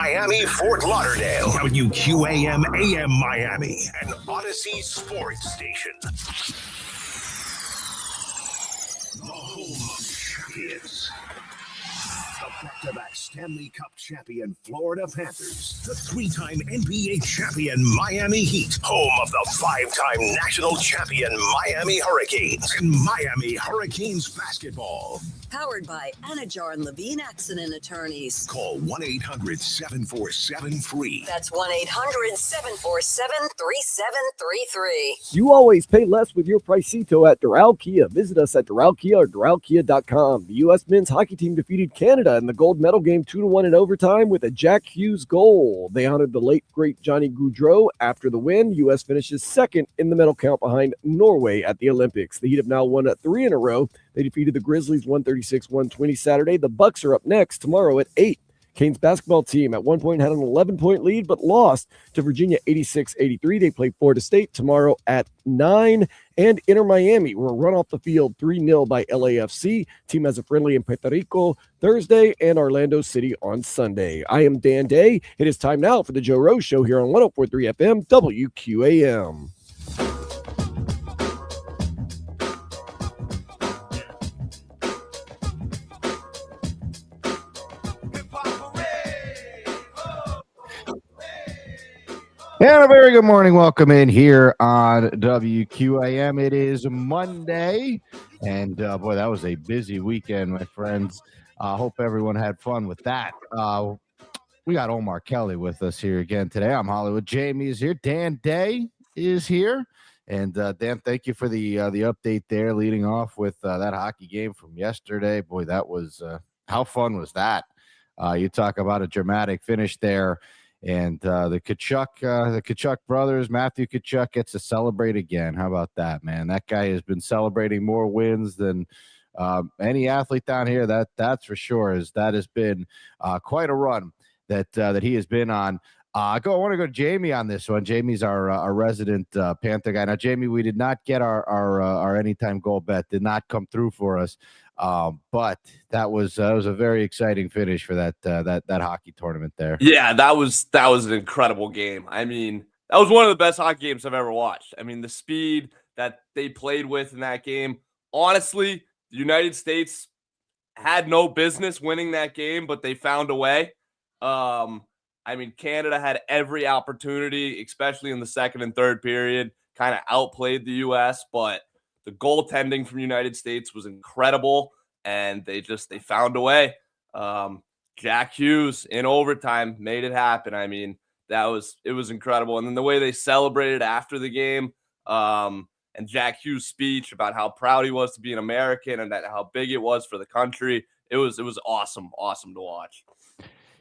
Miami, Fort Lauderdale, WQAM AM Miami, and Odyssey Sports Station. The home of champions. The back-to-back Stanley Cup champion Florida Panthers. The three-time NBA champion Miami Heat. Home of the five-time national champion Miami Hurricanes. And Miami Hurricanes basketball. Powered by Anajar and Levine Accident Attorneys. Call 1-800-747-FREE. That's 1-800-747-3733. You always pay less with your Pricito at Doral Kia. Visit us at Doral Kia or DoralKia.com. The U.S. men's hockey team defeated Canada in the gold medal game 2-1 in overtime with a Jack Hughes goal. They honored the late, great Johnny Gaudreau. After the win, U.S. finishes second in the medal count behind Norway at the Olympics. The Heat have now won 3 in a row. They defeated the Grizzlies 136-120 Saturday. The Bucks are up next tomorrow at 8. Canes basketball team at one point had an 11-point lead but lost to Virginia 86-83. They play Florida State tomorrow at 9. And Inter Miami will run off the field 3-0 by LAFC. Team has a friendly in Puerto Rico Thursday and Orlando City on Sunday. I am Dan Day. It is time now for the Joe Rose Show here on 104.3 FM WQAM. And a very good morning. Welcome in here on WQAM. It is Monday, and boy, that was a busy weekend, my friends. Hope everyone had fun with that. We got Omar Kelly with us here again today. I'm Hollywood. Jamie is here. Dan Day is here. And Dan, thank you for the update there, leading off with that hockey game from yesterday. Boy, that was how fun was that? You talk about a dramatic finish there. And the Tkachuk brothers, Matthew Tkachuk gets to celebrate again. How about that, man? That guy has been celebrating more wins than any athlete down here. That's for sure. That has been quite a run that he has been on. I want to go to Jamie on this one. Jamie's our resident Panther guy. Now, Jamie, we did not get our anytime goal bet. Did not come through for us. But that was a very exciting finish for that hockey tournament there. Yeah, that was an incredible game. I mean, that was one of the best hockey games I've ever watched. I mean, the speed that they played with in that game. Honestly, the United States had no business winning that game, but they found a way. I mean, Canada had every opportunity, especially in the second and third period, kind of outplayed the U.S., but the goaltending from the United States was incredible, and they found a way. Jack Hughes in overtime made it happen. I mean, it was incredible. And then the way they celebrated after the game, and Jack Hughes' speech about how proud he was to be an American and how big it was for the country, it was awesome to watch.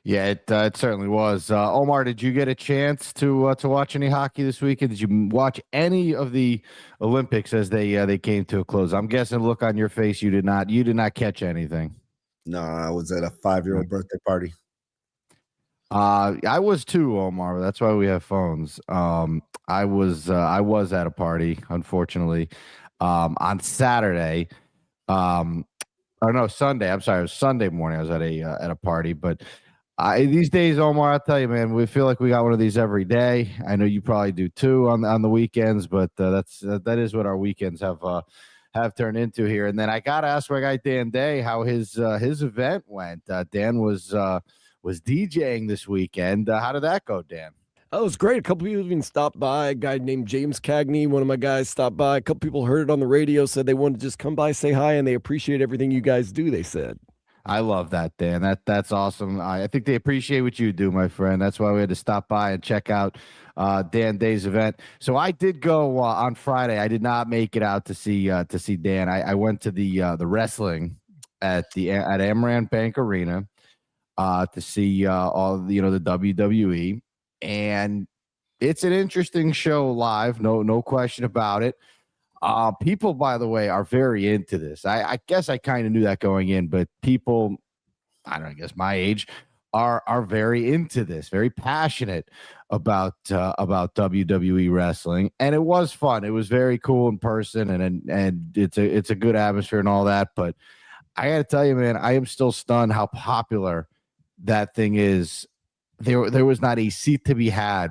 Yeah, it certainly was. Omar, did you get a chance to watch any hockey this weekend? Did you watch any of the Olympics as they came to a close? I'm guessing, look on your face, you did not catch anything. No, I was at a 5-year-old birthday party. I was too, Omar. That's why we have phones. I was at a party, unfortunately, on Saturday. Or no, Sunday. I'm sorry, it was Sunday morning. I was at a party, but. These days, Omar, I'll tell you, man, we feel like we got one of these every day. I know you probably do too on the weekends, but that is what our weekends have turned into here. And then I got to ask my guy Dan Day how his event went. Dan was DJing this weekend. How did that go, Dan? Oh, it was great. A couple people even stopped by. A guy named James Cagney, one of my guys, stopped by. A couple people heard it on the radio, said they wanted to just come by, say hi, and they appreciate everything you guys do, they said. I love that, Dan. That's awesome. I think they appreciate what you do, my friend. That's why we had to stop by and check out Dan Day's event. So I did go on Friday. I did not make it out to see Dan. I went to the wrestling at Amaranth Bank Arena to see all the WWE, and it's an interesting show live. No question about it. People, by the way, are very into this. I guess I kind of knew that going in, but people, I guess my age, are very into this, very passionate about WWE wrestling, and it was fun. It was very cool in person, and it's a good atmosphere and all that. But I got to tell you, man, I am still stunned how popular that thing is there was not a seat to be had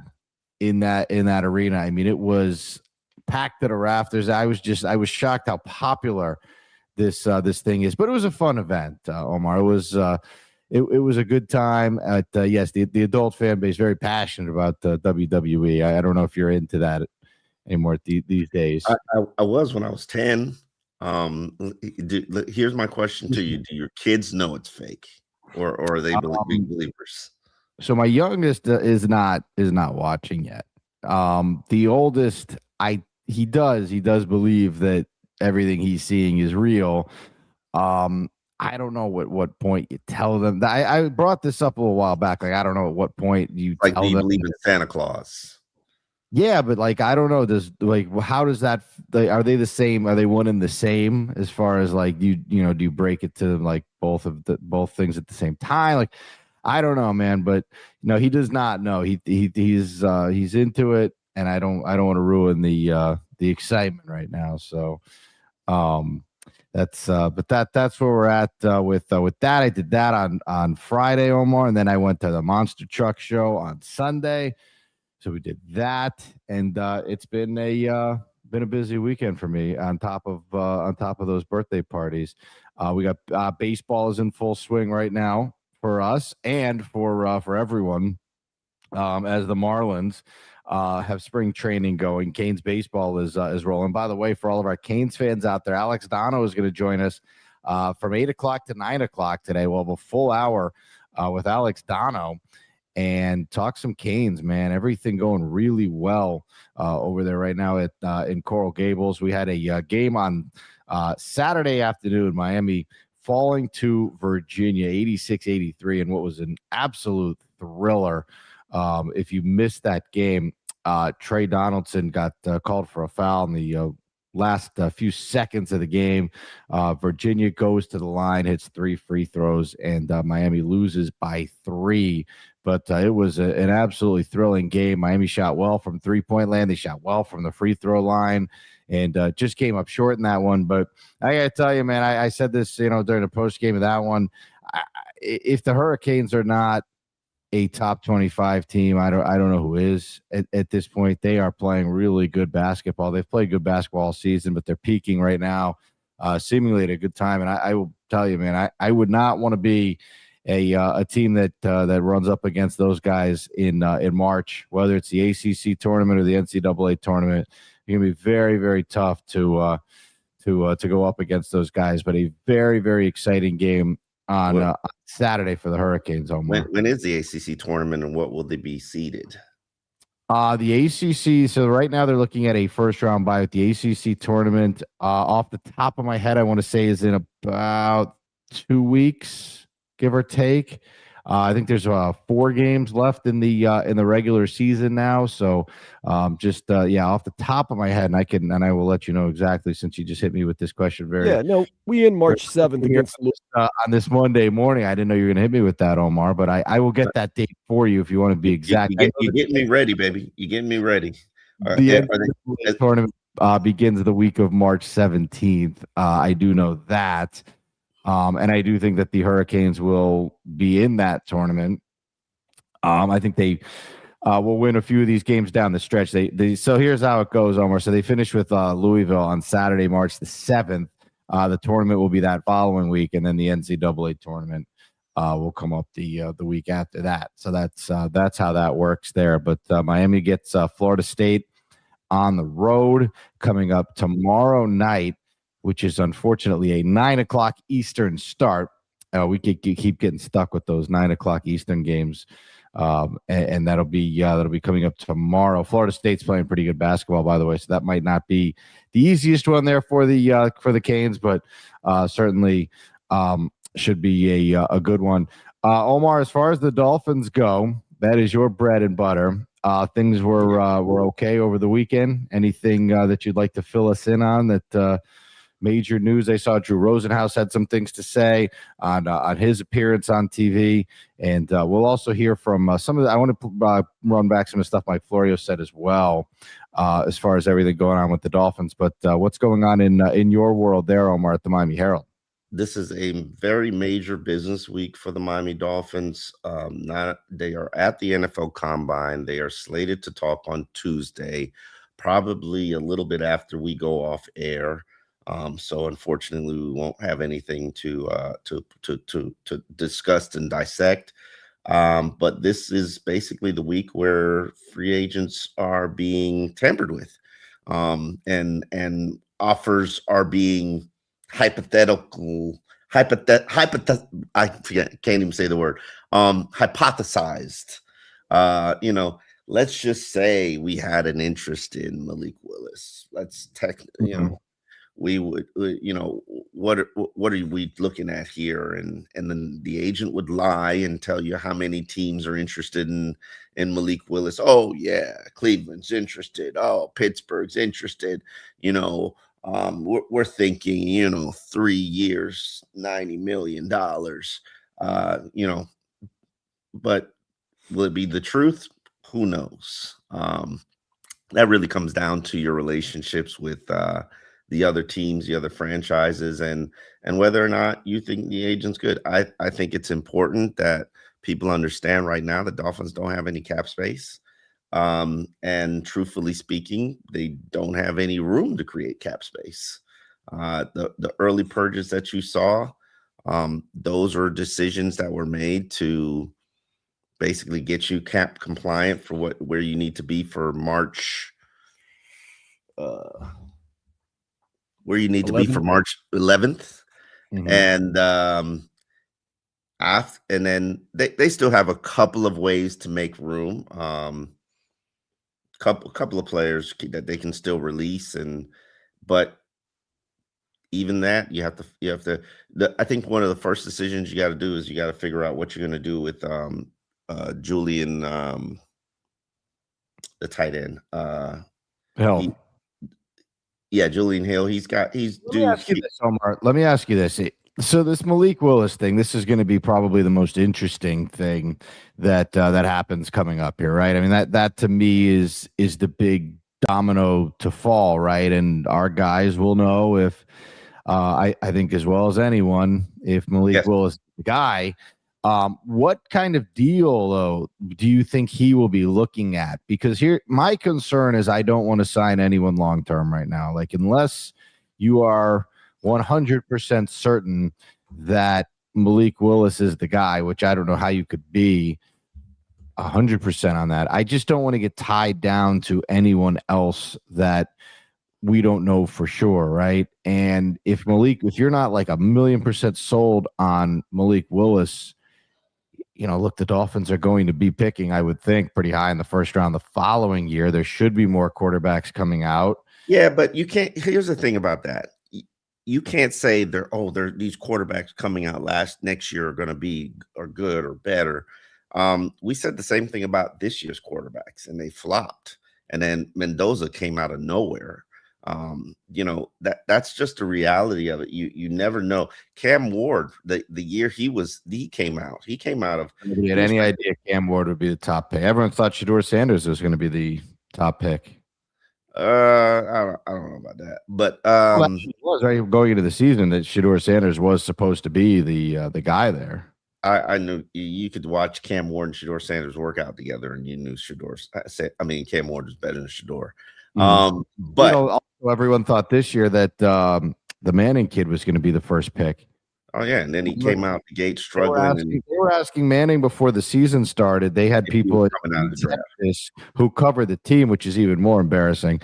in that arena. I mean, it was packed to the rafters. I was shocked how popular this thing is, but it was a fun event. Omar, it was a good time. Yes, the adult fan base very passionate about WWE. I don't know if you're into that anymore these days. I was when I was 10. Here's my question to you: do your kids know it's fake, or are they big believers? So my youngest is not watching yet. The oldest, he does believe that everything he's seeing is real. I don't know what point you tell them. I brought this up a little while back. Like, I don't know at what point you like, tell do you them. believe in Santa Claus? Yeah, but like, I don't know. How does that? Are they the same? Are they one and the same as far as like do you break it to like both things at the same time? Like, I don't know, man. But he does not know. He's into it, and I don't want to ruin the excitement right now. So, that's where we're at with that. I did that on Friday, Omar, and then I went to the Monster Truck Show on Sunday. So we did that, and it's been a busy weekend for me. On top of those birthday parties, we got baseball is in full swing right now for us and for everyone. As the Marlins have spring training going, Canes baseball is rolling. By the way, for all of our Canes fans out there, Alex Donno is going to join us from 8 o'clock to 9 o'clock today. We'll have a full hour with Alex Donno and talk some Canes, man. Everything going really well over there right now in Coral Gables. We had a game on Saturday afternoon, Miami falling to Virginia 86-83 in what was an absolute thriller. If you missed that game, Trey Donaldson got called for a foul in the last few seconds of the game. Virginia goes to the line, hits 3 free throws, and Miami loses by 3. But it was an absolutely thrilling game. Miami shot well from three-point land. They shot well from the free throw line, and just came up short in that one. But I got to tell you, man, I said this, during the post game of that one. If the Hurricanes are not a top 25 team, I don't know who is at this point. They are playing really good basketball. They've played good basketball all season, but they're peaking right now, seemingly at a good time. And I will tell you, man, I would not want to be a team that runs up against those guys in March, whether it's the ACC tournament or the NCAA tournament. It's going to be very, very tough to go up against those guys. But a very, very exciting game on Saturday for the Hurricanes. When is the ACC tournament, and what will they be seeded? The ACC, so right now they're looking at a first-round bye with the ACC tournament. Off the top of my head, I want to say is in about 2 weeks, give or take. I think there's 4 games left in the regular season now. So off the top of my head, and I will let you know exactly, since you just hit me with this question. We in March 7th against on this Monday morning. I didn't know you were going to hit me with that, Omar, but I will get that date for you if you want to be exact. You're getting me ready, baby. You're getting me ready. The tournament begins the week of March 17th. I do know that. And I do think that the Hurricanes will be in that tournament. I think they will win a few of these games down the stretch. So here's how it goes, Omar. So they finish with Louisville on Saturday, March the 7th. The tournament will be that following week, and then the NCAA tournament will come up the week after that. So that's how that works there. But Miami gets Florida State on the road coming up tomorrow night, which is unfortunately a 9 o'clock Eastern start. We keep getting stuck with those 9 o'clock Eastern games, and that'll be coming up tomorrow. Florida State's playing pretty good basketball, by the way, so that might not be the easiest one there for the Canes, but certainly should be a good one. Omar, as far as the Dolphins go, that is your bread and butter. Things were okay over the weekend. Anything that you'd like to fill us in on that? Major news. I saw Drew Rosenhaus had some things to say on his appearance on TV, and we'll also hear from some of the. I want to run back some of the stuff Mike Florio said as well, as far as everything going on with the Dolphins. But what's going on in your world there, Omar, at the Miami Herald? this is a very major business week for the Miami Dolphins. They are at the NFL Combine. They are slated to talk on Tuesday, probably a little bit after we go off air. So unfortunately, we won't have anything to discuss and dissect. But this is basically the week where free agents are being tampered with, and offers are being hypothetical I forget, can't even say the word, hypothesized. Let's just say we had an interest in Malik Willis. Let's we would, what are we looking at here? And then the agent would lie and tell you how many teams are interested in Malik Willis. Oh yeah, Cleveland's interested. Oh, Pittsburgh's interested. We're thinking, 3 years, $90 million. But will it be the truth? Who knows? That really comes down to your relationships with the other teams, the other franchises, and whether or not you think the agent's good. I think it's important that people understand right now the Dolphins don't have any cap space. And truthfully speaking, they don't have any room to create cap space. The early purges that you saw, those are decisions that were made to basically get you cap compliant for where you need to be for March. Where you need 11th. To be for March 11th. Mm-hmm. And then they still have a couple of ways to make room. Couple of players that they can still release, but even that you have to. I think one of the first decisions you got to do is you got to figure out what you're going to do with Julian, the tight end. Hill. Julian Hill. Let me ask you this. So this Malik Willis thing, this is going to be probably the most interesting thing that happens coming up here, right? I mean, that to me is the big domino to fall, right? And our guys will know if I think as well as anyone, if Malik Willis is the guy. What kind of deal, though, do you think he will be looking at? Because here, my concern is I don't want to sign anyone long term right now. Like, unless you are 100% certain that Malik Willis is the guy, which I don't know how you could be 100% on that. I just don't want to get tied down to anyone else that we don't know for sure, right? And if you're not like 1,000,000% sold on Malik Willis, look, the Dolphins are going to be picking, I would think, pretty high in the first round the following year. There should be more quarterbacks coming out. Yeah, but you can't. Here's the thing about that. You can't say these quarterbacks coming out next year are good or better. We said the same thing about this year's quarterbacks, and they flopped. And then Mendoza came out of nowhere. That's just the reality of it. You never know. Cam Ward, the year he came out. He came out of. Nobody had any idea Cam Ward would be the top pick. Everyone thought Shedeur Sanders was going to be the top pick. I don't know about that, but it was right going into the season that Shedeur Sanders was supposed to be the guy there. I knew you could watch Cam Ward and Shedeur Sanders work out together, and you knew Cam Ward was better than Shedeur. But also everyone thought this year that the Manning kid was going to be the first pick. Oh yeah, and then he came out the gate struggling. They were asking Manning before the season started. They had people who cover the team, which is even more embarrassing,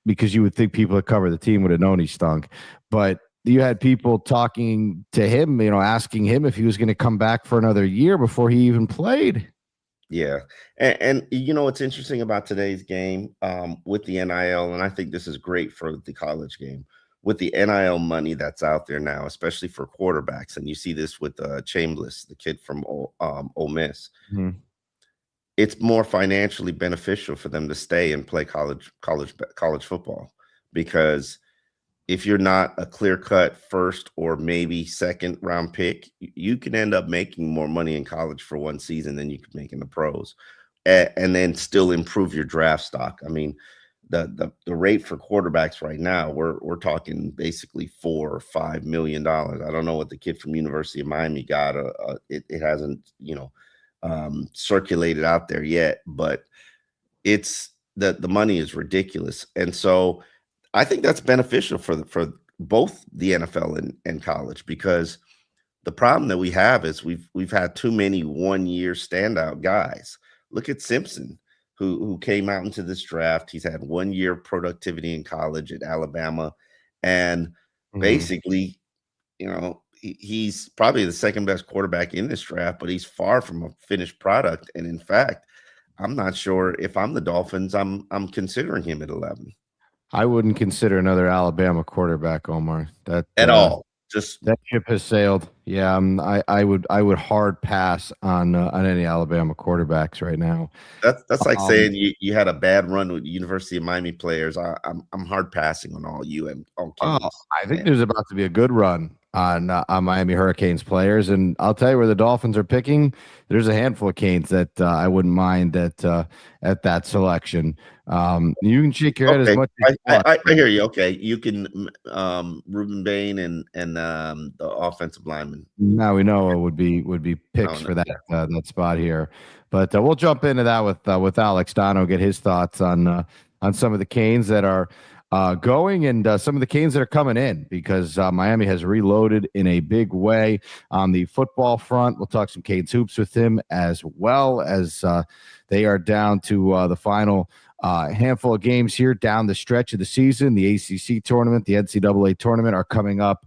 because you would think people that cover the team would have known he stunk. But you had people talking to him, asking him if he was going to come back for another year before he even played. Yeah, and what's interesting about today's game with the NIL, and I think this is great for the college game. With the NIL money that's out there now, especially for quarterbacks, and you see this with Chambliss, the kid from Ole Miss, it's more financially beneficial for them to stay and play college football, because if you're not a clear-cut first or maybe second round pick, you can end up making more money in college for one season than you could make in the pros, and then still improve your draft stock. I mean, the rate for quarterbacks right now, we're talking basically $4 or $5 million. I don't know what the kid from University of Miami got. It hasn't circulated out there yet, but it's the money is ridiculous, and so I think that's beneficial for both the NFL and college, because the problem that we have is we've had too many 1 year standout guys. Look at Simpson, who came out into this draft. He's had 1 year productivity in college at Alabama, and basically, he's probably the second best quarterback in this draft, but he's far from a finished product. And in fact, I'm not sure if I'm the Dolphins, I'm considering him at 11 I wouldn't consider another Alabama quarterback, Omar. at all. Just That ship has sailed. Yeah, I would hard pass on any Alabama quarterbacks right now. that's like saying you had a bad run with University of Miami players. I'm hard passing on all all Canes. I think there's about to be a good run on Miami Hurricanes players, and I'll tell you where the Dolphins are picking. There's a handful of Canes that I wouldn't mind at that selection. You can shake your head as much as you want. I hear you. Okay, you can Ruben Bain and the offensive lineman. Now we know would be picks for that that spot here, but we'll jump into that with Alex Donno, get his thoughts on some of the Canes that are going and some of the Canes that are coming in, because Miami has reloaded in a big way on the football front. We'll talk some Canes hoops with him, as well as they are down to the final handful of games here down the stretch of the season. The ACC tournament, the NCAA tournament are coming up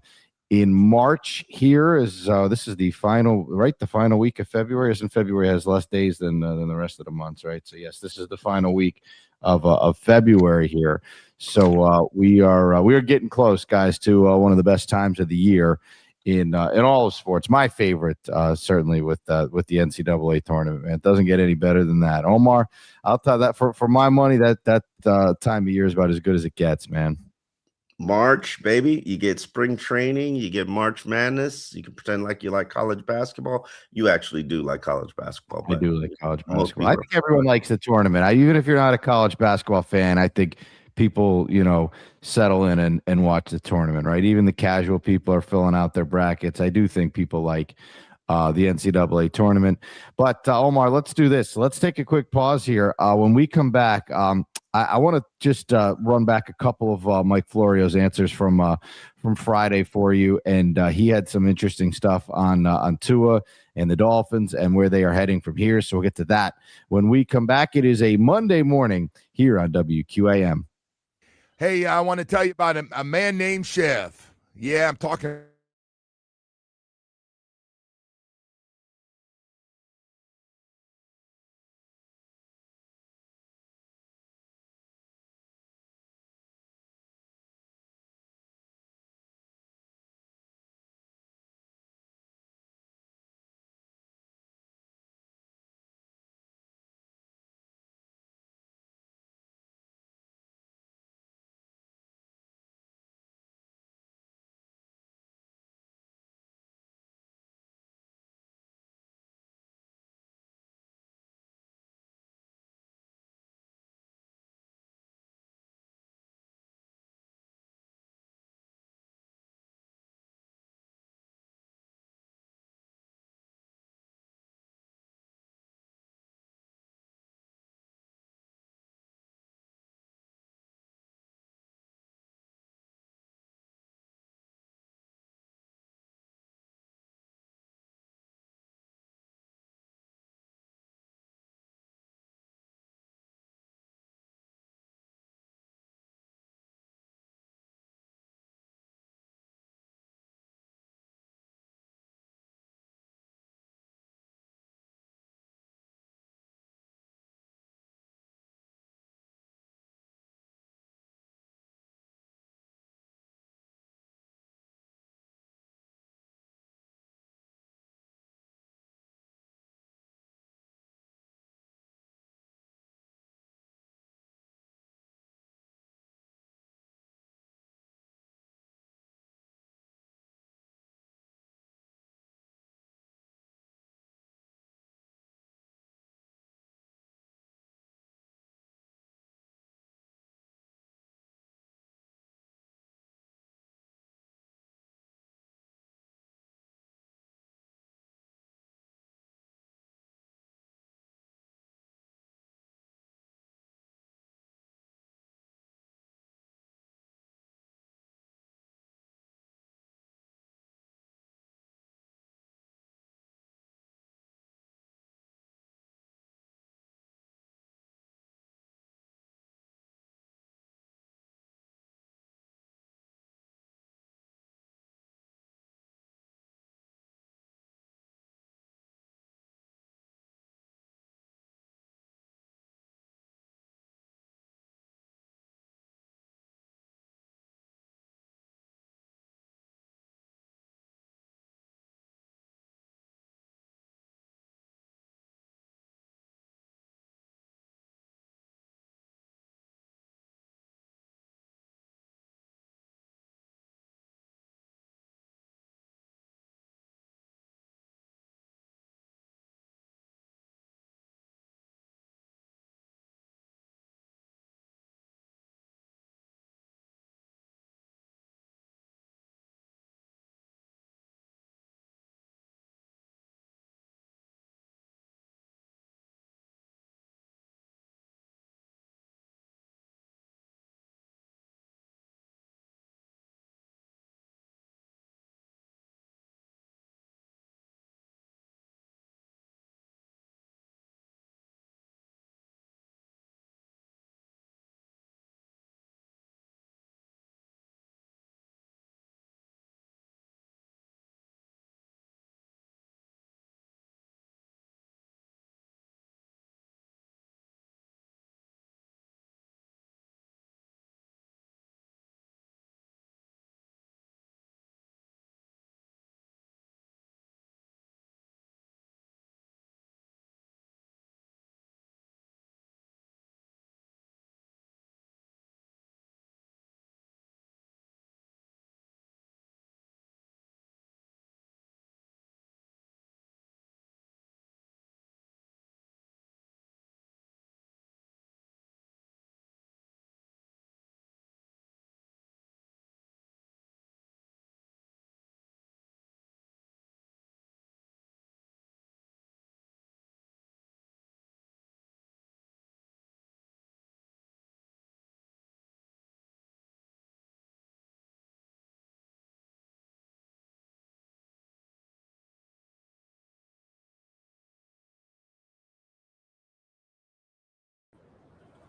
in March. Here is this is the final week of February. Isn't February has less days than the rest of the months, right? So yes, this is the final week of February here. So we are getting close, guys, to one of the best times of the year in all of sports. My favorite, certainly with the NCAA tournament. Man, it doesn't get any better than that. Omar, I'll tell that for my money, that time of year is about as good as it gets, man. March, baby. You get spring training, you get March Madness. You can pretend like you like college basketball. You actually do like college basketball. I do like college basketball. I think everyone likes the tournament. Even if you're not a college basketball fan, I think people, settle in and watch the tournament, right? Even the casual people are filling out their brackets. I do think people like the NCAA tournament. But Omar, let's do this. Let's take a quick pause here. When we come back, I want to just run back a couple of Mike Florio's answers from Friday for you, and he had some interesting stuff on Tua and the Dolphins and where they are heading from here. So we'll get to that when we come back. It is a Monday morning here on WQAM. Hey, I want to tell you about a man named Chef. Yeah, I'm talking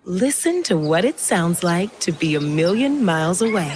Listen to what it sounds like to be a million miles away.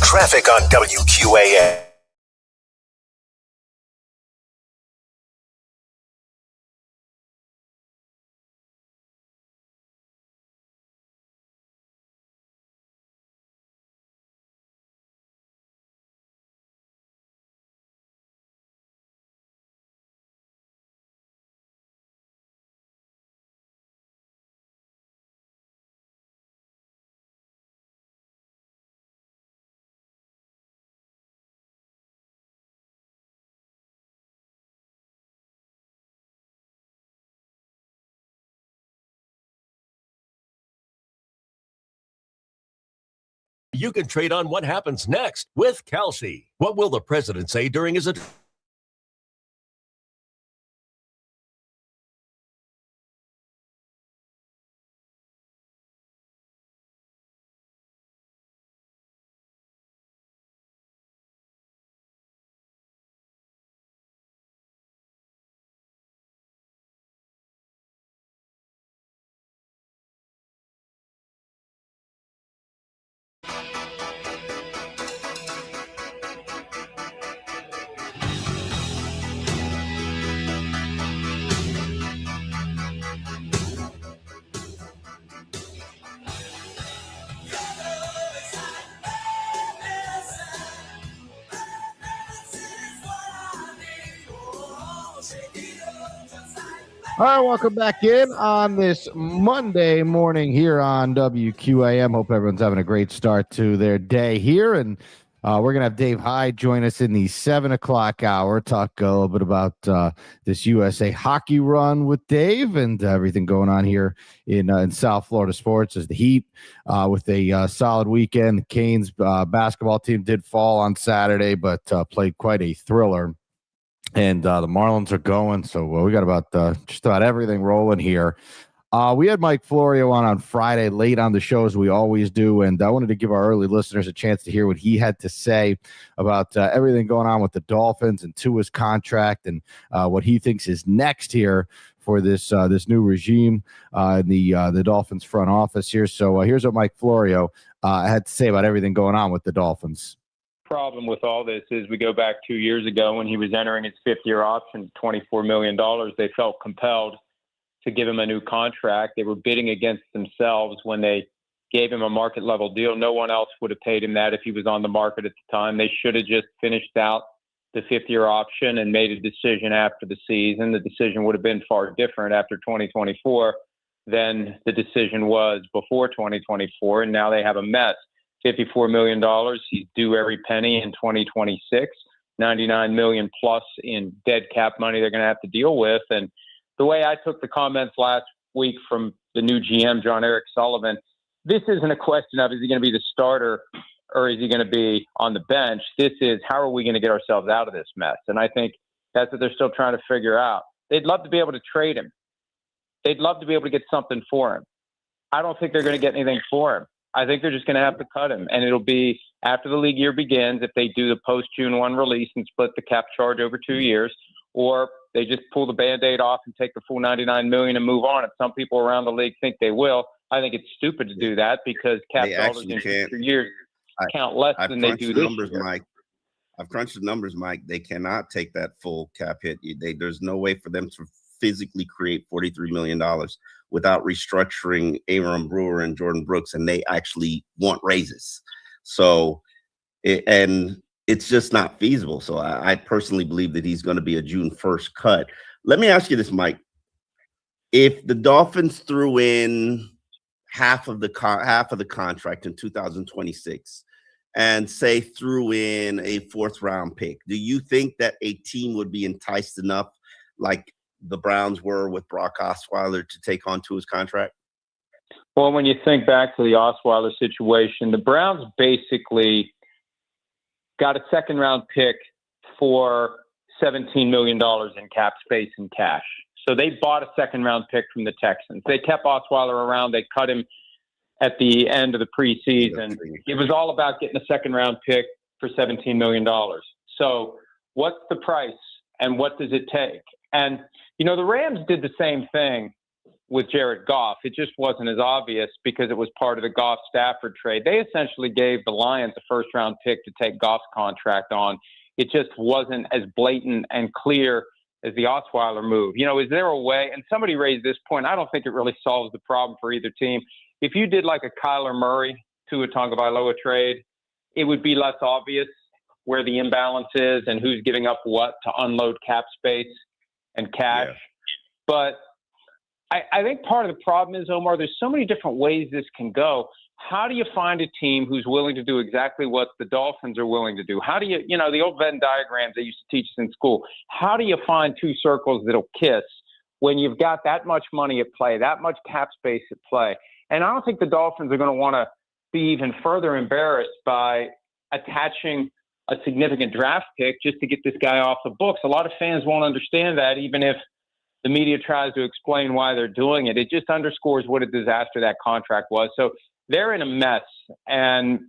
Traffic on WQAM. You can trade on what happens next with Kelsey. What will the president say during his address? All right, welcome back in on this Monday morning here on WQAM. Hope everyone's having a great start to their day here. And we're going to have Dave Hyde join us in the 7 o'clock hour, talk a little bit about this USA hockey run with Dave and everything going on here in South Florida sports as the Heat with a solid weekend. The Canes basketball team did fall on Saturday, but played quite a thriller. And the Marlins are going, so we got about just about everything rolling here. We had Mike Florio on Friday late on the show, as we always do, and I wanted to give our early listeners a chance to hear what he had to say about everything going on with the Dolphins and Tua's contract and what he thinks is next here for this new regime in the Dolphins front office here. So here's what Mike Florio had to say about everything going on with the Dolphins. Problem with all this is we go back 2 years ago when he was entering his fifth-year option, $24 million. They felt compelled to give him a new contract. They were bidding against themselves when they gave him a market-level deal. No one else would have paid him that if he was on the market at the time. They should have just finished out the fifth-year option and made a decision after the season. The decision would have been far different after 2024 than the decision was before 2024, and now they have a mess. $54 million. He's due every penny in 2026, $99 million plus in dead cap money they're going to have to deal with. And the way I took the comments last week from the new GM, John Eric Sullivan, this isn't a question of is he going to be the starter or is he going to be on the bench? This is how are we going to get ourselves out of this mess? And I think that's what they're still trying to figure out. They'd love to be able to trade him. They'd love to be able to get something for him. I don't think they're going to get anything for him. I think they're just going to have to cut him. And it'll be after the league year begins if they do the post-June 1 release and split the cap charge over 2 years, or they just pull the Band-Aid off and take the full $99 million and move on. And some people around the league think they will. I think it's stupid to do that because cap dollars in future years count less than they do this year. Mike. I've crunched the numbers, Mike. They cannot take that full cap hit. There's no way for them to physically create $43 million without restructuring Aaron Brewer and Jordan Brooks, and they actually want raises. So, it's just not feasible. So I personally believe that he's going to be a June 1st cut. Let me ask you this, Mike. If the Dolphins threw in half of the contract in 2026 and say threw in a 4th round pick, do you think that a team would be enticed enough like the Browns were with Brock Osweiler to take on to his contract? Well, when you think back to the Osweiler situation, the Browns basically got a 2nd round pick for $17 million in cap space and cash. So they bought a 2nd round pick from the Texans. They kept Osweiler around. They cut him at the end of the preseason. It was all about getting a 2nd round pick for $17 million. So what's the price and what does it take? And, the Rams did the same thing with Jared Goff. It just wasn't as obvious because it was part of the Goff-Stafford trade. They essentially gave the Lions a 1st round pick to take Goff's contract on. It just wasn't as blatant and clear as the Osweiler move. Is there a way, and somebody raised this point, I don't think it really solves the problem for either team. If you did like a Kyler Murray to a Tagovailoa trade, it would be less obvious where the imbalance is and who's giving up what to unload cap space and cash. Yeah. But I think part of the problem is, Omar, there's so many different ways this can go. How do you find a team who's willing to do exactly what the Dolphins are willing to do? How do you, the old Venn diagrams they used to teach us in school, how do you find 2 circles that'll kiss when you've got that much money at play, that much cap space at play? And I don't think the Dolphins are going to want to be even further embarrassed by attaching a significant draft pick just to get this guy off the books. A lot of fans won't understand that, even if the media tries to explain why they're doing it. It just underscores what a disaster that contract was. So they're in a mess. And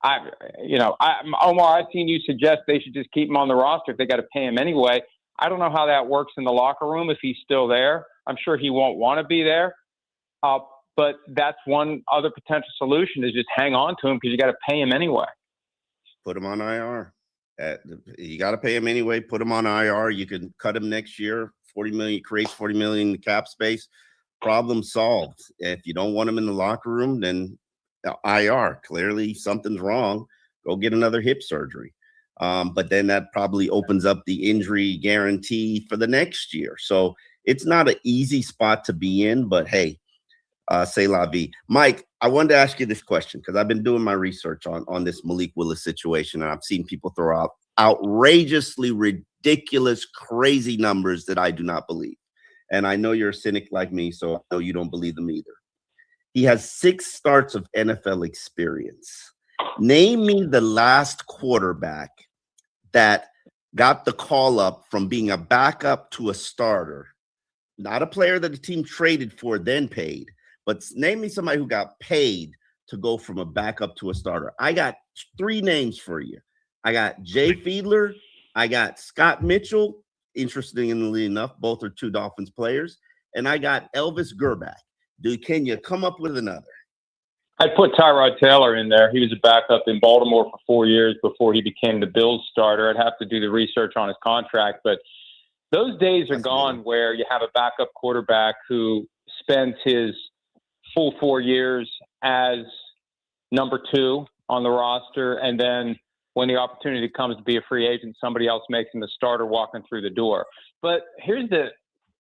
Omar, I've seen you suggest they should just keep him on the roster if they got to pay him anyway. I don't know how that works in the locker room if he's still there. I'm sure he won't want to be there. But that's one other potential solution is just hang on to him because you got to pay him anyway. Put him on IR. You got to pay him anyway. Put him on IR. You can cut him next year. $40 million creates $40 million in cap space. Problem solved. If you don't want him in the locker room, then IR. Clearly something's wrong. Go get another hip surgery. But then that probably opens up the injury guarantee for the next year. So it's not an easy spot to be in. But hey, c'est la vie. Mike, I wanted to ask you this question because I've been doing my research on this Malik Willis situation, and I've seen people throw out outrageously ridiculous, crazy numbers that I do not believe. And I know you're a cynic like me, so I know you don't believe them either. He has 6 starts of NFL experience. Name me the last quarterback that got the call up from being a backup to a starter, not a player that the team traded for then paid, but name me somebody who got paid to go from a backup to a starter. I got 3 names for you. I got Jay Fiedler. I got Scott Mitchell. Interestingly enough, both are 2 Dolphins players. And I got Elvis Grbac. Can you come up with another? I'd put Tyrod Taylor in there. He was a backup in Baltimore for 4 years before he became the Bills starter. I'd have to do the research on his contract, but those days are gone where you have a backup quarterback who spends his full 4 years as number 2 on the roster, and then when the opportunity comes to be a free agent, somebody else makes him the starter walking through the door. But here's the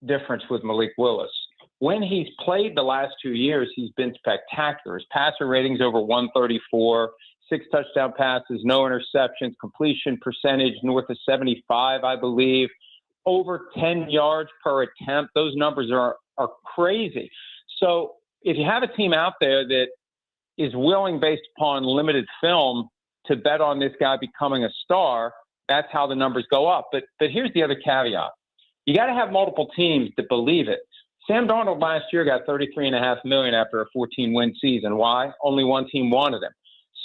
difference with Malik Willis. When he's played the last 2 years, he's been spectacular. His passer rating's over 134, 6 touchdown passes, no interceptions, completion percentage north of 75, I believe, over 10 yards per attempt. Those numbers are crazy. So if you have a team out there that is willing, based upon limited film, to bet on this guy becoming a star, that's how the numbers go up. But here's the other caveat. You got to have multiple teams that believe it. Sam Darnold last year got $33.5 million after a 14-win season. Why? Only one team wanted him.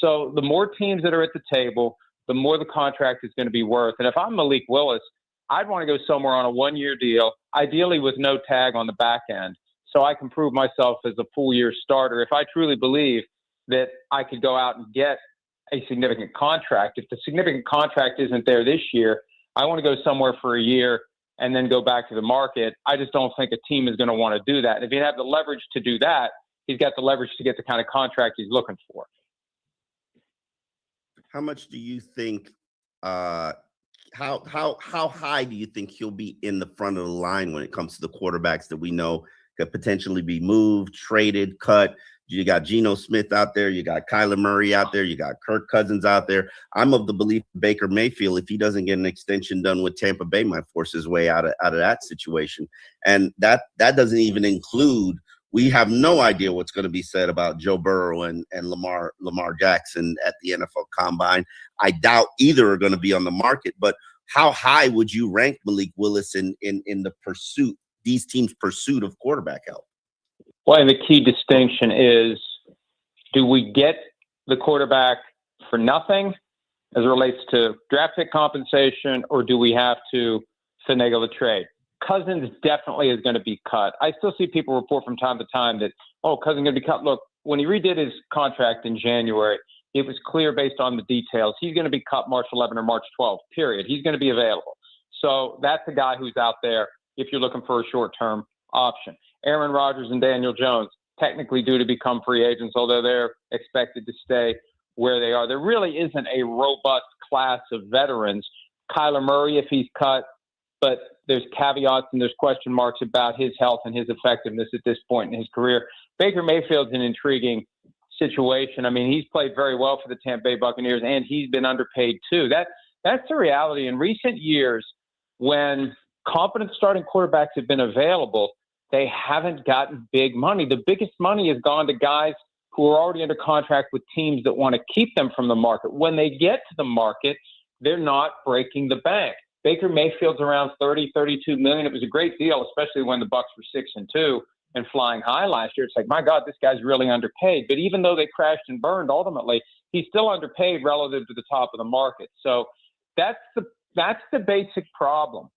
So the more teams that are at the table, the more the contract is going to be worth. And if I'm Malik Willis, I'd want to go somewhere on a one-year deal, ideally with no tag on the back end, so I can prove myself as a full-year starter. If I truly believe that I could go out and get a significant contract, if the significant contract isn't there this year, I want to go somewhere for a year and then go back to the market. I just don't think a team is going to want to do that. And if you have the leverage to do that, he's got the leverage to get the kind of contract he's looking for. How much do you think? How high do you think he'll be in the front of the line when it comes to the quarterbacks that we know could potentially be moved, traded, cut? You got Geno Smith out there. You got Kyler Murray out there. You got Kirk Cousins out there. I'm of the belief Baker Mayfield, if he doesn't get an extension done with Tampa Bay, might force his way out of that situation. And that doesn't even include, we have no idea what's going to be said about Joe Burrow and Lamar Jackson at the NFL Combine. I doubt either are going to be on the market. But how high would you rank Malik Willis in the pursuit, these teams' pursuit of quarterback help? Well, and the key distinction is, do we get the quarterback for nothing as it relates to draft pick compensation, or do we have to finagle the trade? Cousins definitely is going to be cut. I still see people report from time to time that, Cousins going to be cut. Look, when he redid his contract in January, it was clear based on the details. He's going to be cut March 11 or March 12, period. He's going to be available. So that's a guy who's out there if you're looking for a short-term option. Aaron Rodgers and Daniel Jones, technically due to become free agents, although they're expected to stay where they are. There really isn't a robust class of veterans. Kyler Murray, if he's cut, but there's caveats and there's question marks about his health and his effectiveness at this point in his career. Baker Mayfield's an intriguing situation. I mean, he's played very well for the Tampa Bay Buccaneers, and he's been underpaid too. That's the reality. In recent years, when competent starting quarterbacks have been available, they haven't gotten big money. The biggest money has gone to guys who are already under contract with teams that want to keep them from the market. When they get to the market, they're not breaking the bank. Baker Mayfield's around $30, $32 million. It was a great deal, especially when the Bucs were 6-2 and flying high last year. It's like, my God, this guy's really underpaid. But even though they crashed and burned, ultimately, he's still underpaid relative to the top of the market. So that's the basic problem.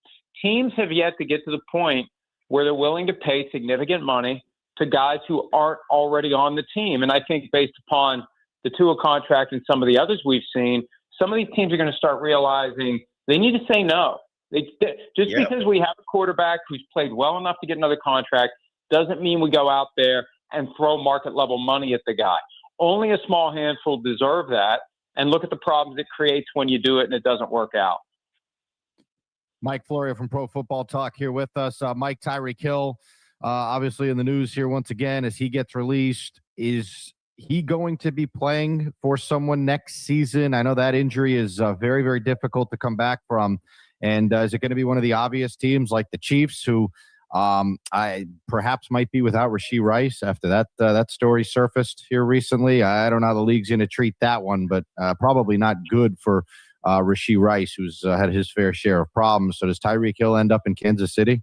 Teams have yet to get to the point where they're willing to pay significant money to guys who aren't already on the team. And I think based upon the Tua contract and some of the others we've seen, some of these teams are going to start realizing they need to say no. Because we have a quarterback who's played well enough to get another contract doesn't mean we go out there and throw market-level money at the guy. Only a small handful deserve that, and look at the problems it creates when you do it and it doesn't work out. Mike Florio from Pro Football Talk here with us. Mike, Tyreek Hill, obviously in the news here once again as he gets released. Is he going to be playing for someone next season? I know that injury is very, very difficult to come back from. And is it going to be one of the obvious teams like the Chiefs, who I perhaps might be without Rashee Rice after that story surfaced here recently? I don't know how the league's going to treat that one, but probably not good for Rashee Rice, who's had his fair share of problems. So does Tyreek Hill end up in Kansas City?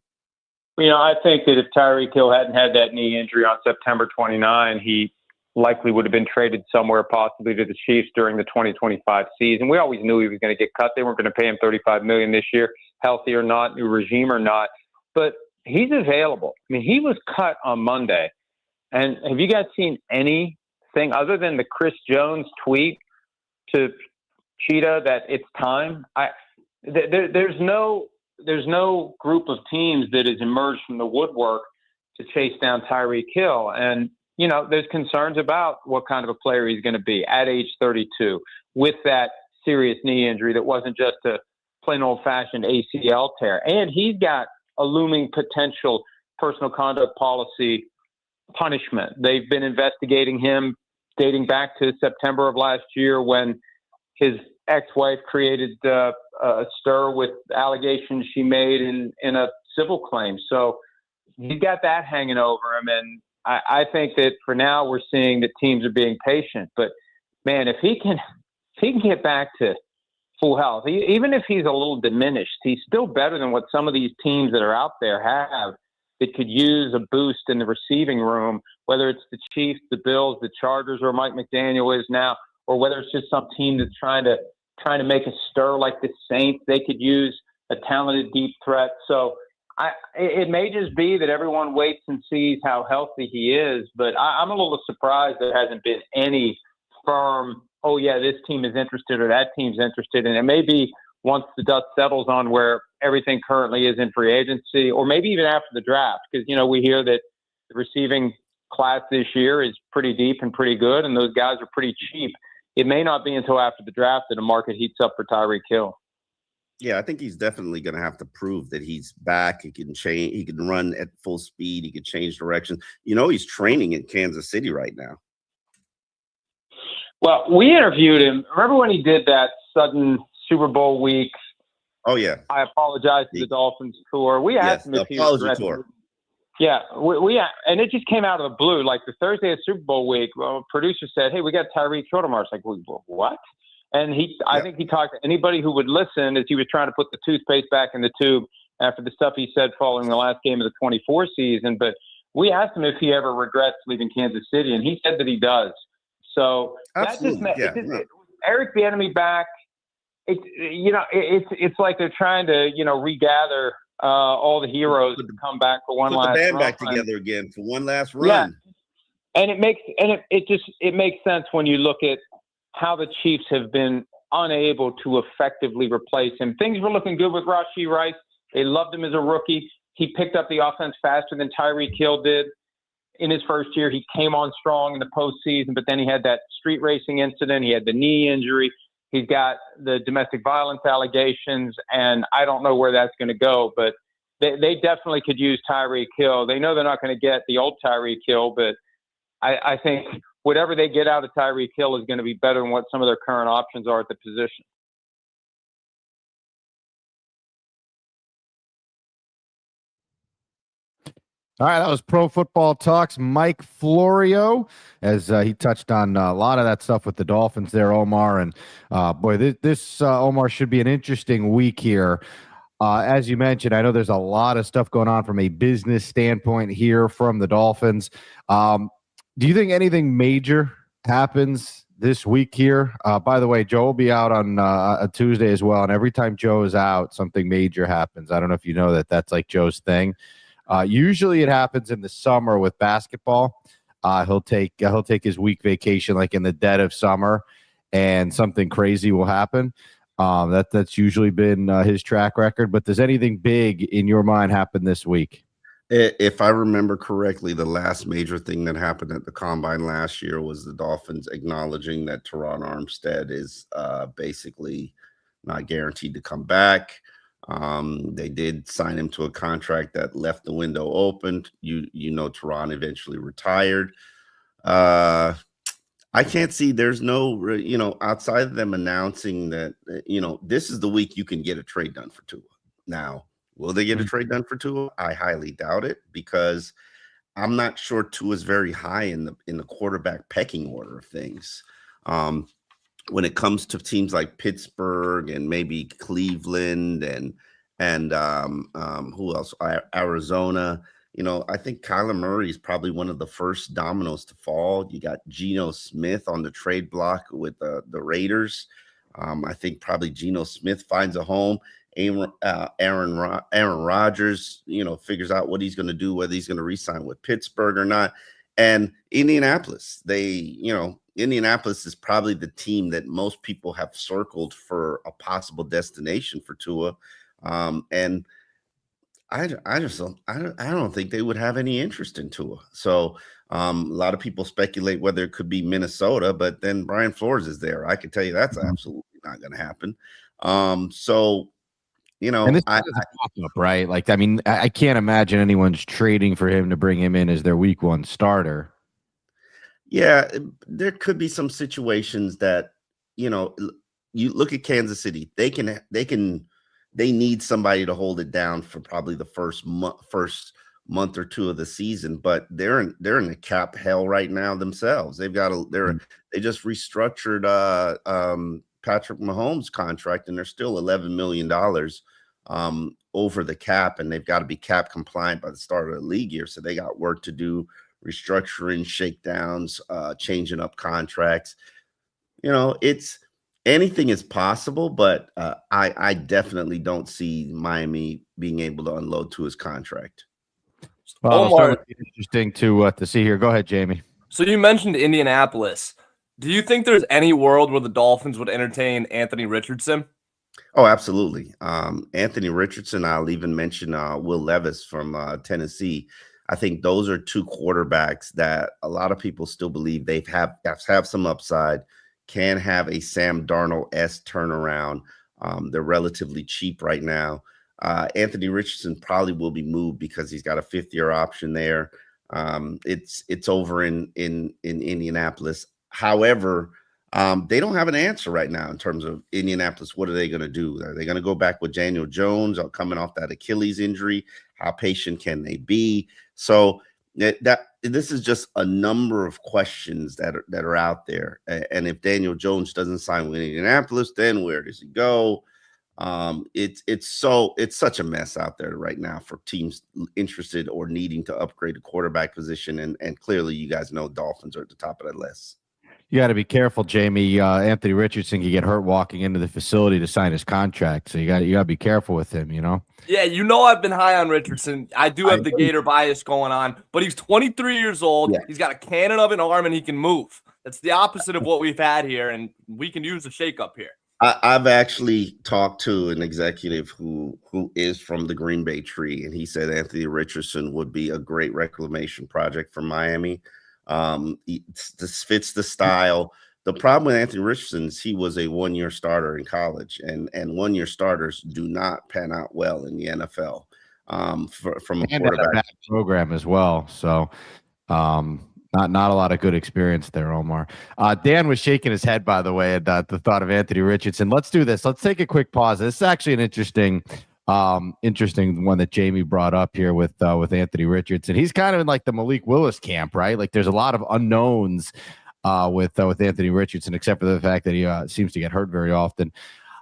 I think that if Tyreek Hill hadn't had that knee injury on September 29, he likely would have been traded somewhere, possibly to the Chiefs during the 2025 season. We always knew he was going to get cut. They weren't going to pay him $35 million this year, healthy or not, new regime or not. But he's available. I mean, he was cut on Monday. And have you guys seen anything other than the Chris Jones tweet to Cheetah that it's time? There's no group of teams that has emerged from the woodwork to chase down Tyreek Hill. And, there's concerns about what kind of a player he's going to be at age 32 with that serious knee injury that wasn't just a plain old-fashioned ACL tear. And he's got a looming potential personal conduct policy punishment. They've been investigating him dating back to September of last year when his ex-wife created a stir with allegations she made in a civil claim. So he's got that hanging over him. And I think that for now we're seeing that teams are being patient. But man, if he can get back to full health, even if he's a little diminished, he's still better than what some of these teams that are out there have that could use a boost in the receiving room, whether it's the Chiefs, the Bills, the Chargers, or Mike McDaniel is now, or whether it's just some team that's trying to make a stir like the Saints. They could use a talented deep threat. So it may just be that everyone waits and sees how healthy he is, but I'm a little surprised there hasn't been any firm, oh yeah, this team is interested or that team's interested. And it may be once the dust settles on where everything currently is in free agency, or maybe even after the draft, because, we hear that the receiving class this year is pretty deep and pretty good, and those guys are pretty cheap. It may not be until after the draft that the market heats up for Tyreek Hill. Yeah, I think he's definitely going to have to prove that he's back. He can change. He can run at full speed. He can change directions. He's training in Kansas City right now. Well, we interviewed him. Remember when he did that sudden Super Bowl week? Oh, yeah. I apologize to the Dolphins tour. We asked him if he was ready. Tour. Yeah, and it just came out of the blue. Like the Thursday of Super Bowl week, a producer said, "Hey, we got Tyreek Hill tomorrow." It's like, what? And I think he talked to anybody who would listen as he was trying to put the toothpaste back in the tube after the stuff he said following the last game of the 24 season. But we asked him if he ever regrets leaving Kansas City, and he said that he does. So absolutely, Eric Bieniemy back. It's like they're trying to regather all the heroes to come back for one last run. Put the band back together again for one last run. Yeah, and it makes sense when you look at how the Chiefs have been unable to effectively replace him. Things were looking good with Rashee Rice. They loved him as a rookie. He picked up the offense faster than Tyreek Hill did in his first year. He came on strong in the postseason, but then he had that street racing incident. He had the knee injury. He's got the domestic violence allegations, and I don't know where that's going to go, but they definitely could use Tyreek Hill. They know they're not going to get the old Tyreek Hill, but I think whatever they get out of Tyreek Hill is going to be better than what some of their current options are at the position. All right, that was Pro Football Talks Mike Florio, as he touched on a lot of that stuff with the Dolphins there, Omar. And this Omar, should be an interesting week here. As you mentioned, I know there's a lot of stuff going on from a business standpoint here from the Dolphins. Do you think anything major happens this week here? By the way, Joe will be out on a Tuesday as well, and every time Joe is out, something major happens. I don't know if you know that that's like Joe's thing. Usually it happens in the summer with basketball. He'll take his week vacation like in the dead of summer, and something crazy will happen. That's usually been his track record. But does anything big in your mind happen this week? If I remember correctly, the last major thing that happened at the Combine last year was the Dolphins acknowledging that Teron Armstead is basically not guaranteed to come back. They did sign him to a contract that left the window open. Teron eventually retired. I can't see there's no, outside of them announcing that, this is the week you can get a trade done for Tua. Now, will they get a trade done for Tua? I highly doubt it, because I'm not sure Tua is very high in the quarterback pecking order of things. When it comes to teams like Pittsburgh and maybe Cleveland and who else? Arizona. I think Kyler Murray is probably one of the first dominoes to fall. You got Geno Smith on the trade block with the Raiders. I think probably Geno Smith finds a home. Aaron Rodgers, figures out what he's going to do, whether he's going to re-sign with Pittsburgh or not. And Indianapolis, Indianapolis is probably the team that most people have circled for a possible destination for Tua. And I don't think they would have any interest in Tua. So a lot of people speculate whether it could be Minnesota, but then Brian Flores is there. I can tell you that's absolutely not going to happen. And this is a pop-up, right? Like, I mean, I can't imagine anyone's trading for him to bring him in as their week one starter. Yeah, there could be some situations that, you look at Kansas City. They need somebody to hold it down for probably the first month or two of the season, but they're in the cap hell right now themselves. They just restructured Patrick Mahomes' contract, and they're still $11 million over the cap, and they've got to be cap compliant by the start of the league year. So they got work to do, restructuring, shakedowns, changing up contracts. It's anything is possible, but I definitely don't see Miami being able to unload to his contract. Well, it'll certainly be interesting to see here. Go ahead, Jamie. So you mentioned Indianapolis. Do you think there's any world where the Dolphins would entertain Anthony Richardson? Oh, absolutely. Anthony Richardson. I'll even mention Will Levis from Tennessee. I think those are two quarterbacks that a lot of people still believe they have some upside, can have a Sam Darnold-esque turnaround. They're relatively cheap right now. Anthony Richardson probably will be moved because he's got a fifth-year option there. It's over in Indianapolis. However, they don't have an answer right now in terms of Indianapolis. What are they going to do? Are they going to go back with Daniel Jones coming off that Achilles injury? How patient can they be? So that this is just a number of questions that are out there. And if Daniel Jones doesn't sign with Indianapolis, then where does he go? It's such a mess out there right now for teams interested or needing to upgrade the quarterback position. And clearly, you guys know Dolphins are at the top of that list. You got to be careful, Jamie. Anthony Richardson can get hurt walking into the facility to sign his contract, so you got to be careful with him. Yeah, I've been high on Richardson. I do have the Gator bias going on, but he's 23 years old. Yeah. He's got a cannon of an arm, and he can move. That's the opposite of what we've had here, and we can use a shakeup here. I've actually talked to an executive who is from the Green Bay tree, and he said Anthony Richardson would be a great reclamation project for Miami. This fits the style. The problem with Anthony Richardson is he was a one-year starter in college, and one-year starters do not pan out well in the NFL. From a quarterback program as well. So, not a lot of good experience there, Omar. Dan was shaking his head, by the way, at the thought of Anthony Richardson. Let's do this. Let's take a quick pause. This is actually an interesting one that Jamie brought up here with Anthony Richardson. He's kind of in like the Malik Willis camp, right? Like there's a lot of unknowns with Anthony Richardson, except for the fact that he seems to get hurt very often.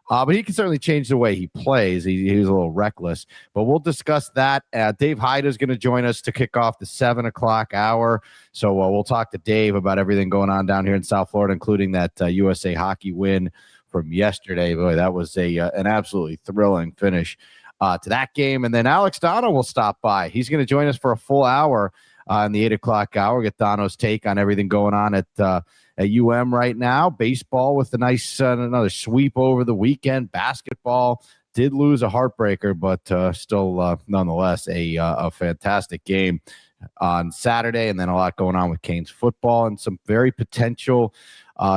But he can certainly change the way he plays. He's a little reckless, but we'll discuss that. Dave Hyde is going to join us to kick off the 7 o'clock hour. So we'll talk to Dave about everything going on down here in South Florida, including that USA Hockey win from yesterday. Boy, that was an absolutely thrilling finish to that game. And then Alex Donno will stop by. He's going to join us for a full hour in the 8 o'clock hour. Get Donno's take on everything going on at UM right now. Baseball with a nice another sweep over the weekend. Basketball did lose a heartbreaker, but still nonetheless a fantastic game on Saturday. And then a lot going on with Canes football and some very potential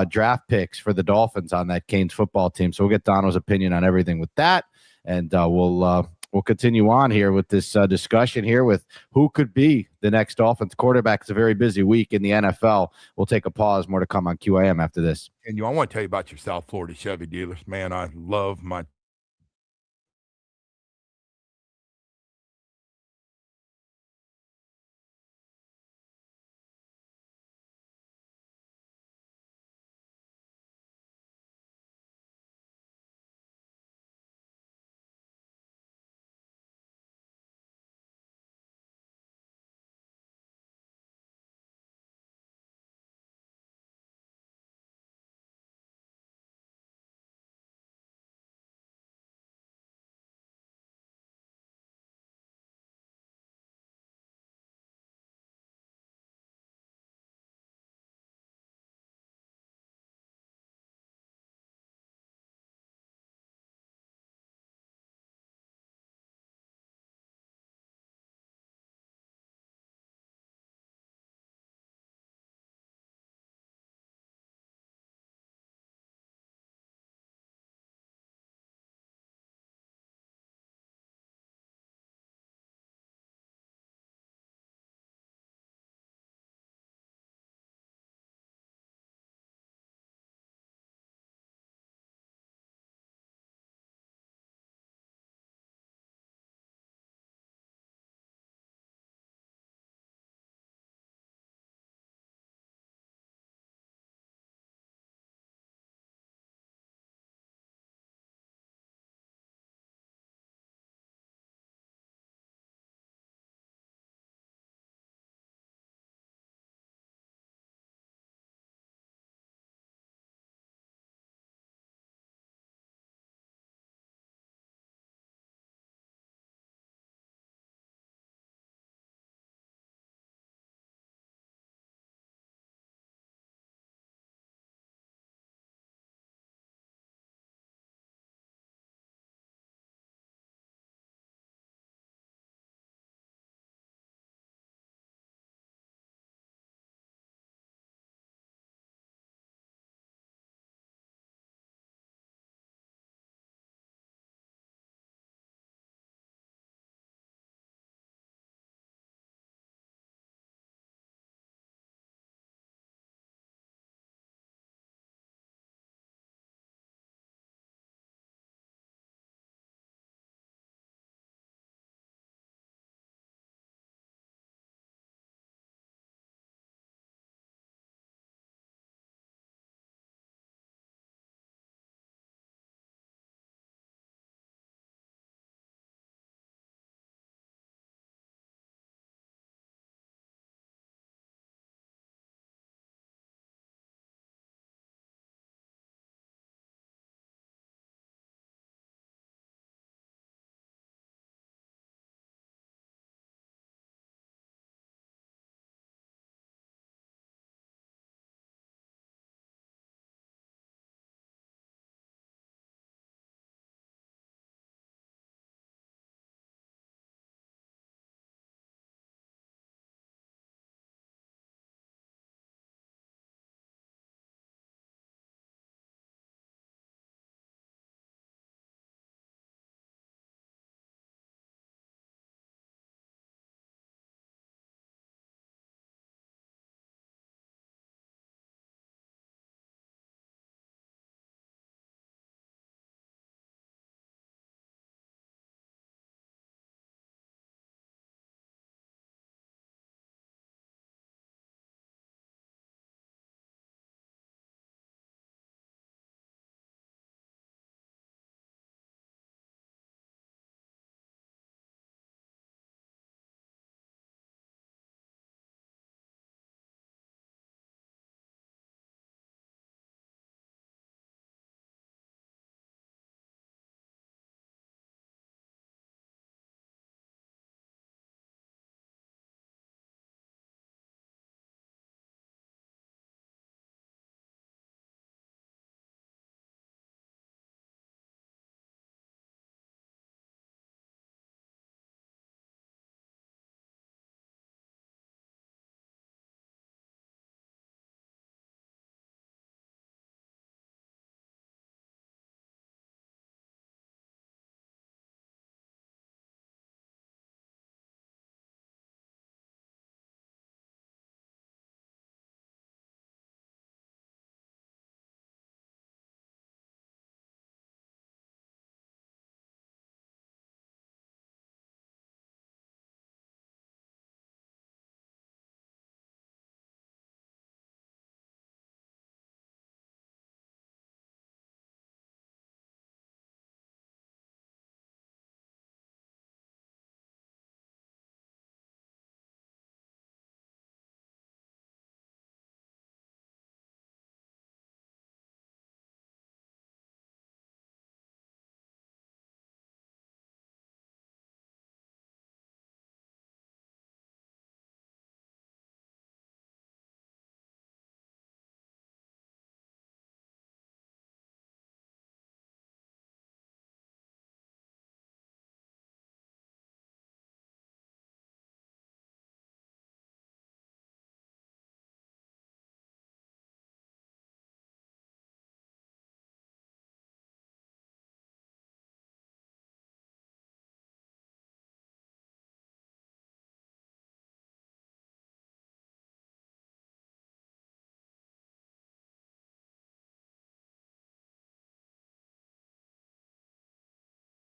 draft picks for the Dolphins on that Canes football team. So we'll get Donno's opinion on everything with that, and we'll continue on here with this discussion here with who could be the next Dolphins quarterback. It's a very busy week in the NFL. We'll take a pause. More to come on QAM after this. And I want to tell you about your South Florida Chevy dealers. Man, I love my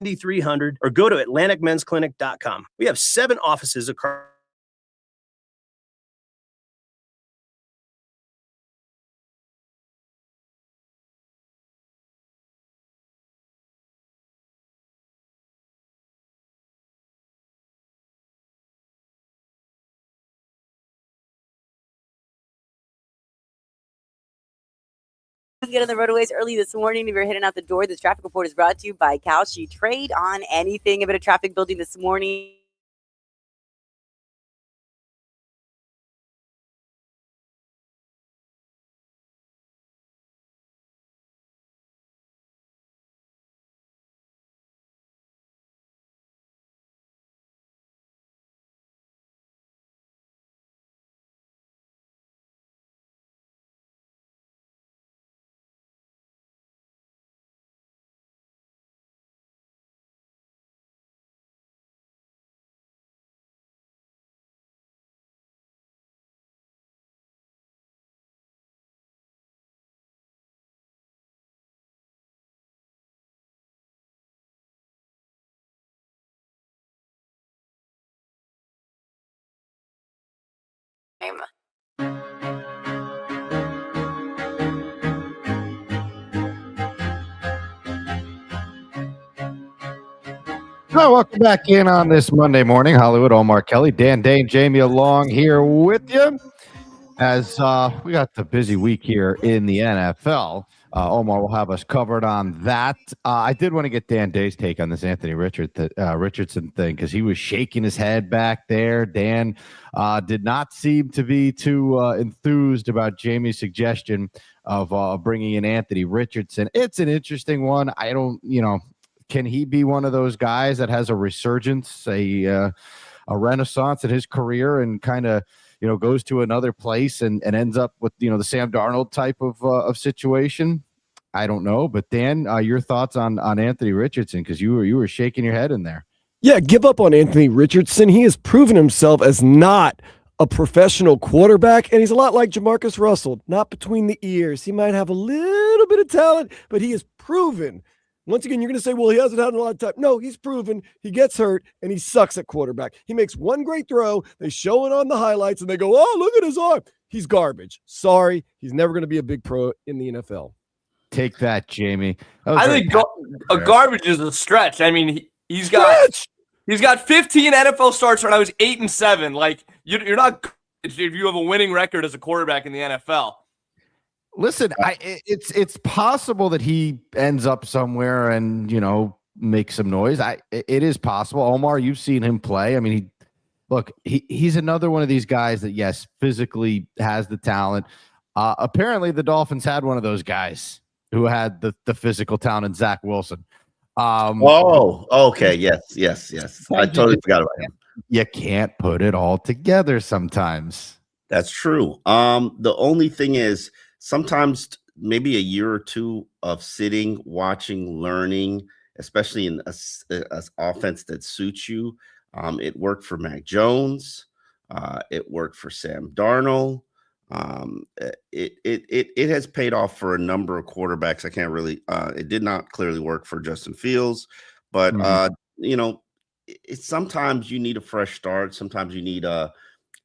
7300 or go to atlanticmensclinic.com. We have 7 offices across. Get on the roadways early this morning. If you're heading out the door, this traffic report is brought to you by Kalshi. Trade on anything. A bit of traffic building this morning. Hi, welcome back in on this Monday morning. Hollywood, Omar Kelly, Dan Dane, Jamie along here with you as we got the busy week here in the NFL. Omar will have us covered on that. I did want to get Dan Day's take on this Anthony Richardson thing because he was shaking his head back there. Dan did not seem to be too enthused about Jamie's suggestion of bringing in Anthony Richardson. It's an interesting one. I don't, can he be one of those guys that has a resurgence, a renaissance in his career and kind of, goes to another place and ends up with, the Sam Darnold type of situation? I don't know. But Dan, your thoughts on Anthony Richardson, because you were shaking your head in there. Yeah, give up on Anthony Richardson. He has proven himself as not a professional quarterback, and he's a lot like Jamarcus Russell, not between the ears. He might have a little bit of talent, but he is proven. Once again, you're going to say, well, he hasn't had a lot of time. No, he's proven he gets hurt and he sucks at quarterback. He makes one great throw. They show it on the highlights and they go, oh, look at his arm. He's garbage. Sorry. He's never going to be a big pro in the NFL. Take that, Jamie. I think a garbage is a stretch. I mean, he's got 15 NFL starts when I was 8-7. Like, you're not good if you have a winning record as a quarterback in the NFL. Listen, it's possible that he ends up somewhere and, make some noise. It is possible. Omar, you've seen him play. I mean, he's another one of these guys that, yes, physically has the talent. Apparently, the Dolphins had one of those guys who had the physical talent, Zach Wilson. Okay. Yes. I totally forgot about him. You can't put it all together sometimes. That's true. The only thing is, sometimes maybe a year or two of sitting, watching, learning, especially in a offense that suits you. It worked for Mac Jones. It worked for Sam Darnold. It has paid off for a number of quarterbacks. I can't really. It did not clearly work for Justin Fields, but sometimes you need a fresh start. Sometimes you need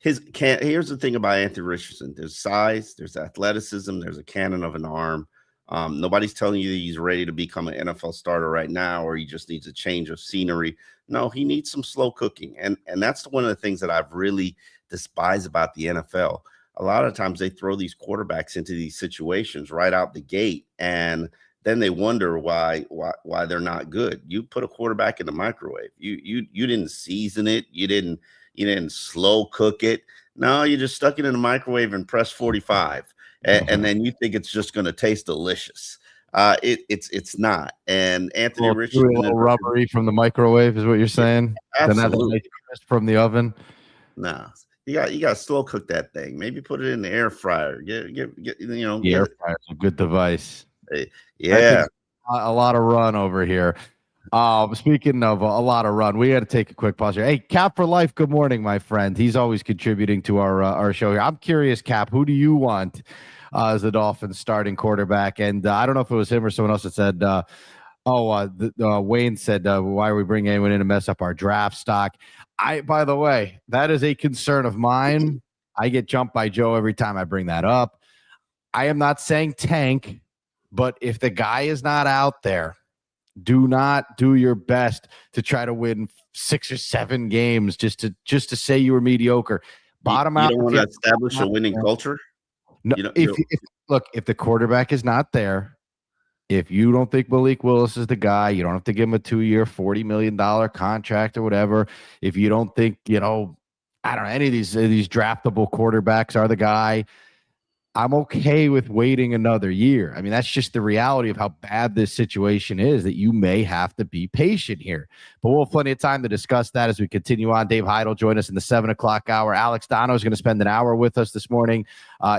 here's the thing about Anthony Richardson. There's size, there's athleticism, there's a cannon of an arm. Nobody's telling you that he's ready to become an NFL starter right now, or he just needs a change of scenery. No, he needs some slow cooking. And that's one of the things that I've really despised about the NFL. A lot of times they throw these quarterbacks into these situations right out the gate, and then they wonder why they're not good. You put a quarterback in the microwave. You didn't season it. You didn't slow cook it. No, you just stuck it in the microwave and pressed 45, and then you think it's just going to taste delicious. It's not. And Anthony Richardson, a little rubbery from the microwave is what you're saying. Absolutely. Crisp from the oven. No, you got to slow cook that thing. Maybe put it in the air fryer. Get the air fryer is a good device. Yeah, a lot of run over here. Speaking of a lot of run, we got to take a quick pause here. Hey, Cap for life. Good morning, my friend. He's always contributing to our show here. I'm curious, Cap, who do you want as the Dolphins starting quarterback? And I don't know if it was him or someone else that said Wayne said, why are we bringing anyone in to mess up our draft stock? By the way, that is a concern of mine. I get jumped by Joe every time I bring that up. I am not saying tank, but if the guy is not out there, do not do your best to try to win 6 or 7 games just to say you were mediocre. Bottom out. You don't want to establish a winning culture. No, if the quarterback is not there, if you don't think Malik Willis is the guy, you don't have to give him a 2-year, $40 million contract or whatever. If you don't think, I don't know, any of these draftable quarterbacks are the guy, I'm okay with waiting another year. I mean, that's just the reality of how bad this situation is, that you may have to be patient here. But we'll have plenty of time to discuss that as we continue on. Dave Hyde will join us in the 7 o'clock hour. Alex Donno is going to spend an hour with us this morning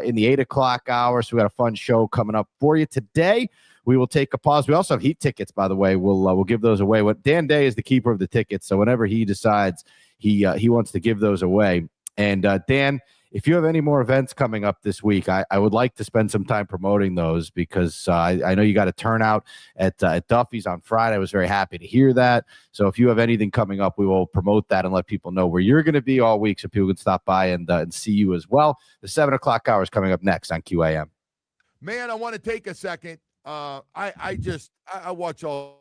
in the 8 o'clock hour. So we got a fun show coming up for you today. We will take a pause. We also have Heat tickets, by the way. We'll give those away. Dan Day is the keeper of the tickets, so whenever he decides he wants to give those away. And Dan, if you have any more events coming up this week, I would like to spend some time promoting those because I know you got a turnout at Duffy's on Friday. I was very happy to hear that. So if you have anything coming up, we will promote that and let people know where you're going to be all week so people can stop by and see you as well. The 7 o'clock hour is coming up next on QAM. Man, I want to take a second. I watch all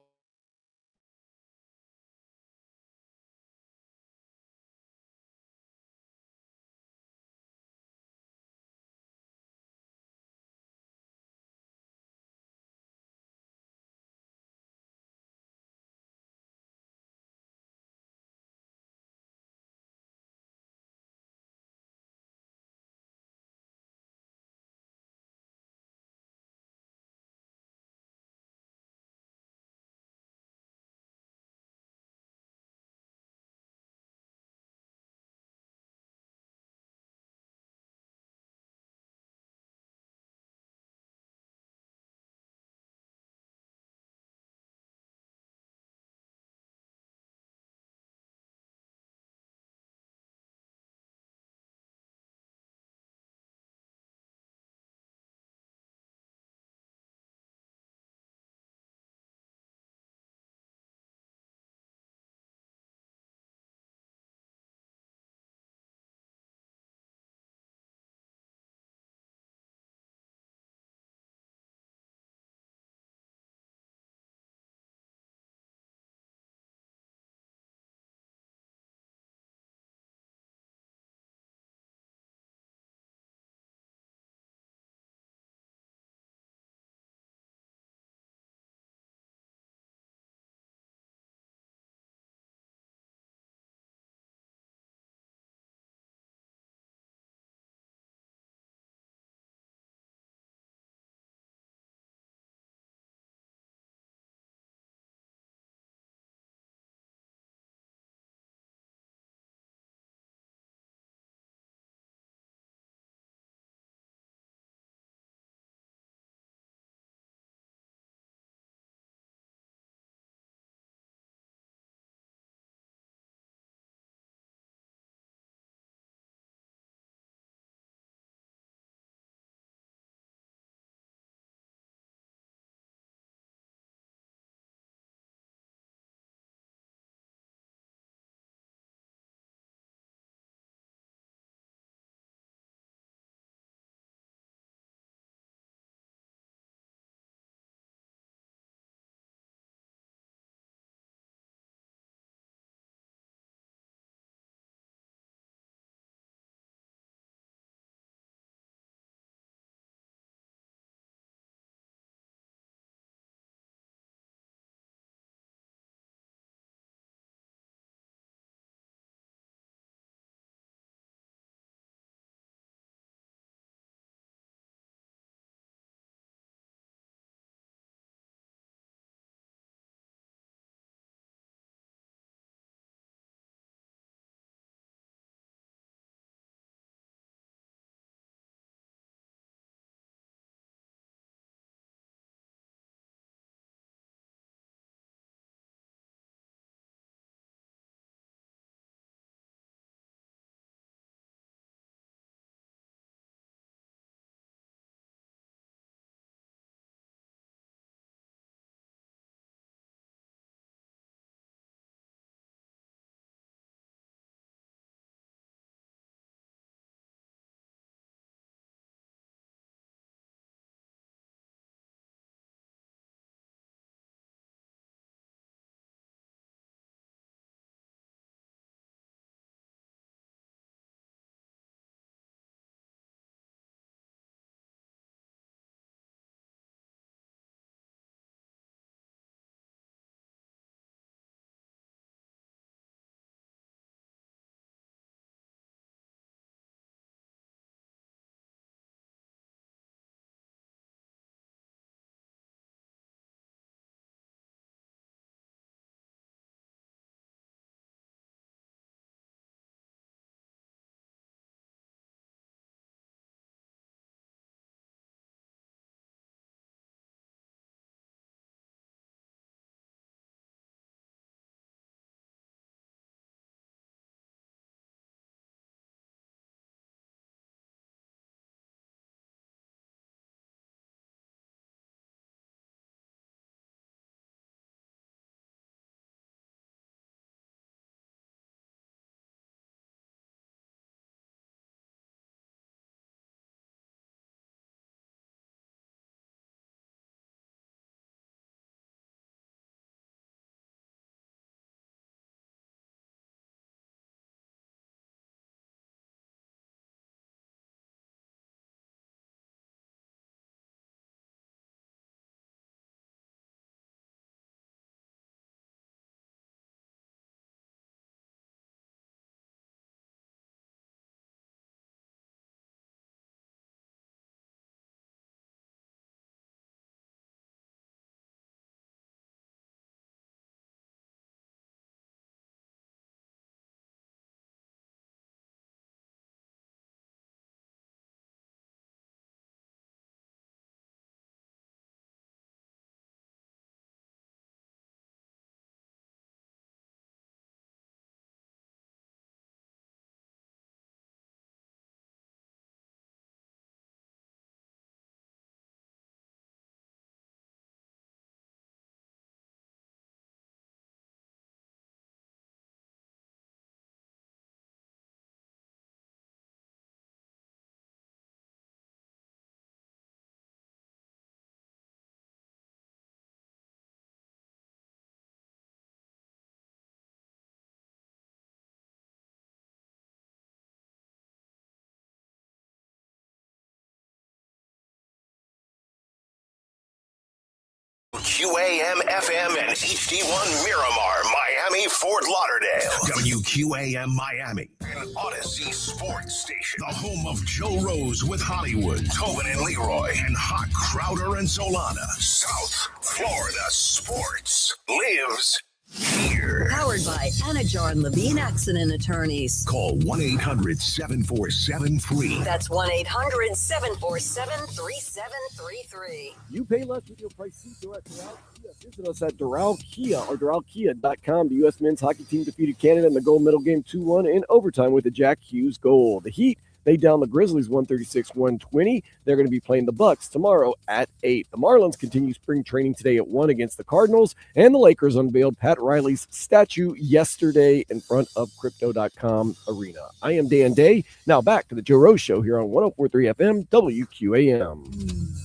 WQAM FM and HD1 Miramar, Miami, Fort Lauderdale. WQAM Miami, an Odyssey sports station. The home of Joe Rose with Hollywood, Tobin and Leroy, and Hawk Crowder and Solana. South Florida sports lives here. Powered by Anajar and Levine Accident Attorneys. Call 1-800-747-FREE. That's 1-800-747-3733. You pay less with your Pricito at Doral Kia. Visit us at Doral Kia or DoralKia.com. The U.S. men's hockey team defeated Canada in the gold medal game 2-1 in overtime with a Jack Hughes goal. The Heat, they down the Grizzlies 136-120. They're going to be playing the Bucks tomorrow at 8. The Marlins continue spring training today at 1 against the Cardinals, and the Lakers unveiled Pat Riley's statue yesterday in front of Crypto.com Arena. I am Dan Day. Now back to the Joe Rose Show here on 104.3 FM WQAM.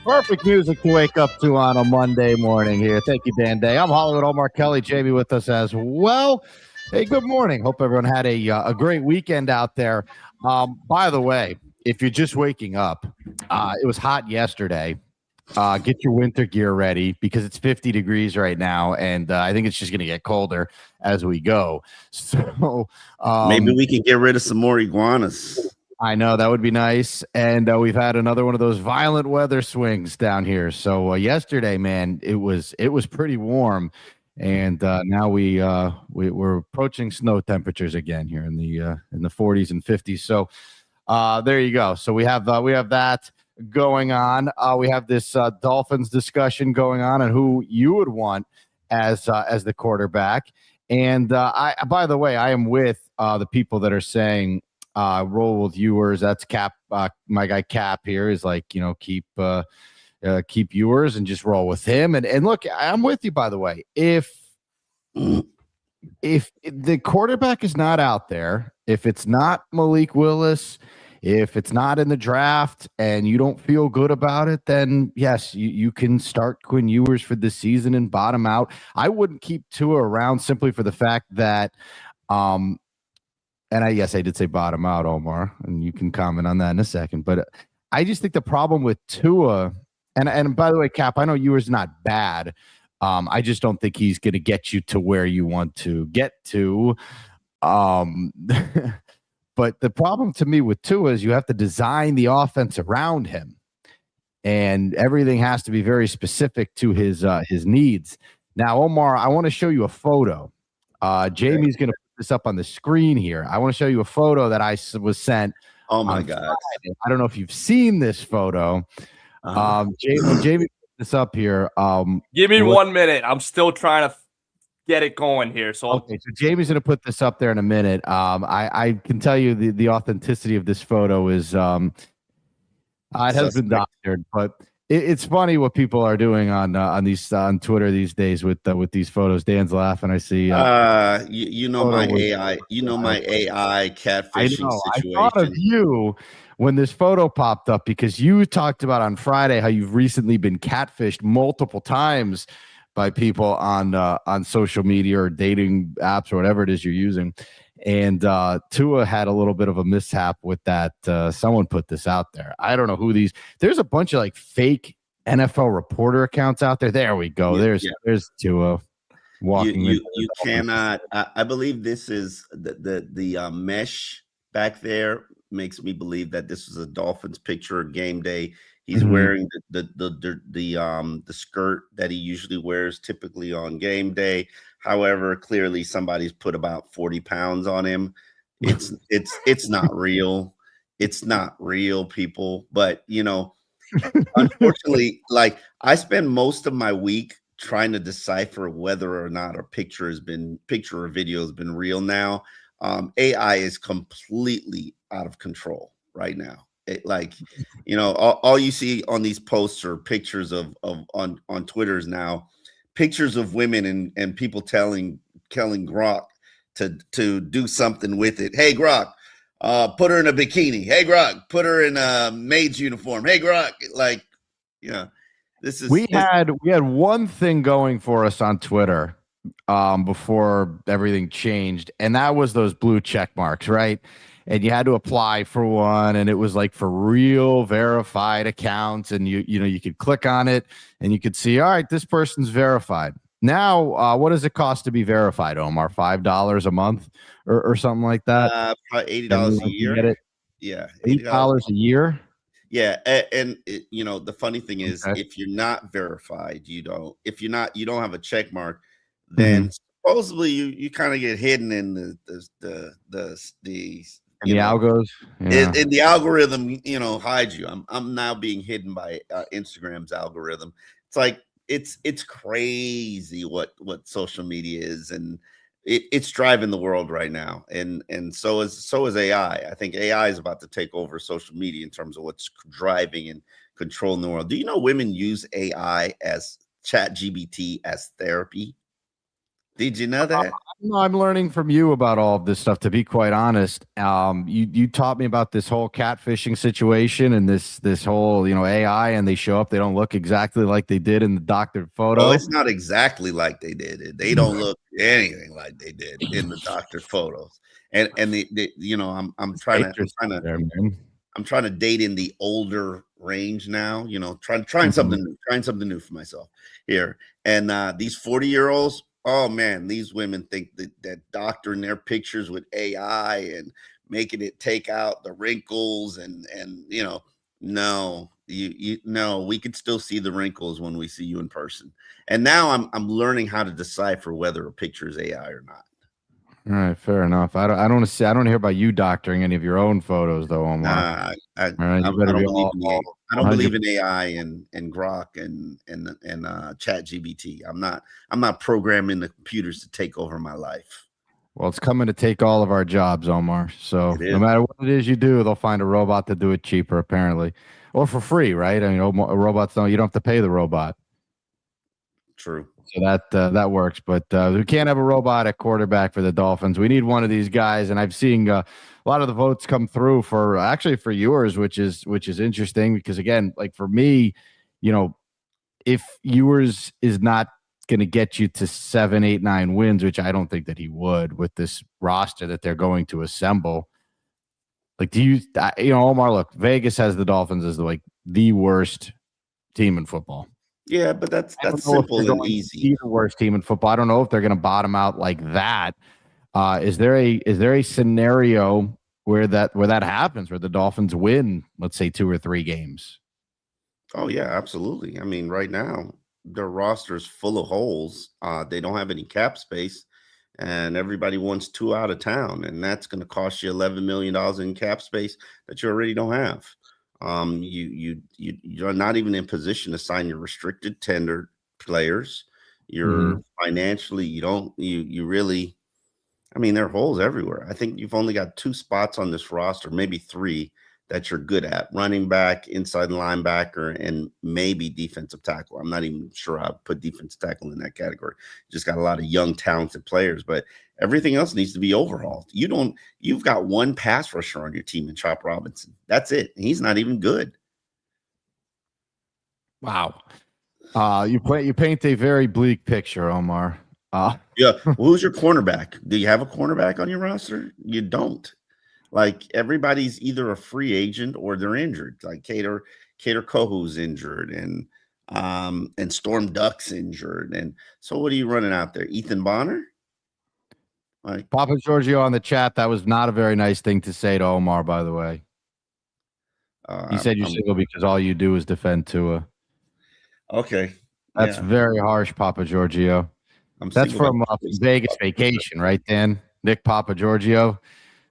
Perfect music to wake up to on a Monday morning here. Thank you, Dan Day. I'm Hollywood Omar Kelly. Jamie with us as well. Hey, good morning. Hope everyone had a great weekend out there. By the way, if you're just waking up, it was hot yesterday. Get your winter gear ready because it's 50 degrees right now, and I think it's just going to get colder as we go. So maybe we can get rid of some more iguanas. I know that would be nice, and we've had another one of those violent weather swings down here. So yesterday, man, it was pretty warm, and now we're approaching snow temperatures again here in the 40s and 50s. So there you go. So we have that going on. We have this Dolphins discussion going on, and who you would want as the quarterback. And by the way, I am with the people that are saying. Roll with viewers. That's Cap. My guy Cap here is like, keep viewers and just roll with him. And look, I'm with you, by the way. If the quarterback is not out there, if it's not Malik Willis, if it's not in the draft and you don't feel good about it, then yes, you can start Quinn Ewers for the season and bottom out. I wouldn't keep Tua around simply for the fact that, and I did say bottom out, Omar, and you can comment on that in a second. But I just think the problem with Tua, and by the way, Cap, I know Ewers not bad. I just don't think he's going to get you to where you want to get to. But the problem to me with Tua is you have to design the offense around him, and everything has to be very specific to his needs. Now, Omar, I want to show you a photo. Jamie's going to this up on the screen here. I want to show you a photo that I was sent. Oh my God. Friday. I don't know if you've seen this photo. Jamie put this up here. Give me 1 minute. I'm still trying to get it going here. So okay, so Jamie's going to put this up there in a minute. I can tell you the authenticity of this photo is it has been doctored, but it's funny what people are doing on Twitter these days with these photos. Dan's laughing. I see. My AI. My AI catfishing situation. I thought of you when this photo popped up because you talked about on Friday how you've recently been catfished multiple times by people on social media or dating apps or whatever it is you're using. And Tua had a little bit of a mishap with that. Someone put this out there. I don't know who these. There's a bunch of like fake NFL reporter accounts out there. There we go. There's Tua walking. You cannot. I believe this is the mesh back there makes me believe that this was a Dolphins picture game day. He's wearing the skirt that he usually wears typically on game day. However, clearly somebody's put about 40 pounds on him. It's not real. It's not real, people. But unfortunately, like I spend most of my week trying to decipher whether or not a picture or video has been real now. AI is completely out of control right now. All you see on these posts are pictures on Twitter's now, pictures of women and people telling Grok to do something with it. Hey Grok, put her in a bikini. Hey Grok, put her in a maid's uniform. Hey Grok, we had one thing going for us on Twitter. before everything changed, and that was those blue check marks, right? And you had to apply for one, and it was like for real verified accounts, and you could click on it and you could see, all right, this person's verified. Now, what does it cost to be verified, Omar? $5 a month or something like that? Probably $80 a year. Get it? Yeah, $8 a year. Yeah, and the funny thing is, if you're not verified, you don't have a check mark, then supposedly you kind of get hidden in the algos. Yeah. In the algorithm, hides you. I'm now being hidden by Instagram's algorithm. It's like it's crazy what social media is, and it's driving the world right now, and so is AI. I think AI is about to take over social media in terms of what's driving and controlling the world. Do you know women use AI as ChatGPT as therapy? Did you know that? I'm learning from you about all of this stuff, to be quite honest. You taught me about this whole catfishing situation and this whole AI, and they show up, they don't look exactly like they did in the doctored photo. Oh, it's not exactly like they did. They don't look anything like they did in the doctored photos. And I'm trying to date in the older range now. Trying something new for myself here. And these 40-year-olds. Oh man, these women think that doctoring their pictures with AI and making it take out the wrinkles and no, we could still see the wrinkles when we see you in person. And now I'm learning how to decipher whether a picture is AI or not. All right, fair enough. I don't hear about you doctoring any of your own photos, though, Omar. I don't believe in AI and Grok and ChatGPT. I'm not programming the computers to take over my life. Well, it's coming to take all of our jobs, Omar. So no matter what it is you do, they'll find a robot to do it cheaper, apparently, or for free, right? I mean, robots you don't have to pay the robot. True. So that works, but we can't have a robot at quarterback for the Dolphins. We need one of these guys, and I've seen a lot of the votes come through for yours, which is interesting because, again, like for me, if yours is not going to get you to 7, 8, 9 wins, which I don't think that he would with this roster that they're going to assemble. Like, do you Omar? Look, Vegas has the Dolphins as the worst team in football. Yeah, but that's simple and easy. The worst team in football. I don't know if they're going to bottom out like that. Is there a scenario where that happens, where the Dolphins win, let's say 2 or 3 games? Oh yeah, absolutely. I mean, right now their roster is full of holes. They don't have any cap space, and everybody wants 2 out of town, and that's going to cost you $11 million in cap space that you already don't have. You're not even in position to sign your restricted tender players. You're financially, you really, I mean, there are holes everywhere. I think you've only got 2 spots on this roster, maybe 3 that you're good at: running back, inside linebacker, and maybe defensive tackle. I'm not even sure I'd put defensive tackle in that category. Just got a lot of young, talented players, but everything else needs to be overhauled. You've got 1 pass rusher on your team in Chop Robinson. That's it. He's not even good. Wow. You paint a very bleak picture, Omar. Yeah. Who's your cornerback? Do you have a cornerback on your roster? You don't. Like, everybody's either a free agent or they're injured. Like Cater Kohu's injured, and Storm Duck's injured. And so what are you running out there? Ethan Bonner? Like, Papa Giorgio on the chat, that was not a very nice thing to say to Omar, by the way. He said you're single because all you do is defend Tua. Okay. That's very harsh, Papa Giorgio. That's from Vegas Vacation, right, Dan? Nick Papa Giorgio,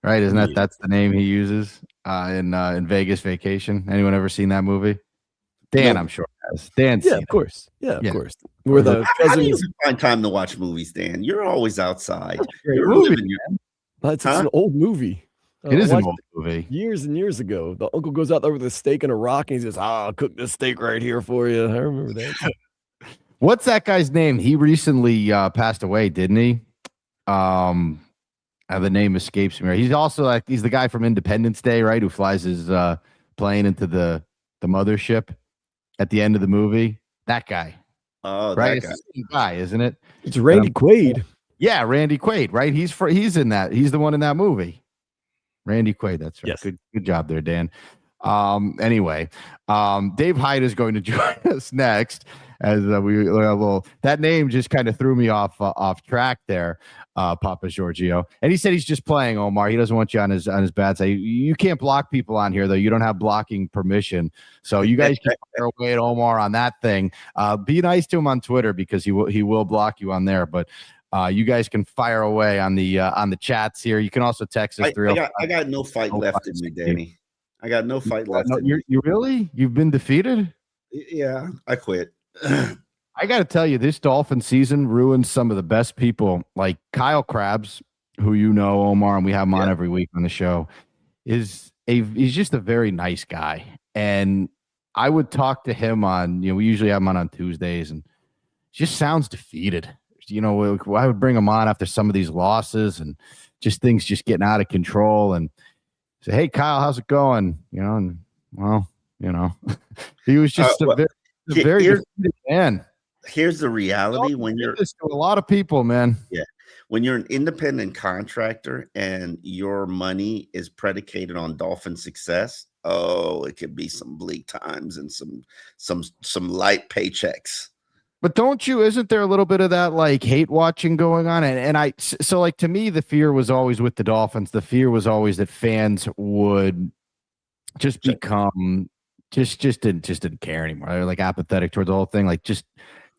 right? Isn't that's the name he uses in Vegas Vacation? Anyone ever seen that movie? Dan, no. I'm sure has. Dan's of course. Yeah, of course. We're the How do you find time to watch movies, Dan? You're always outside. It's an old movie. It is an old movie. Years and years ago. The uncle goes out there with a steak and a rock, and he says, I'll cook this steak right here for you. I remember that. What's that guy's name? He recently passed away, didn't he? The name escapes me. He's also he's the guy from Independence Day, right? Who flies his plane into the mothership at the end of the movie. That guy. Oh, right? that It's guy. the same guy, isn't it? It's Randy Quaid. Yeah, Randy Quaid, right? He's in that. He's the one in that movie. Randy Quaid. That's right. Yes. Good job there, Dan. Anyway, Dave Hyde is going to join us next as we a little. That name just kind of threw me off track there, Papa Giorgio. And he said he's just playing, Omar. He doesn't want you on his bad side. You can't block people on here though. You don't have blocking permission, so you guys can fire away at Omar on that thing. Be nice to him on Twitter because he will block you on there, but. You guys can fire away on the chats here. You can also text us. I got no fight left in me, Danny. I got no fight left. No, you really? You've been defeated? Yeah, I quit. I got to tell you, this Dolphin season ruined some of the best people, like Kyle Krabs, who you know, Omar, and we have him on every week on the show. He's just a very nice guy, and I would talk to him on. We usually have him on Tuesdays, and just sounds defeated. I would bring him on after some of these losses and just things just getting out of control and say, "Hey, Kyle, how's it going?" He was just a very defeated man. Here's the reality: when you're to a lot of people, man. Yeah, when you're an independent contractor and your money is predicated on Dolphin success, it could be some bleak times and some light paychecks. But isn't there a little bit of that like hate watching going on? So like to me, the fear was always with the Dolphins. The fear was always that fans would just become just didn't care anymore. They're like apathetic towards the whole thing, like just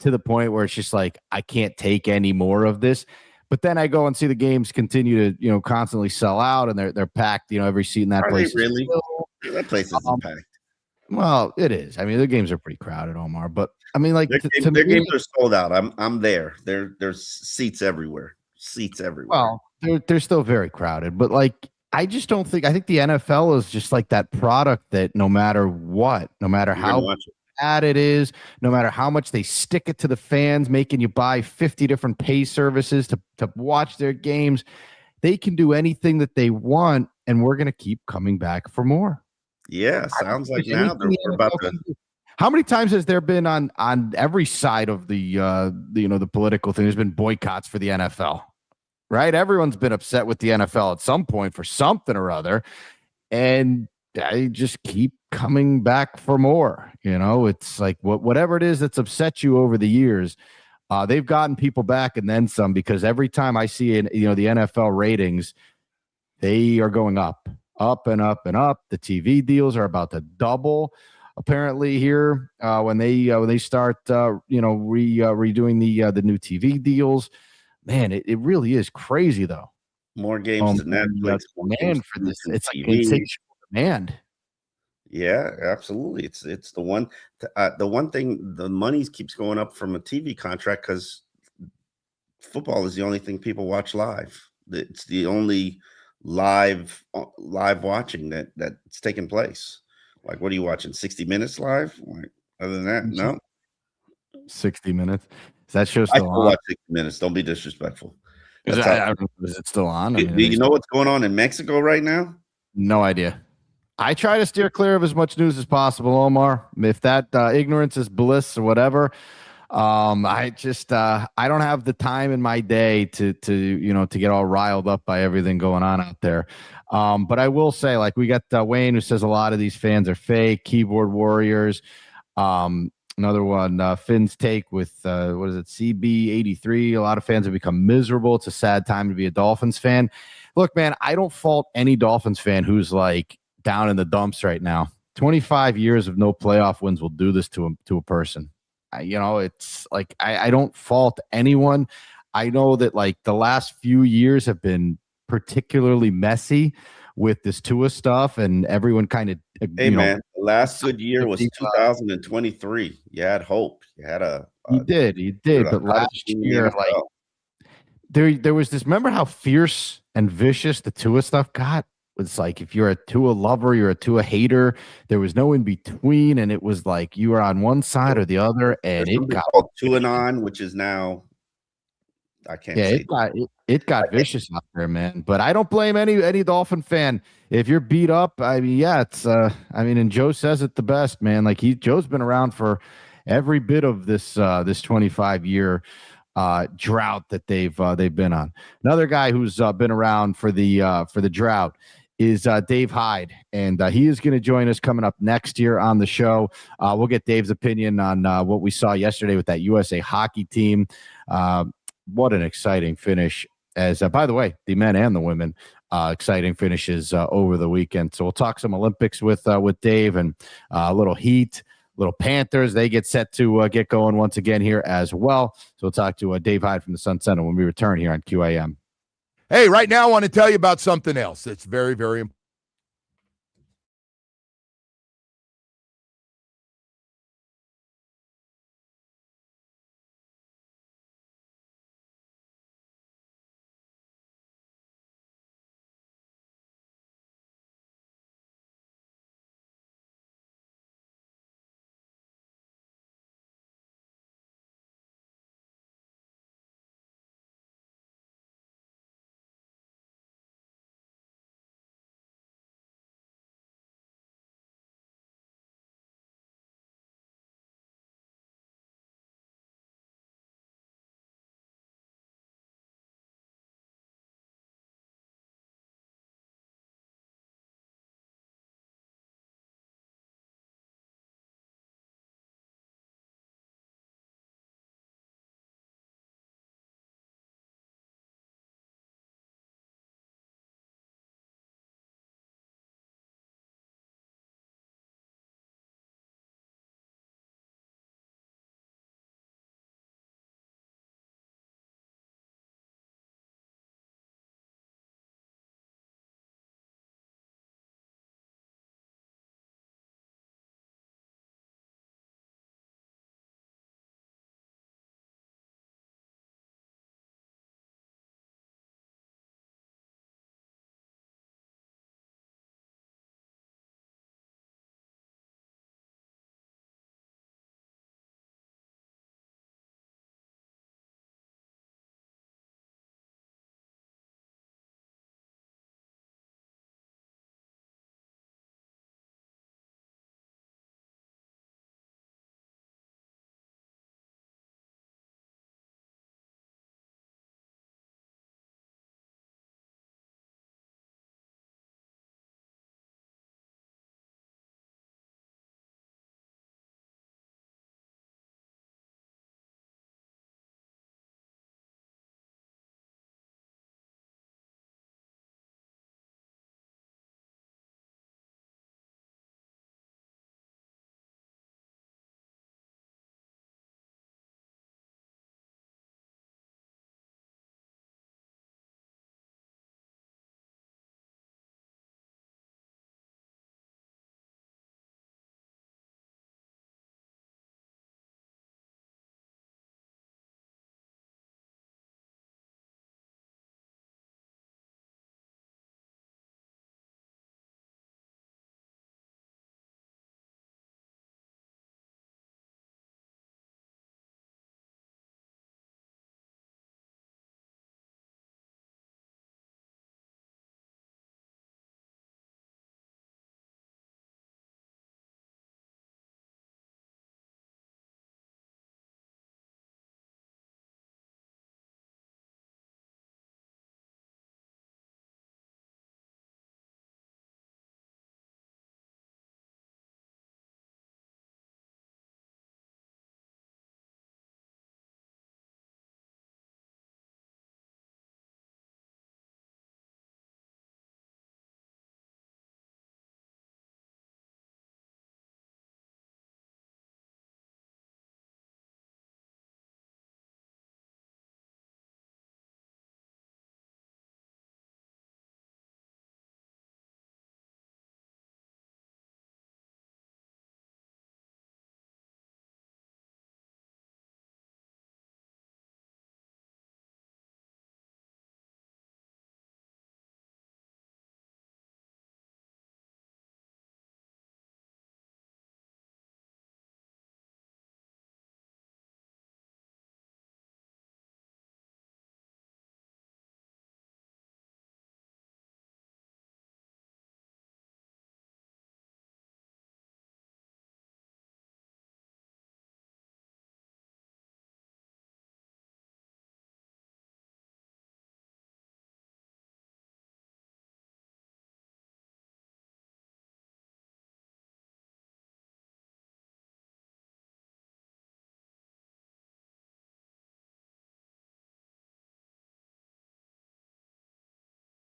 to the point where it's just like, I can't take any more of this. But then I go and see the games continue to, constantly sell out and they're packed, every seat in that place. Really? That place isn't packed. Well, it is. I mean, the games are pretty crowded, Omar, but I mean, like their games are sold out. I'm there. There's seats everywhere. Well, they're still very crowded, but like I just don't think. I think the NFL is just like that product that no matter what, no matter how bad it is, no matter how much they stick it to the fans, making you buy 50 different pay services to watch their games, they can do anything that they want, and we're going to keep coming back for more. Yeah, sounds like now they're about to. How many times has there been on every side of the political thing? There's been boycotts for the NFL, right? Everyone's been upset with the NFL at some point for something or other, and I just keep coming back for more. It's like whatever it is that's upset you over the years, they've gotten people back and then some, because every time I see the NFL ratings, they are going up and up and up. The TV deals are about to double. Apparently here when they start redoing the new TV deals, man, it really is crazy though. More games than Netflix. Demand for this, it's like insatiable demand. Yeah, absolutely. It's the one thing, the money keeps going up from a TV contract because football is the only thing people watch live. It's the only live watching that's taking place. Like, what are you watching? 60 Minutes live? Like, other than that, no. 60 Minutes. Is that show I still on? watch 60 Minutes. Don't be disrespectful. Is it still on? Do you know what's going on in Mexico right now? No idea. I try to steer clear of as much news as possible, Omar. If that ignorance is bliss or whatever, I don't have the time in my day to get all riled up by everything going on out there. But I will say, like, we got Wayne who says a lot of these fans are fake, keyboard warriors. Another one, Finn's take with what is it, CB83. A lot of fans have become miserable. It's a sad time to be a Dolphins fan. Look, man, I don't fault any Dolphins fan who's like down in the dumps right now. 25 years of no playoff wins will do this to a person. It's like I don't fault anyone. I know that like the last few years have been particularly messy with this Tua stuff, and everyone kind of. Man, the last good year was 2023. You had hope. You had You did, but last year, like there was this. Remember how fierce and vicious the Tua stuff got? It's like if you're a Tua lover, you're a Tua hater. There was no in between, and it was like you were on one side or the other, and it got Tuanon, which is now. I can't. Yeah, it got vicious out there, man. But I don't blame any Dolphin fan if you're beat up. I mean, yeah, it's. And Joe says it the best, man. Like Joe's been around for every bit of this 25-year drought that they've been on. Another guy who's been around for the drought is Dave Hyde, and he is going to join us coming up next year on the show. We'll get Dave's opinion on what we saw yesterday with that USA hockey team. What an exciting finish! As by the way, the men and the women exciting finishes over the weekend. So we'll talk some Olympics with Dave, and a little Heat. Little Panthers, they get set to get going once again here as well. So we'll talk to Dave Hyde from the Sun Center when we return here on QAM. Hey, right now I want to tell you about something else that's very, very important.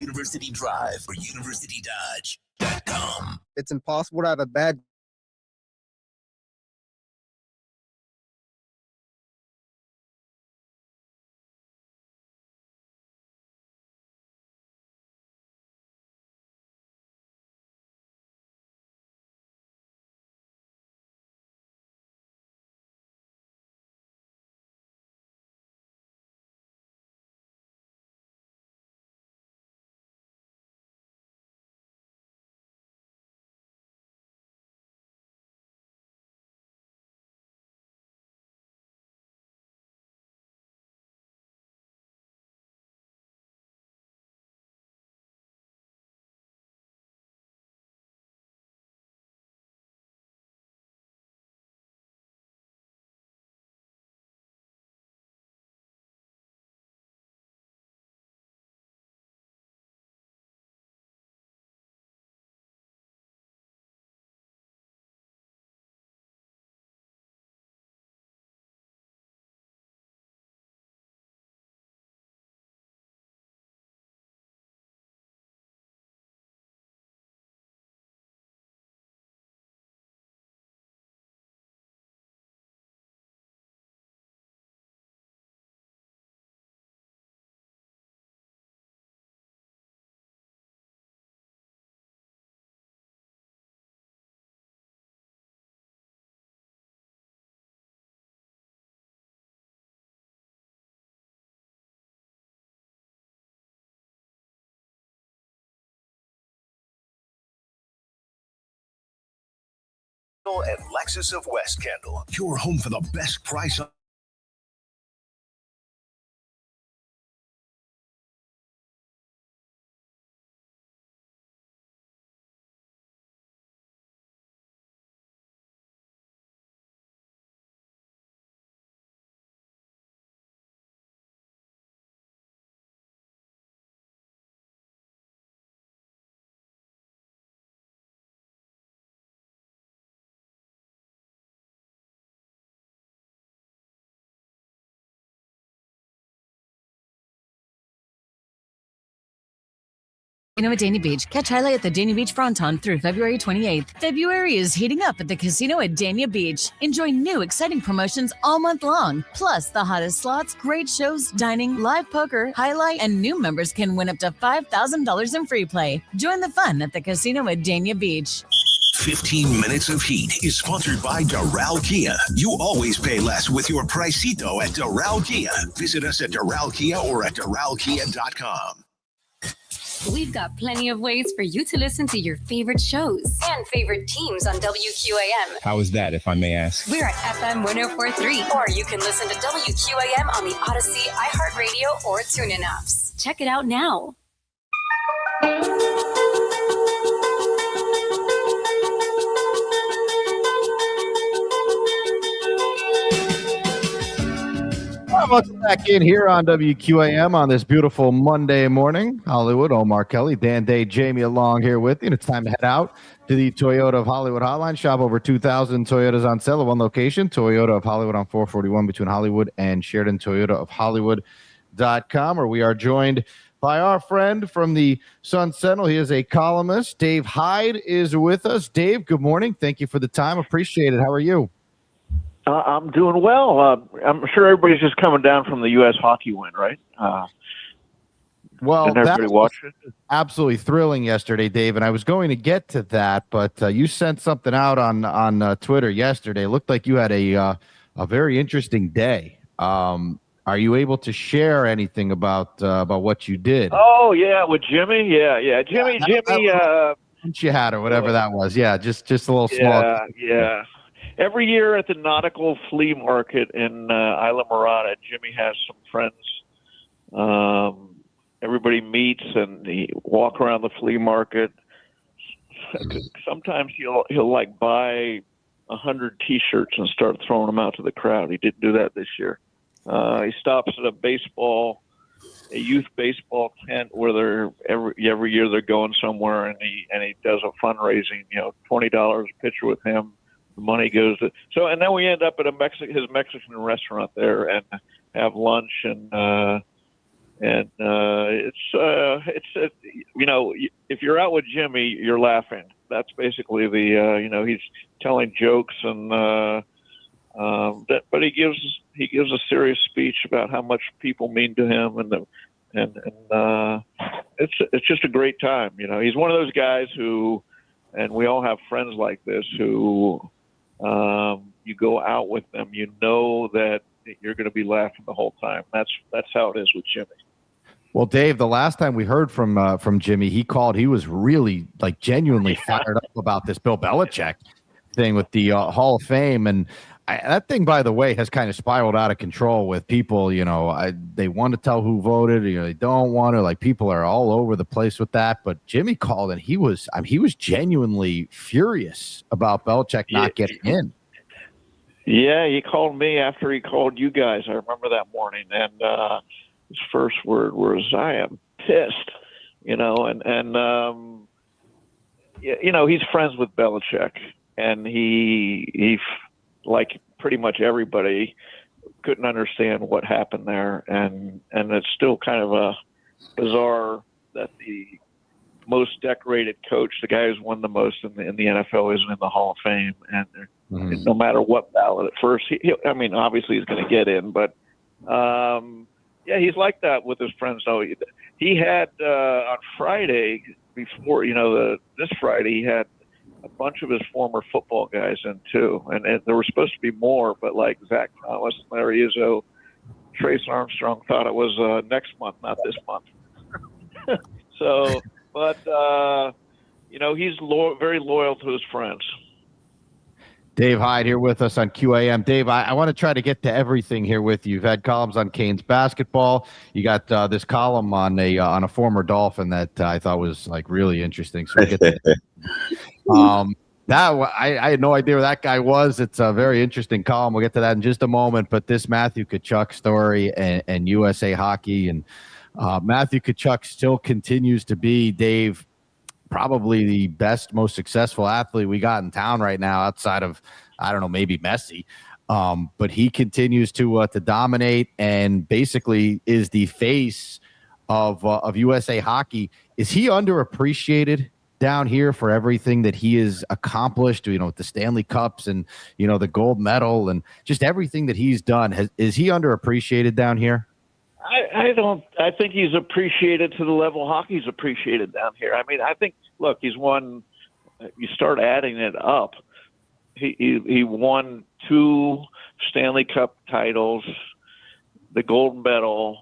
University Drive or UniversityDodge.com. It's impossible to have a bad And Lexus of West Kendall, your home for the best price on Casino at Dania Beach. Catch highlight at the Dania Beach Fronton through February 28th. February is heating up at the casino at Dania Beach. Enjoy new exciting promotions all month long. Plus, the hottest slots, great shows, dining, live poker, highlight, and new members can win up to $5,000 in free play. Join the fun at the casino at Dania Beach. 15 Minutes of Heat is sponsored by Doral Kia. You always pay less with your Pricito at Doral Kia. Visit us at Doral Kia or at DoralKia.com. We've got plenty of ways for you to listen to your favorite shows and favorite teams on WQAM. How is that, if I may ask? We're at FM 104.3, or you can listen to WQAM on the Odyssey, iHeartRadio, or TuneIn apps. Check it out now. Welcome back in here on WQAM on this beautiful Monday morning. Hollywood, Omar Kelly, Dan Day, Jamie along here with you. And it's time to head out to the Toyota of Hollywood hotline. Shop over 2,000 Toyotas on sale at one location. Toyota of Hollywood on 441 between Hollywood and Sheridan. Toyota of Hollywood.com, where we are joined by our friend from the Sun Sentinel. He is a columnist. Dave Hyde is with us. Dave, good morning. Thank you for the time. Appreciate it. How are you? I'm doing well. I'm sure everybody's just coming down from the U.S. hockey win, right? Well, that was absolutely thrilling yesterday, Dave, and I was going to get to that, but you sent something out on Twitter yesterday. It looked like you had a very interesting day. Are you able to share anything about what you did? Oh yeah, with Jimmy. Yeah. Jimmy. Lunch you had or whatever that was. Yeah, just a little small. Yeah. Every year at the Nautical Flea Market in Isla Mirada, Jimmy has some friends. Everybody meets and they walk around the flea market. Sometimes he'll like buy 100 T-shirts and start throwing them out to the crowd. He didn't do that this year. He stops at a youth baseball tent where they're every year they're going somewhere, and he does a fundraising. $20 a pitcher with him. The money goes to and then we end up at his Mexican restaurant there and have lunch and And if you're out with Jimmy, you're laughing. That's basically he's telling jokes and but he gives a serious speech about how much people mean to him, and it's just a great time. He's one of those guys who, and we all have friends like this who, you go out with them, that you're going to be laughing the whole time. That's how it is with Jimmy. Well, Dave, the last time we heard from Jimmy, he was really genuinely fired up about this Bill Belichick thing with the Hall of Fame. And that thing, by the way, has kind of spiraled out of control with people. They want to tell who voted, they don't want to. People are all over the place with that. But Jimmy called, and he was genuinely furious about Belichick not getting in. Yeah, he called me after he called you guys. I remember that morning, and his first word was, "I am pissed," and he's friends with Belichick, and he like pretty much everybody couldn't understand what happened there, and it's still kind of a bizarre that the most decorated coach, the guy who's won the most in the NFL, isn't in the Hall of Fame, and no matter what ballot at first, obviously he's going to get in, but yeah, he's like that with his friends. So he had on Friday before, this Friday, he had a bunch of his former football guys in too, and there were supposed to be more, but like Zach Thomas, Larry Izzo, Trace Armstrong thought it was next month, not this month. So, but he's very loyal to his friends. Dave Hyde here with us on QAM. Dave, I want to try to get to everything here with you. You've had columns on Canes basketball. You got this column on a former Dolphin that I thought was really interesting. So we'll get to that. I had no idea who that guy was. It's a very interesting column. We'll get to that in just a moment. But this Matthew Tkachuk story and USA Hockey, and Matthew Tkachuk still continues to be, Dave, probably the best, most successful athlete we got in town right now, outside of, I don't know, maybe Messi. But he continues to dominate, and basically is the face of USA Hockey. Is he underappreciated down here for everything that he has accomplished? With the Stanley Cups and the gold medal and just everything that he's done. Is he underappreciated down here? I think he's appreciated to the level hockey's appreciated down here. I think, look, he's won, you start adding it up. He won 2 Stanley Cup titles, the gold medal.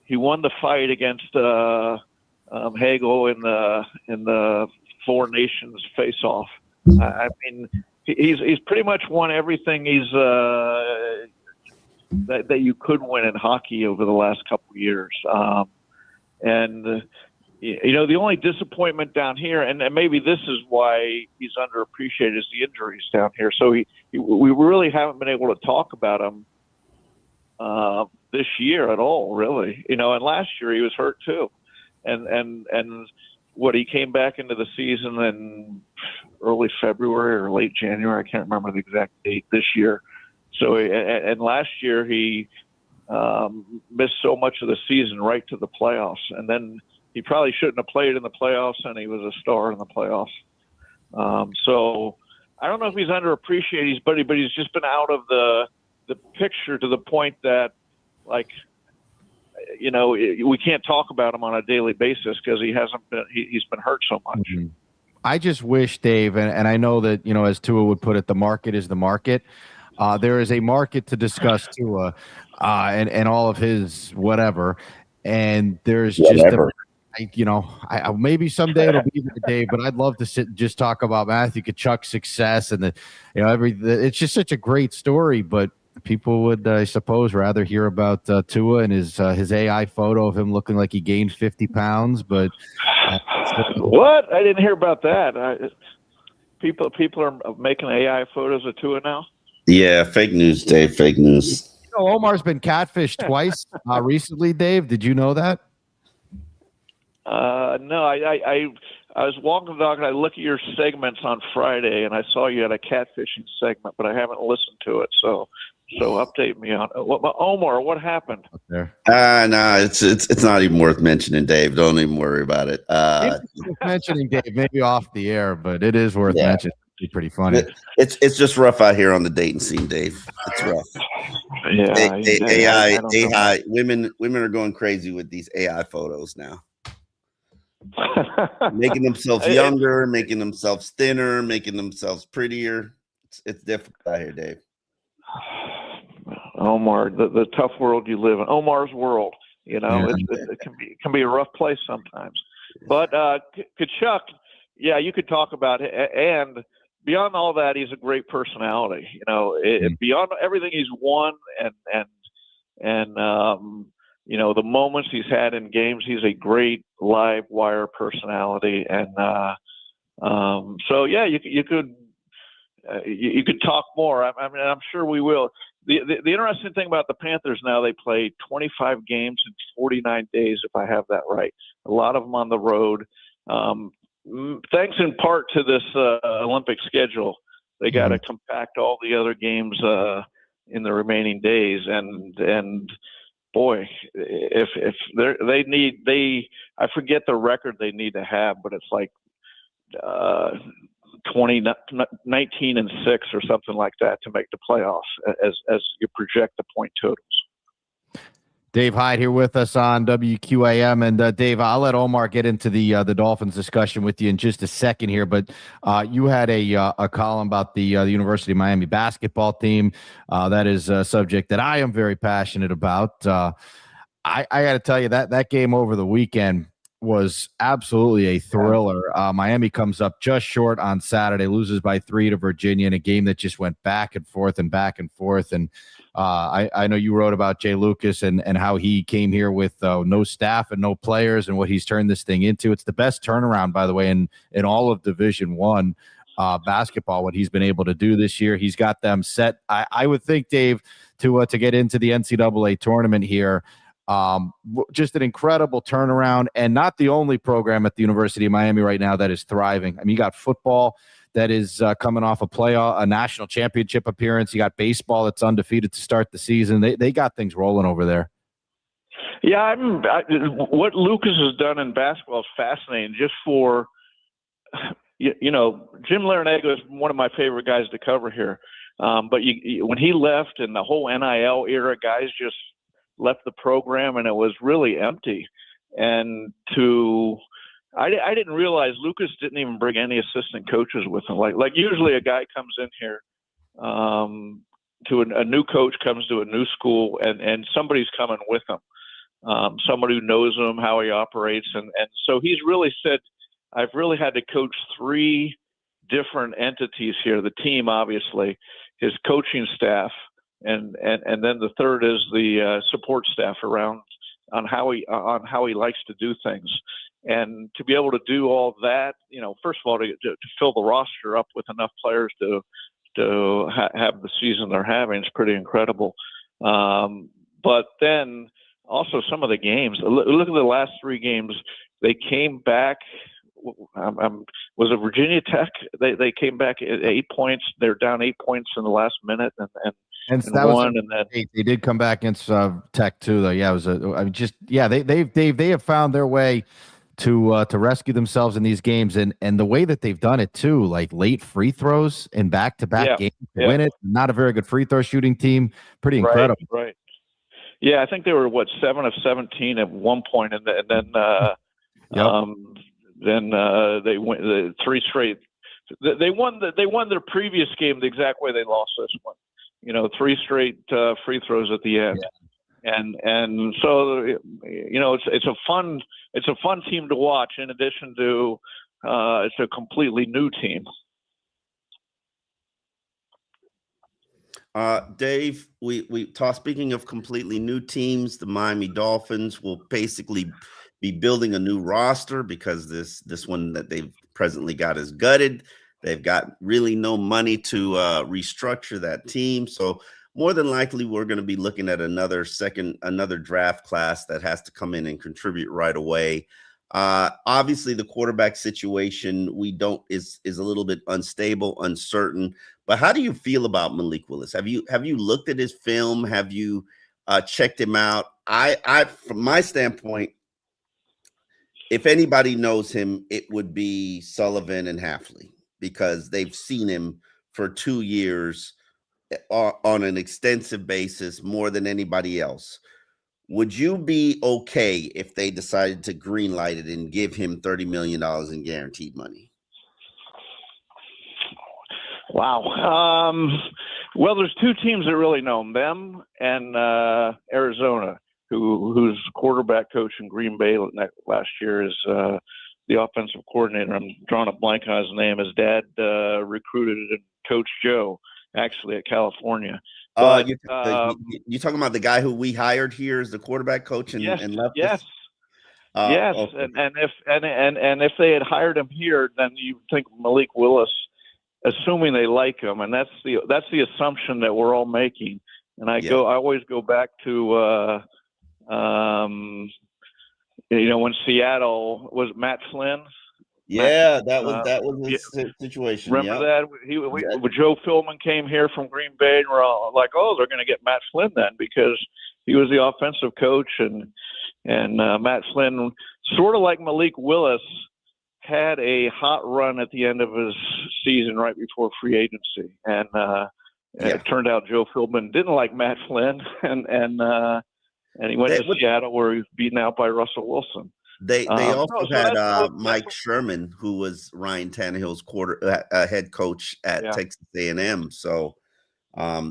He won the fight against Hagel in the Four Nations face-off. He's pretty much won everything that you could win in hockey over the last couple of years. The only disappointment down here, and maybe this is why he's underappreciated, is the injuries down here. So we really haven't been able to talk about him this year at all, really. And last year he was hurt too. And he came back into the season in early February or late January. I can't remember the exact date this year. So, and last year he missed so much of the season right to the playoffs, and then he probably shouldn't have played in the playoffs, and he was a star in the playoffs. So I don't know if he's underappreciated, but he's just been out of the picture to the point that, we can't talk about him on a daily basis because he's been hurt so much. Mm-hmm. I just wish, Dave, and I know that, as Tua would put it, the market is the market. There is a market to discuss Tua and all of his whatever, and there's just maybe someday it'll be the day, but I'd love to sit and just talk about Matthew Tkachuk's success and it's just such a great story. But people would, I suppose, rather hear about Tua and his AI photo of him looking like he gained 50 pounds. But what? I didn't hear about that. People are making AI photos of Tua now. Yeah, fake news, Dave. Fake news. Omar's been catfished twice recently, Dave. Did you know that? No, I was walking the dog and I looked at your segments on Friday and I saw you had a catfishing segment, but I haven't listened to it. So So update me on Omar. What happened? There. No, it's not even worth mentioning, Dave. Don't even worry about it. It's worth mentioning, Dave, maybe off the air, but it is worth mentioning. It's pretty funny. It's just rough out here on the dating scene, Dave. It's rough. Yeah, AI. Women are going crazy with these AI photos now. Making themselves younger, making themselves thinner, making themselves prettier. It's difficult out here, Dave. Omar, the tough world you live in. Omar's world, it can be a rough place sometimes. But Kachuk, yeah, you could talk about it. And beyond all that, he's a great personality. Beyond everything he's won and the moments he's had in games, he's a great live wire personality. And so yeah, you could talk more. I mean, I'm sure we will. The interesting thing about the Panthers now, they play 25 games in 49 days, if I have that right. A lot of them on the road. Thanks in part to this Olympic schedule, they got to compact all the other games in the remaining days. And boy, if I forget the record they need to have, but it's like 19-6 or something like that to make the playoffs as you project the point totals. Dave Hyde here with us on WQAM. And Dave, I'll let Omar get into the Dolphins discussion with you in just a second here. But you had a column about the University of Miami basketball team. That is a subject that I am very passionate about. I got to tell you that game over the weekend was absolutely a thriller. Miami comes up just short on Saturday, loses by 3 to Virginia in a game that just went back and forth and back and forth. And I know you wrote about Jay Lucas and how he came here with no staff and no players and what he's turned this thing into. It's the best turnaround, by the way, in all of Division I basketball, what he's been able to do this year. He's got them set, I would think, Dave, to get into the NCAA tournament here. Just an incredible turnaround, and not the only program at the University of Miami right now that is thriving. I mean, you got football that is coming off a national championship appearance. You got baseball that's undefeated to start the season. They got things rolling over there. Yeah, what Lucas has done in basketball is fascinating. Just for Jim Larinaga is one of my favorite guys to cover here. But when he left and the whole NIL era, guys just left the program and it was really empty. And I didn't realize Lucas didn't even bring any assistant coaches with him. Like usually a guy comes in here to a new coach comes to a new school and somebody's coming with him. Somebody who knows him, how he operates. And so he's really said, I've really had to coach 3 different entities here. The team, obviously, his coaching staff, and then the third is the support staff around on how he likes to do things. And to be able to do all that, first of all, to fill the roster up with enough players to have the season they're having is pretty incredible. But then also some of the games. Look at the last 3 games. They came back. Was it Virginia Tech? They came back at 8 points. They're down 8 points in the last minute, and that won. Was and then they did come back against Tech too, though. Yeah, it was they have found their way to rescue themselves in these games, and the way that they've done it too, like late free throws in back-to-back games to win it. Not a very good free throw shooting team. Pretty incredible. Right. Yeah, I think they were 7 of 17 at one point, and then they went the 3 straight. They won their previous game the exact way they lost this one. 3 straight free throws at the end. Yeah. And so it's a fun team to watch. In addition to it's a completely new team. Dave, we talk. Speaking of completely new teams, the Miami Dolphins will basically be building a new roster because this one that they've presently got is gutted. They've got really no money to restructure that team. So more than likely, we're going to be looking at another draft class that has to come in and contribute right away. Obviously, the quarterback situation is a little bit unstable, uncertain, But how do you feel about Malik Willis? Have you looked at his film? Have you checked him out? I from my standpoint, if anybody knows him, it would be Sullivan and Hafley, because they've seen him for 2 years on an extensive basis, more than anybody else. Would you be okay if they decided to greenlight it and give him $30 million in guaranteed money? Wow. Well, there's two teams that really know him, them and Arizona, whose quarterback coach in Green Bay last year is the offensive coordinator. I'm drawing a blank on his name. His dad recruited Coach Joe, actually, at California. But, you talking about the guy who we hired here as the quarterback coach and left? Yes. Yes. Okay. And if they had hired him here, then you think Malik Willis, assuming they like him, and that's the assumption that we're all making. And I always go back to when Seattle was Matt Flynn. Yeah, that was his situation. Remember that? Joe Philbin came here from Green Bay, and we're all like, "Oh, they're going to get Matt Flynn then," because he was the offensive coach, and Matt Flynn, sort of like Malik Willis, had a hot run at the end of his season right before free agency, and it turned out Joe Philbin didn't like Matt Flynn, and he went to Seattle, where he was beaten out by Russell Wilson. They also had Mike Sherman, who was Ryan Tannehill's head coach at Texas A&M. So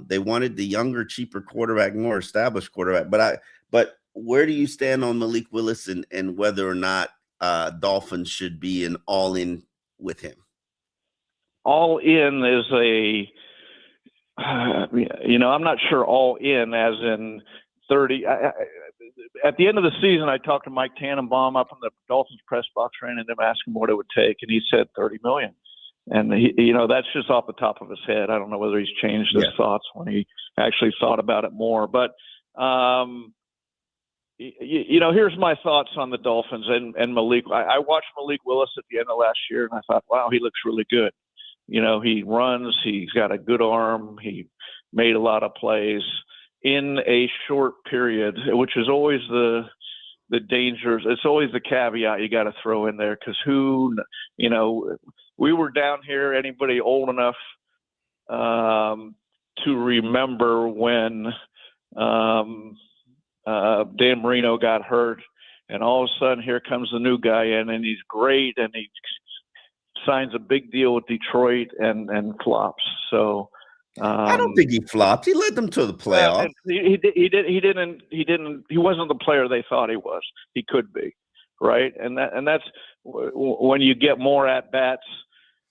they wanted the younger, cheaper quarterback, more established quarterback. But where do you stand on Malik Willis and whether or not Dolphins should be an all-in with him? All in is I'm not sure all in as in 30. At the end of the season, I talked to Mike Tannenbaum up in the Dolphins press box, ran into him, asked him what it would take, and he said $30 million. And that's just off the top of his head. I don't know whether he's changed his thoughts when he actually thought about it more. But here's my thoughts on the Dolphins and Malik. I watched Malik Willis at the end of last year, and I thought, wow, he looks really good. He runs, he's got a good arm, he made a lot of plays in a short period, which is always the dangers. It's always the caveat you got to throw in there, because we were down here, anybody old enough to remember when Dan Marino got hurt, and all of a sudden here comes the new guy in, and he's great, and he signs a big deal with Detroit and flops. So I don't think he flopped. He led them to the playoffs. He didn't. He wasn't the player they thought he was. He could be, right? And that's when you get more at bats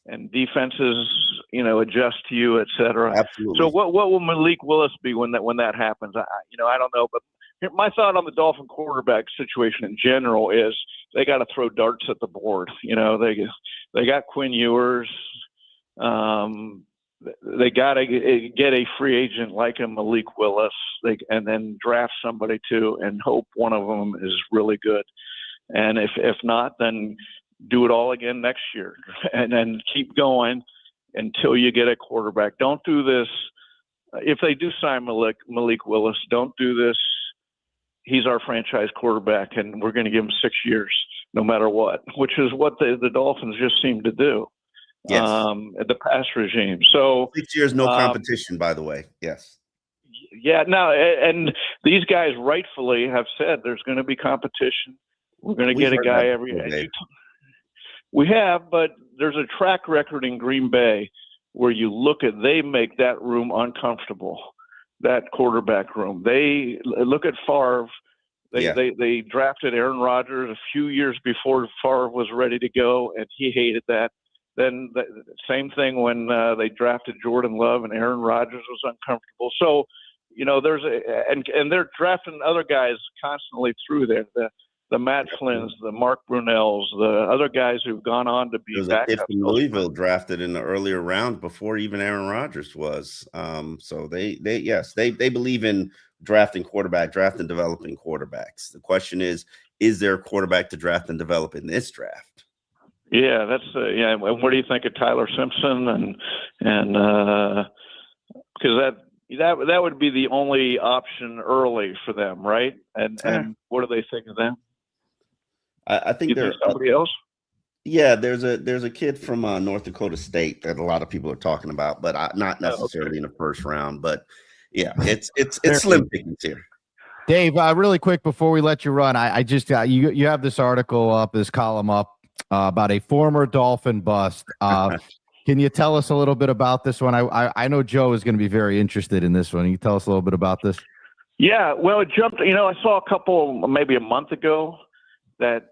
and defenses, adjust to you, et cetera. Absolutely. So what will Malik Willis be when that happens? I don't know, but my thought on the Dolphin quarterback situation in general is they got to throw darts at the board. They got Quinn Ewers. They got to get a free agent like a Malik Willis, and then draft somebody too, and hope one of them is really good. And if not, then do it all again next year, and then keep going until you get a quarterback. Don't do this. If they do sign Malik Willis, don't do this. He's our franchise quarterback, and we're going to give him 6 years, no matter what, which is what the Dolphins just seem to do. Yes. At the past regime. So 6 years, no competition, by the way. Yes. Yeah. No, and these guys rightfully have said there's going to be competition. We're going to get a guy every year. We have, but there's a track record in Green Bay where they make that room uncomfortable, that quarterback room. They look at Favre. They drafted Aaron Rodgers a few years before Favre was ready to go, and he hated that. Then the same thing when they drafted Jordan Love and Aaron Rodgers was uncomfortable. So, and they're drafting other guys constantly through there. The Matt Flynn's, the Mark Brunells, the other guys who've gone on to be backups. If Louisville drafted in the earlier round before even Aaron Rodgers was. So they believe in drafting developing quarterbacks. The question is there a quarterback to draft and develop in this draft? Yeah, that's yeah. And what do you think of Tyler Simpson and because that would be the only option early for them, right? And what do they think of them? I think You think somebody else? Yeah, there's a kid from North Dakota State that a lot of people are talking about, but not necessarily in the first round. But yeah, it's slim pickings here. Dave, really quick before we let you run, I just you have this article up, this column up about a former Dolphin bust. Can you tell us a little bit about this one? I know Joe is going to be very interested in this one. Can you tell us a little bit about this? Yeah, well, it jumped. I saw a couple maybe a month ago that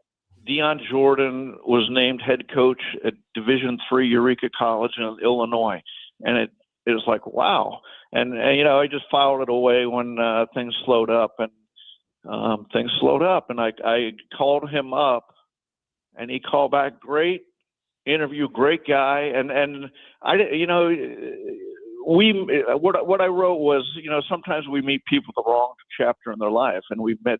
Deion Jordan was named head coach at Division III Eureka College in Illinois, and it was like, wow. And I just filed it away when things slowed up, and I called him up, and he called back, great interview, great guy, and I what I wrote was, sometimes we meet people at the wrong chapter in their life, and we met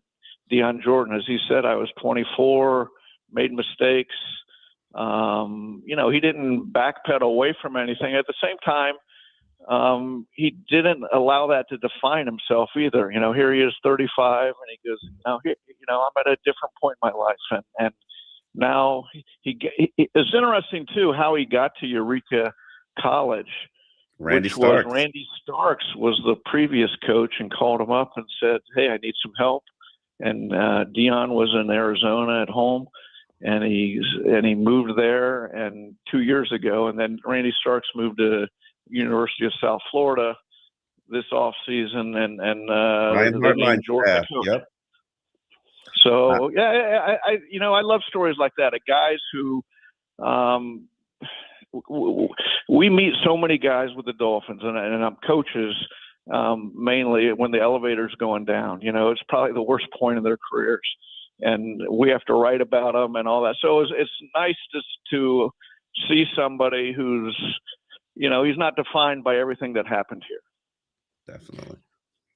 Deion Jordan. As he said, I was 24, made mistakes. He didn't backpedal away from anything. At the same time, he didn't allow that to define himself either. Here he is, 35, and he goes, I'm at a different point in my life, and now it's interesting too how he got to Eureka College. Randy Starks was the previous coach and called him up and said, hey, I need some help. And Deion was in Arizona at home, and he moved there 2 years ago. And then Randy Starks moved to University of South Florida this offseason, and they named Jordan coach. Yep. So I love stories like that of guys who we meet so many guys with the Dolphins, and I'm coaches mainly when the elevator's going down. It's probably the worst point in their careers, and we have to write about them and all that. So it's nice to see somebody who's he's not defined by everything that happened here. Definitely.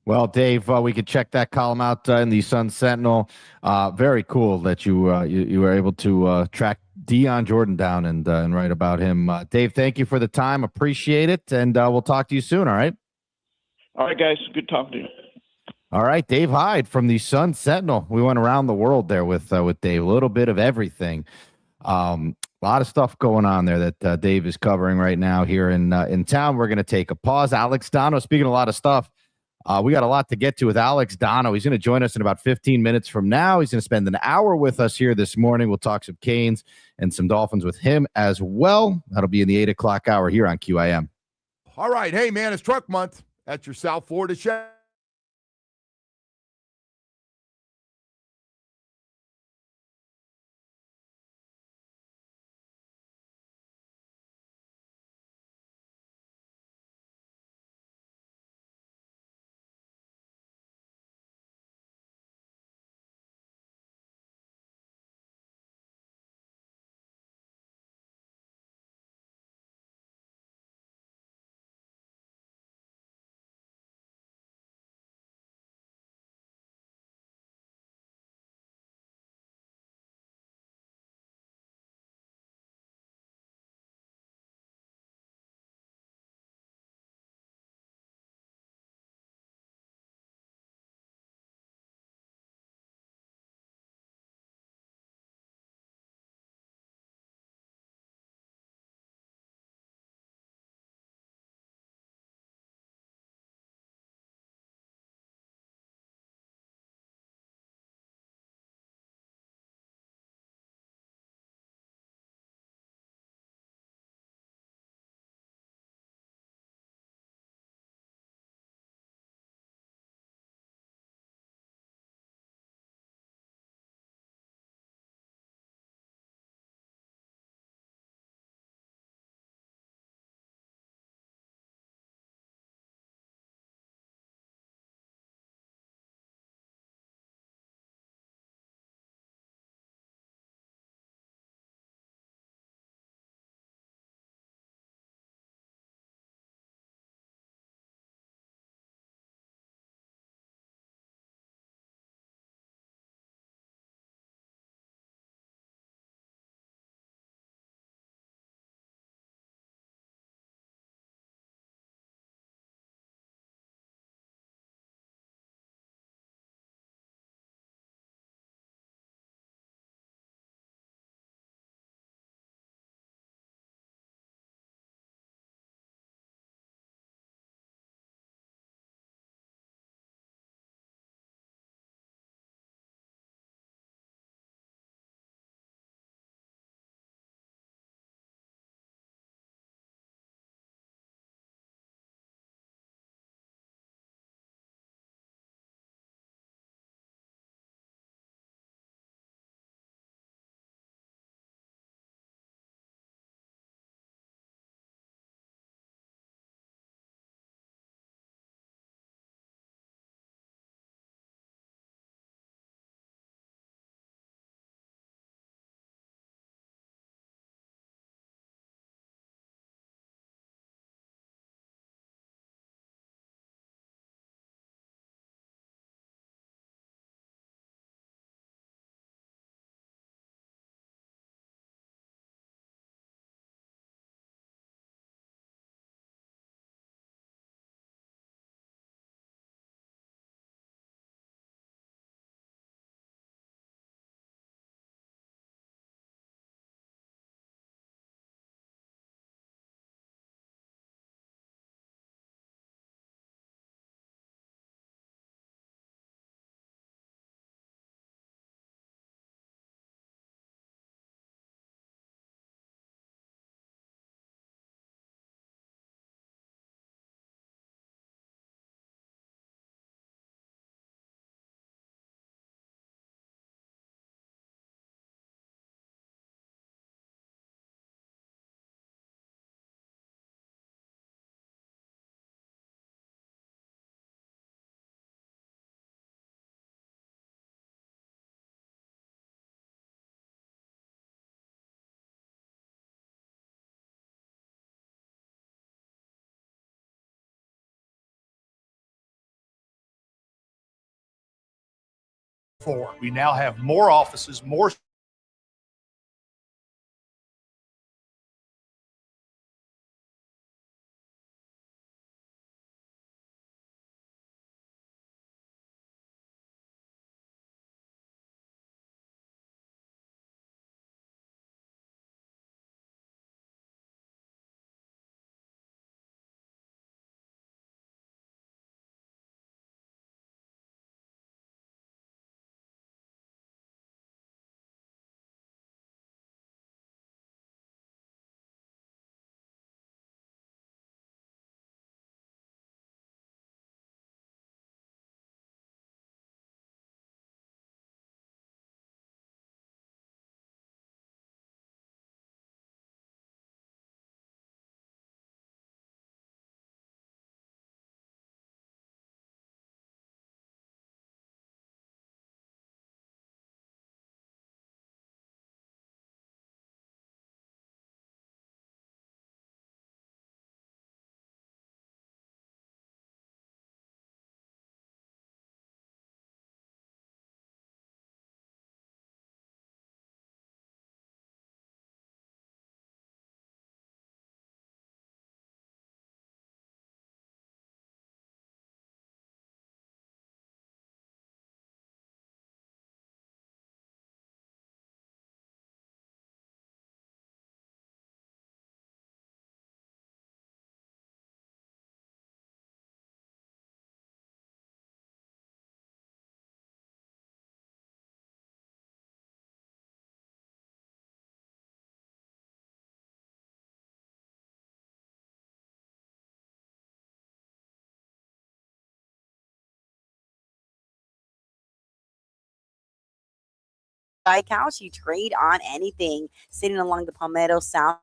Well, Dave, we could check that column out in the Sun Sentinel. Very cool that you were able to track Deion Jordan down and write about him. Dave, thank you for the time. Appreciate it, and we'll talk to you soon. All right. All right, guys. Good talking to you. All right, Dave Hyde from the Sun Sentinel. We went around the world there with Dave. A little bit of everything. A lot of stuff going on there that Dave is covering right now here in town. We're going to take a pause. Alex Donno, speaking of a lot of stuff. We got a lot to get to with Alex Donno. He's going to join us in about 15 minutes from now. He's going to spend an hour with us here this morning. We'll talk some Canes and some Dolphins with him as well. That'll be in the 8 o'clock hour here on QIM. All right. Hey, man, it's Truck Month at your South Florida Chevy. before. We now have more offices, more By Kalshi, trade on anything sitting along the Palmetto Sound.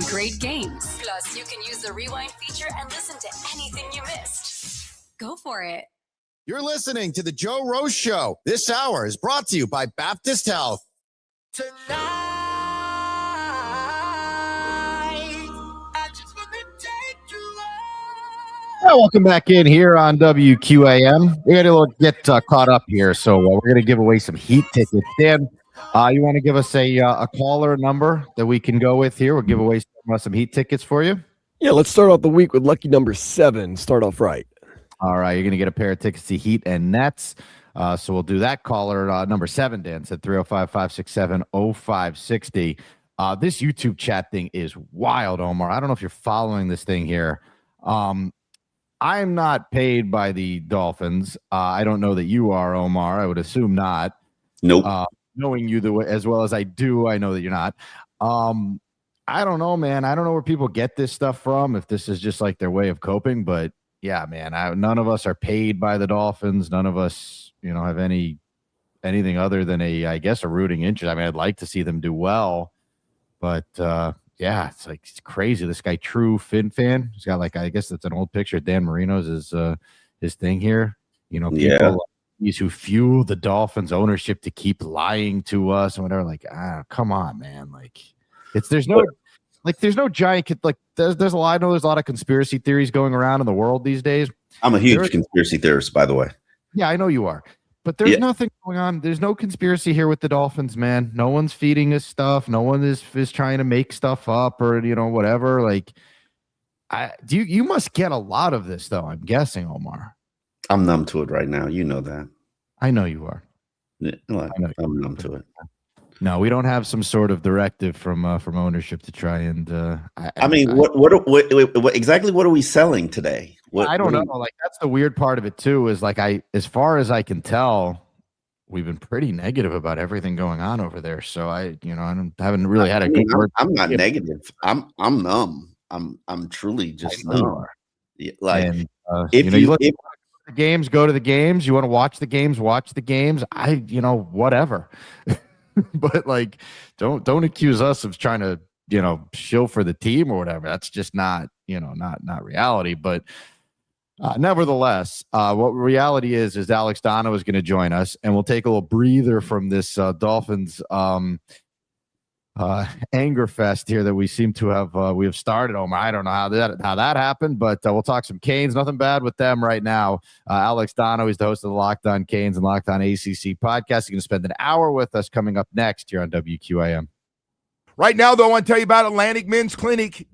Great games. Plus, you can use the rewind feature and listen to anything you missed. Go for it. You're listening to The Joe Rose Show. This hour is brought to you by Baptist Health. Yeah, welcome back in here on WQAM. We got to get caught up here, so we're going to give away some Heat tickets. Dan, you want to give us a caller number that we can go with here? We'll give away some Heat tickets for you. Yeah, let's start off the week with lucky number 7. Start off right. All right, you're going to get a pair of tickets to Heat and Nets. So we'll do that. Caller number 7, Dan, said 305-567-0560. This YouTube chat thing is wild, Omar. I don't know if you're following this thing here. I'm not paid by the Dolphins. I don't know that you are, Omar. I would assume not. Nope. Knowing you as well as I do, I know that you're not. I don't know, man. I don't know where people get this stuff from, if this is just like their way of coping. But yeah, man, none of us are paid by the Dolphins. None of us, have anything other than I guess a rooting interest. I mean, I'd like to see them do well, but yeah, it's crazy. This guy, True Fin Fan, he's got I guess that's an old picture. Dan Marino's his thing here. People who fuel the Dolphins ownership to keep lying to us and whatever. Come on, man. There's no giant there's a lot. I know there's a lot of conspiracy theories going around in the world these days. I'm a huge conspiracy theorist, by the way. Yeah, I know you are. But there's nothing going on. There's no conspiracy here with the Dolphins, man. No one's feeding us stuff. No one is trying to make stuff up or whatever. You must get a lot of this though, I'm guessing, Omar. I'm numb to it right now. You know that. I know you are. Yeah, I'm numb to it. No, we don't have some sort of directive from ownership to try and. What exactly? What are we selling today? I don't know. Like, that's the weird part of it too. Is like, as far as I can tell, we've been pretty negative about everything going on over there. So I haven't really had a good word. I'm not negative. I'm numb. I'm truly just numb. Yeah, like, And, if you you look at the games, go to the games. You want to watch the games, watch the games. Whatever. But like, don't accuse us of trying to shill for the team or whatever. That's just not not reality. But nevertheless, what reality is Alex Donno is going to join us, and we'll take a little breather from this Dolphins anger fest here that we seem to have we have started. Omar, I don't know how that happened, but we'll talk some Canes. Nothing bad with them right now. Alex Donno, he's the host of the Locked On Canes and Locked On ACC podcast. He's going to spend an hour with us coming up next here on WQAM. Right now, though, I want to tell you about Atlantic Men's Clinic.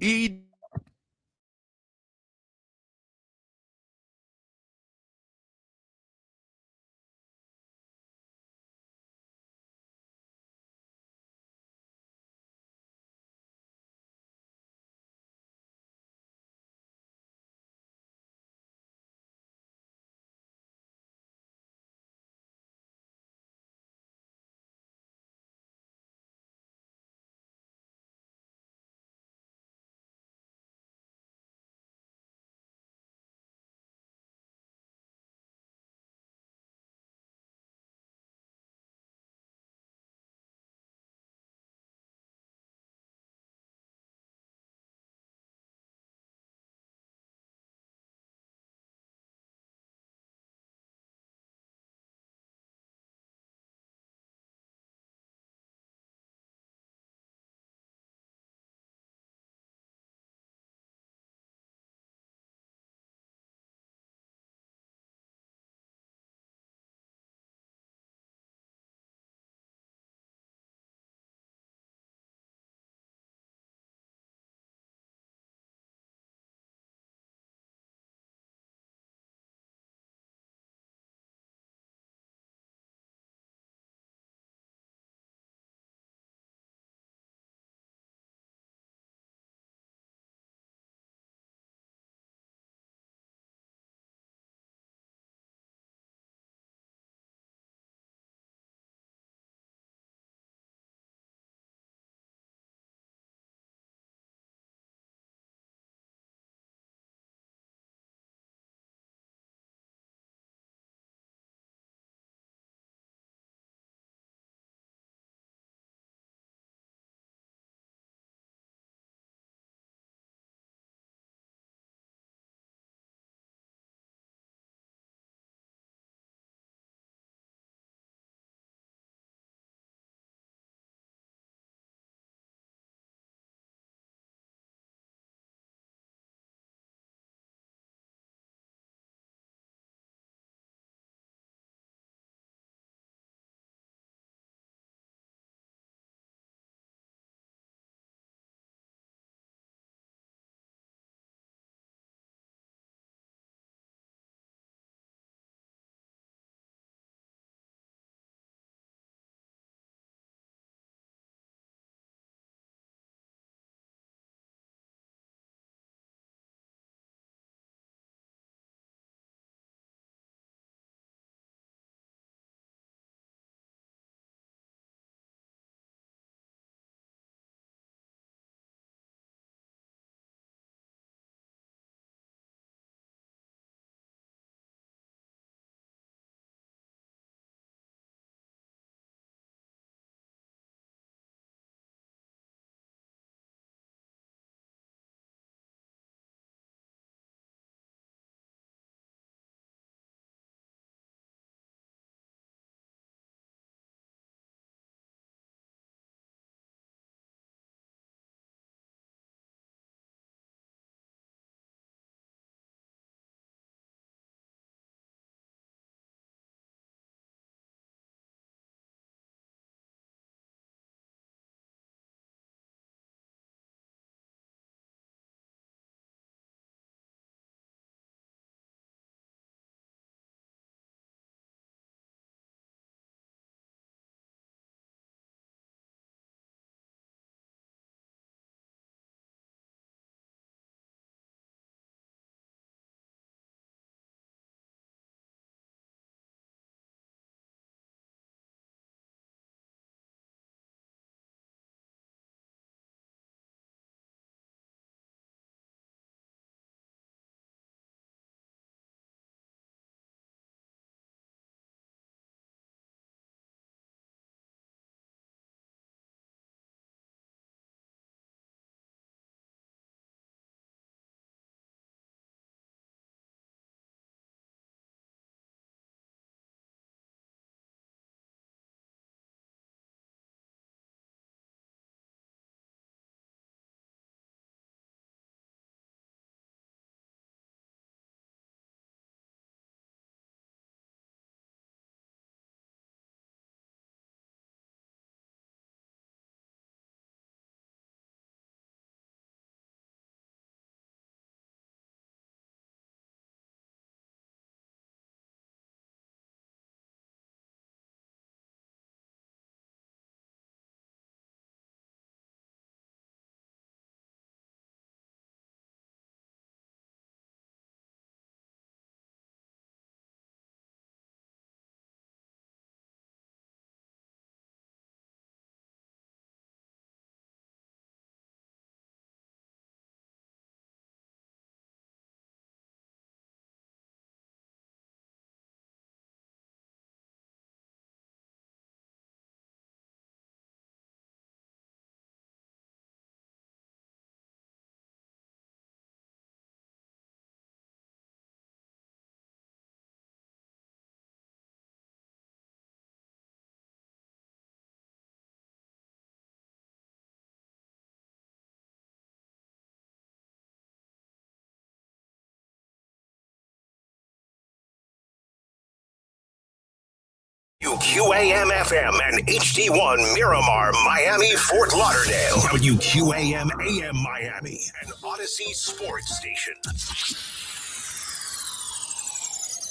WQAM FM and HD1 Miramar, Miami, Fort Lauderdale. WQAM AM Miami, an Odyssey sports station.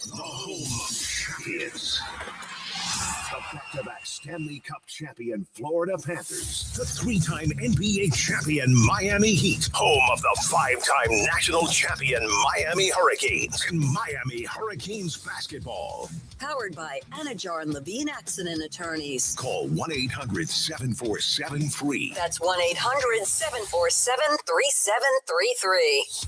The home of champions. The back-to-back Stanley Cup champion Florida Panthers, the three-time NBA champion Miami Heat, home of the five-time national champion Miami Hurricanes, and Miami Hurricanes basketball. Powered by Anajar and Levine Accident Attorneys. Call 1-800-747-FREE. That's 1-800-747-3733.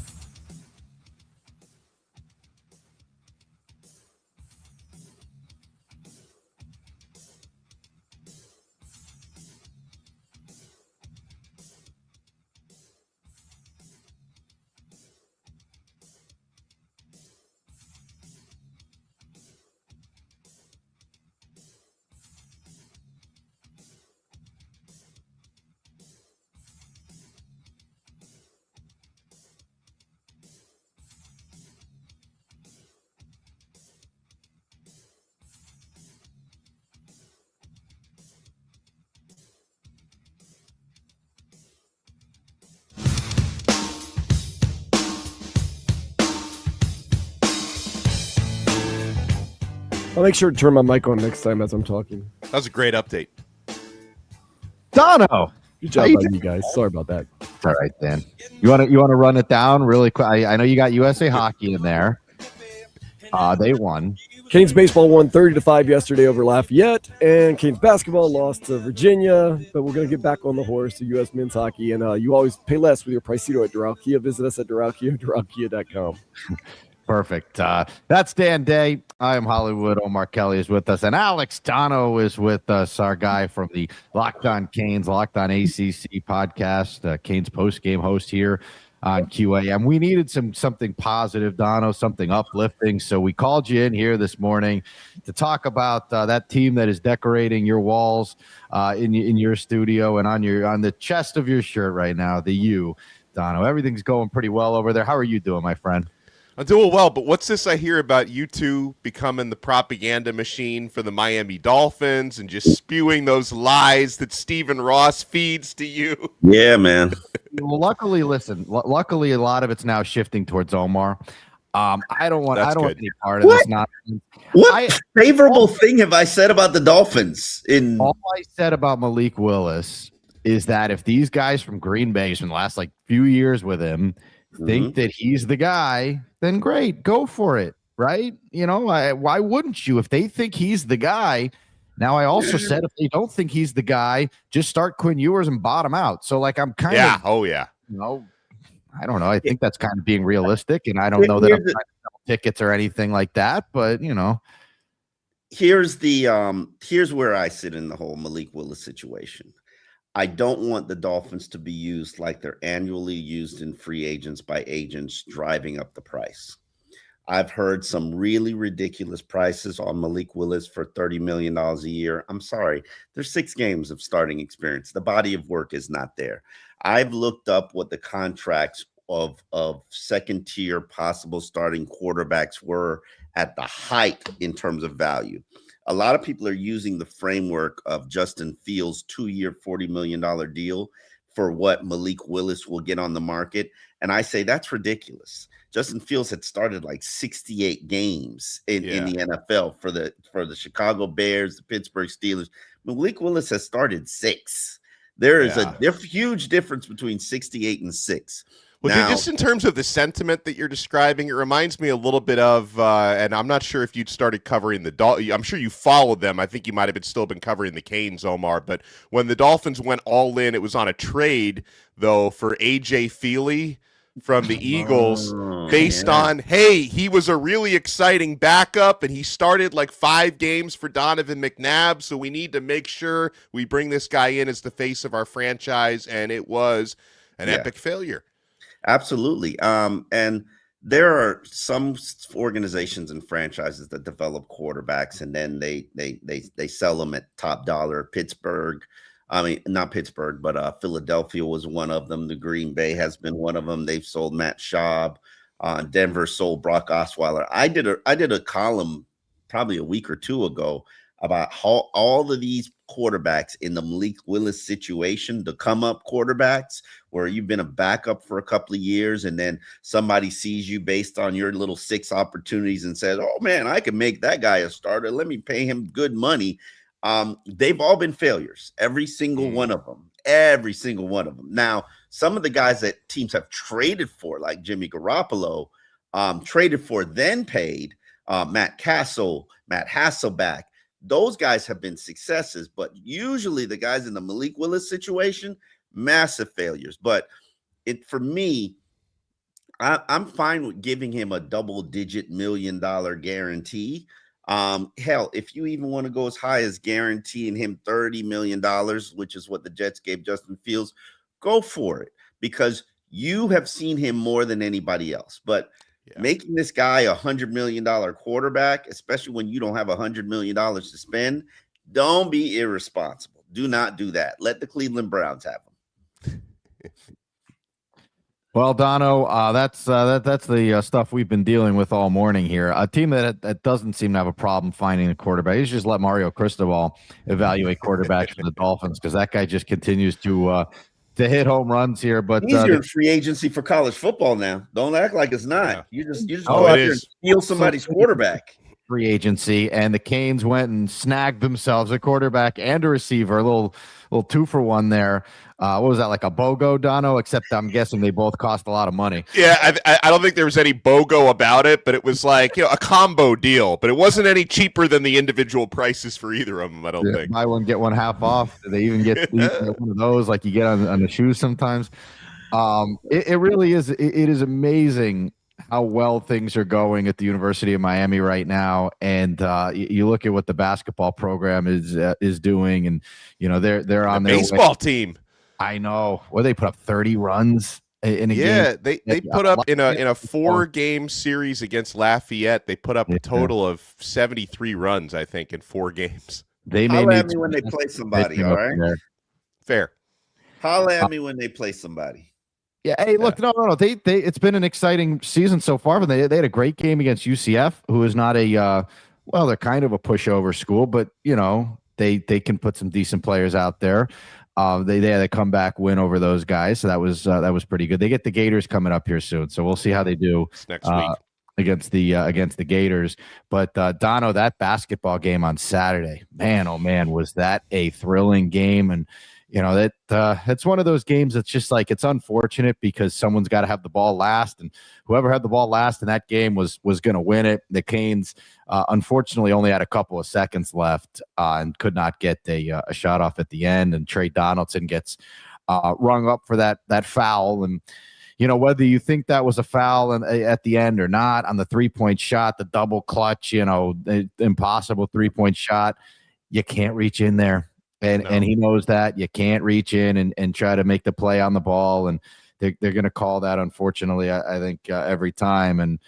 I'll make sure to turn my mic on next time as I'm talking. That was a great update. Donno. Good job by you guys. Sorry about that. It's all right, Dan. You want to run it down really quick? I know you got USA Hockey in there. They won. Canes baseball won 30-5 yesterday over Lafayette, and Canes basketball lost to Virginia. But we're going to get back on the horse to U.S. men's hockey, and you always pay less with your Pricito at Doral Kia. Visit us at DoralKia.com. Perfect. That's Dan Day. I am Hollywood. Omar Kelly is with us, and Alex Donno is with us, our guy from the Locked On Canes, Locked On ACC podcast, Canes post-game host here on QAM. We needed something positive, Donno, something uplifting, so we called you in here this morning to talk about that team that is decorating your walls in your studio and on the chest of your shirt right now, the U, Donno. Everything's going pretty well over there. How are you doing, my friend? I'm doing well, but what's this I hear about you two becoming the propaganda machine for the Miami Dolphins and just spewing those lies that Stephen Ross feeds to you? Yeah, man. Well, luckily, a lot of it's now shifting towards Omar. I don't want any part of this nonsense. What favorable thing have I said about the Dolphins? All I said about Malik Willis is that if these guys from Green Bay from the last few years with him think that he's the guy, then great, go for it, right? Why wouldn't you? If they think he's the guy. Now, I also said if they don't think he's the guy, just start Quinn Ewers and bottom out. So, I'm kind of, I don't know. I think that's kind of being realistic, and I don't know that I'm trying to sell tickets or anything like that, but here's where I sit in the whole Malik Willis situation. I don't want the Dolphins to be used like they're annually used in free agents by agents driving up the price. I've heard some really ridiculous prices on Malik Willis for $30 million a year. I'm sorry. There's 6 games of starting experience. The body of work is not there. I've looked up what the contracts of second-tier possible starting quarterbacks were at the height in terms of value. A lot of people are using the framework of Justin Fields' 2-year, $40 million deal for what Malik Willis will get on the market. And I say that's ridiculous. Justin Fields had started 68 games in the NFL for the Chicago Bears, the Pittsburgh Steelers. Malik Willis has started 6. There is a huge difference between 68 and 6. Well, now, just in terms of the sentiment that you're describing, it reminds me a little bit of, and I'm not sure if you'd started covering the Dolphins. I'm sure you followed them. I think you might have still been covering the Canes, Omar. But when the Dolphins went all in, it was on a trade, though, for A.J. Feely from the Eagles based on, hey, he was a really exciting backup, and he started 5 games for Donovan McNabb, so we need to make sure we bring this guy in as the face of our franchise, and it was an epic failure. Absolutely. And there are some organizations and franchises that develop quarterbacks and then they sell them at top dollar. Pittsburgh, not Pittsburgh, but Philadelphia was one of them. The Green Bay has been one of them. They've sold Matt Schaub. Denver sold Brock Osweiler. I did a column probably a week or two ago about how all of these quarterbacks in the Malik Willis situation, the come up quarterbacks, where you've been a backup for a couple of years and then somebody sees you based on your little 6 opportunities and says, oh man, I can make that guy a starter. Let me pay him good money. They've all been failures. Every single one of them. Now, some of the guys that teams have traded for, like Jimmy Garoppolo, traded for, then paid, Matt Castle, Matt Hasselbeck, those guys have been successes, but usually the guys in the Malik Willis situation, massive failures. But for me, I'm fine with giving him a double-digit $1 million guarantee. Hell, if you even want to go as high as guaranteeing him $30 million, which is what the Jets gave Justin Fields, go for it, because you have seen him more than anybody else. But making this guy a $100 million quarterback, especially when you don't have $100 million to spend, don't be irresponsible. Do not do that. Let the Cleveland Browns have him. Well, Donno, that's the stuff we've been dealing with all morning here. A team that doesn't seem to have a problem finding a quarterback. You should just let Mario Cristobal evaluate quarterbacks for the Dolphins, because that guy just continues to hit home runs here. But he's in free agency for college football now. Don't act like it's not. You just go out there and steal somebody's quarterback. Free agency, and the Canes went and snagged themselves a quarterback and a receiver, a little 2-for-1 there. What was that, like a BOGO, Donno? Except I'm guessing they both cost a lot of money. Yeah, I don't think there was any BOGO about it, but it was like, a combo deal. But it wasn't any cheaper than the individual prices for either of them, I don't think. Buy one, get one half off. Do they even get one of those like you get on the shoes sometimes? It really is. It is amazing how well things are going at the University of Miami right now, and you look at what the basketball program is doing, and they're on their baseball team. I know. Well, they put up 30 runs in a game. Yeah, they put up in a 4-game series against Lafayette. They put up a total of 73 runs, I think, in 4 games. They holla at me when they play somebody. All right, fair. Holla at me when they play somebody. Yeah. Hey, look, no. They it's been an exciting season so far, but they had a great game against UCF, who is not they're kind of a pushover school, but they can put some decent players out there. They had a comeback win over those guys, so that was pretty good. They get the Gators coming up here soon, so we'll see how they do next week against the Gators. But Donno, that basketball game on Saturday, man, oh man, was that a thrilling game. And it's one of those games that's just like, it's unfortunate because someone's got to have the ball last, and whoever had the ball last in that game was going to win it. The Canes, unfortunately, only had a couple of seconds left and could not get a shot off at the end. And Trey Donaldson gets rung up for that foul. And whether you think that was a foul at the end or not, on the 3-point shot, the double clutch, impossible 3-point shot, you can't reach in there. And he knows that you can't reach in and try to make the play on the ball. And they're going to call that, unfortunately, I think every time. And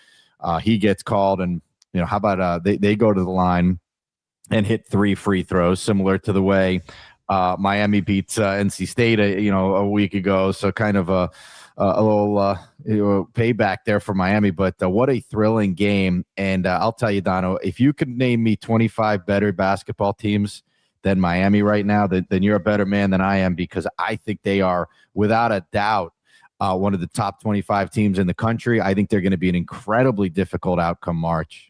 he gets called. And, how about they go to the line and hit 3 free throws, similar to the way Miami beats NC State, a week ago. So kind of a little payback there for Miami. But what a thrilling game. And I'll tell you, Donno, if you could name me 25 better basketball teams than Miami right now, then you're a better man than I am, because I think they are, without a doubt, one of the top 25 teams in the country. I think they're going to be an incredibly difficult outcome March.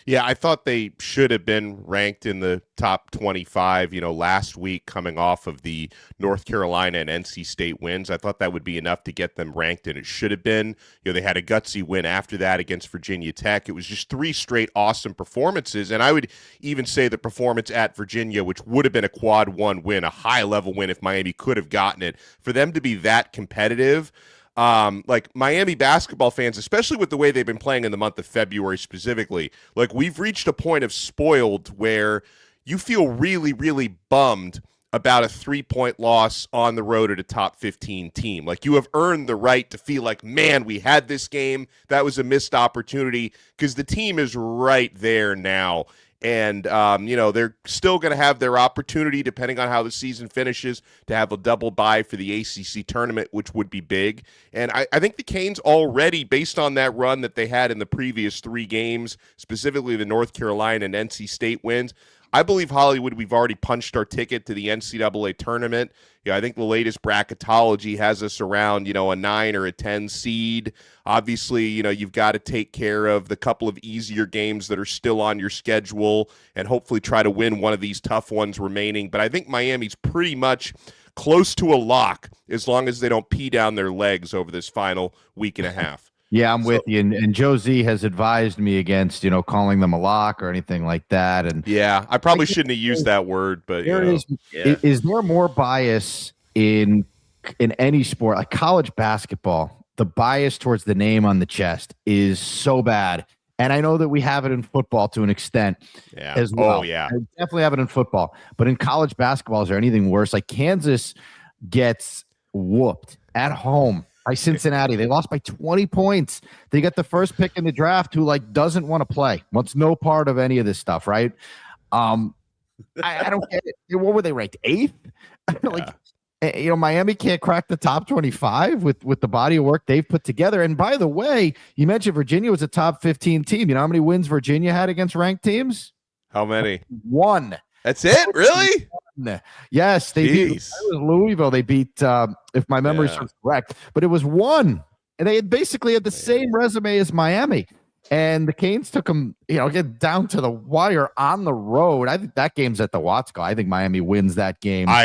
Yeah, I thought they should have been ranked in the top 25, last week, coming off of the North Carolina and NC State wins. I thought that would be enough to get them ranked, and it should have been. They had a gutsy win after that against Virginia Tech. It was just 3 straight awesome performances, and I would even say the performance at Virginia, which would have been a quad 1 win, a high-level win if Miami could have gotten it, for them to be that competitive. Like Miami basketball fans, especially with the way they've been playing in the month of February specifically, like we've reached a point of spoiled where you feel really, really bummed about a 3-point loss on the road at a top 15 team. Like you have earned the right to feel like, man, we had this game. That was a missed opportunity, because the team is right there now. And, they're still going to have their opportunity, depending on how the season finishes, to have a double bye for the ACC tournament, which would be big. And I think the Canes already, based on that run that they had in the previous 3 games, specifically the North Carolina and NC State wins, I believe Hollywood, we've already punched our ticket to the NCAA tournament. I think the latest bracketology has us around, a 9 or a 10 seed. Obviously, you've got to take care of the couple of easier games that are still on your schedule and hopefully try to win one of these tough ones remaining. But I think Miami's pretty much close to a lock as long as they don't pee down their legs over this final week and a half. Yeah, I'm with you. And Joe Z has advised me against, calling them a lock or anything like that. And yeah, I probably shouldn't have used that word, but is there more bias in any sport, like college basketball? The bias towards the name on the chest is so bad. And I know that we have it in football to an extent as well. Oh, yeah. I definitely have it in football. But in college basketball, is there anything worse? Like Kansas gets whooped at home by Cincinnati. They lost by 20 points. They got the first pick in the draft who doesn't want to play, wants no part of any of this stuff, right? I don't get it. What were they ranked? 8th? Miami can't crack the top 25 with the body of work they've put together. And by the way, you mentioned Virginia was a top 15 team. You know how many wins Virginia had against ranked teams? How many? 1. That's it? Really? Yes, they beat. It was Louisville. They beat, if my memory is correct, but it was 1, and they basically had the same resume as Miami. And the Canes took them, get down to the wire on the road. I think that game's at the Watsco. I think Miami wins that game. I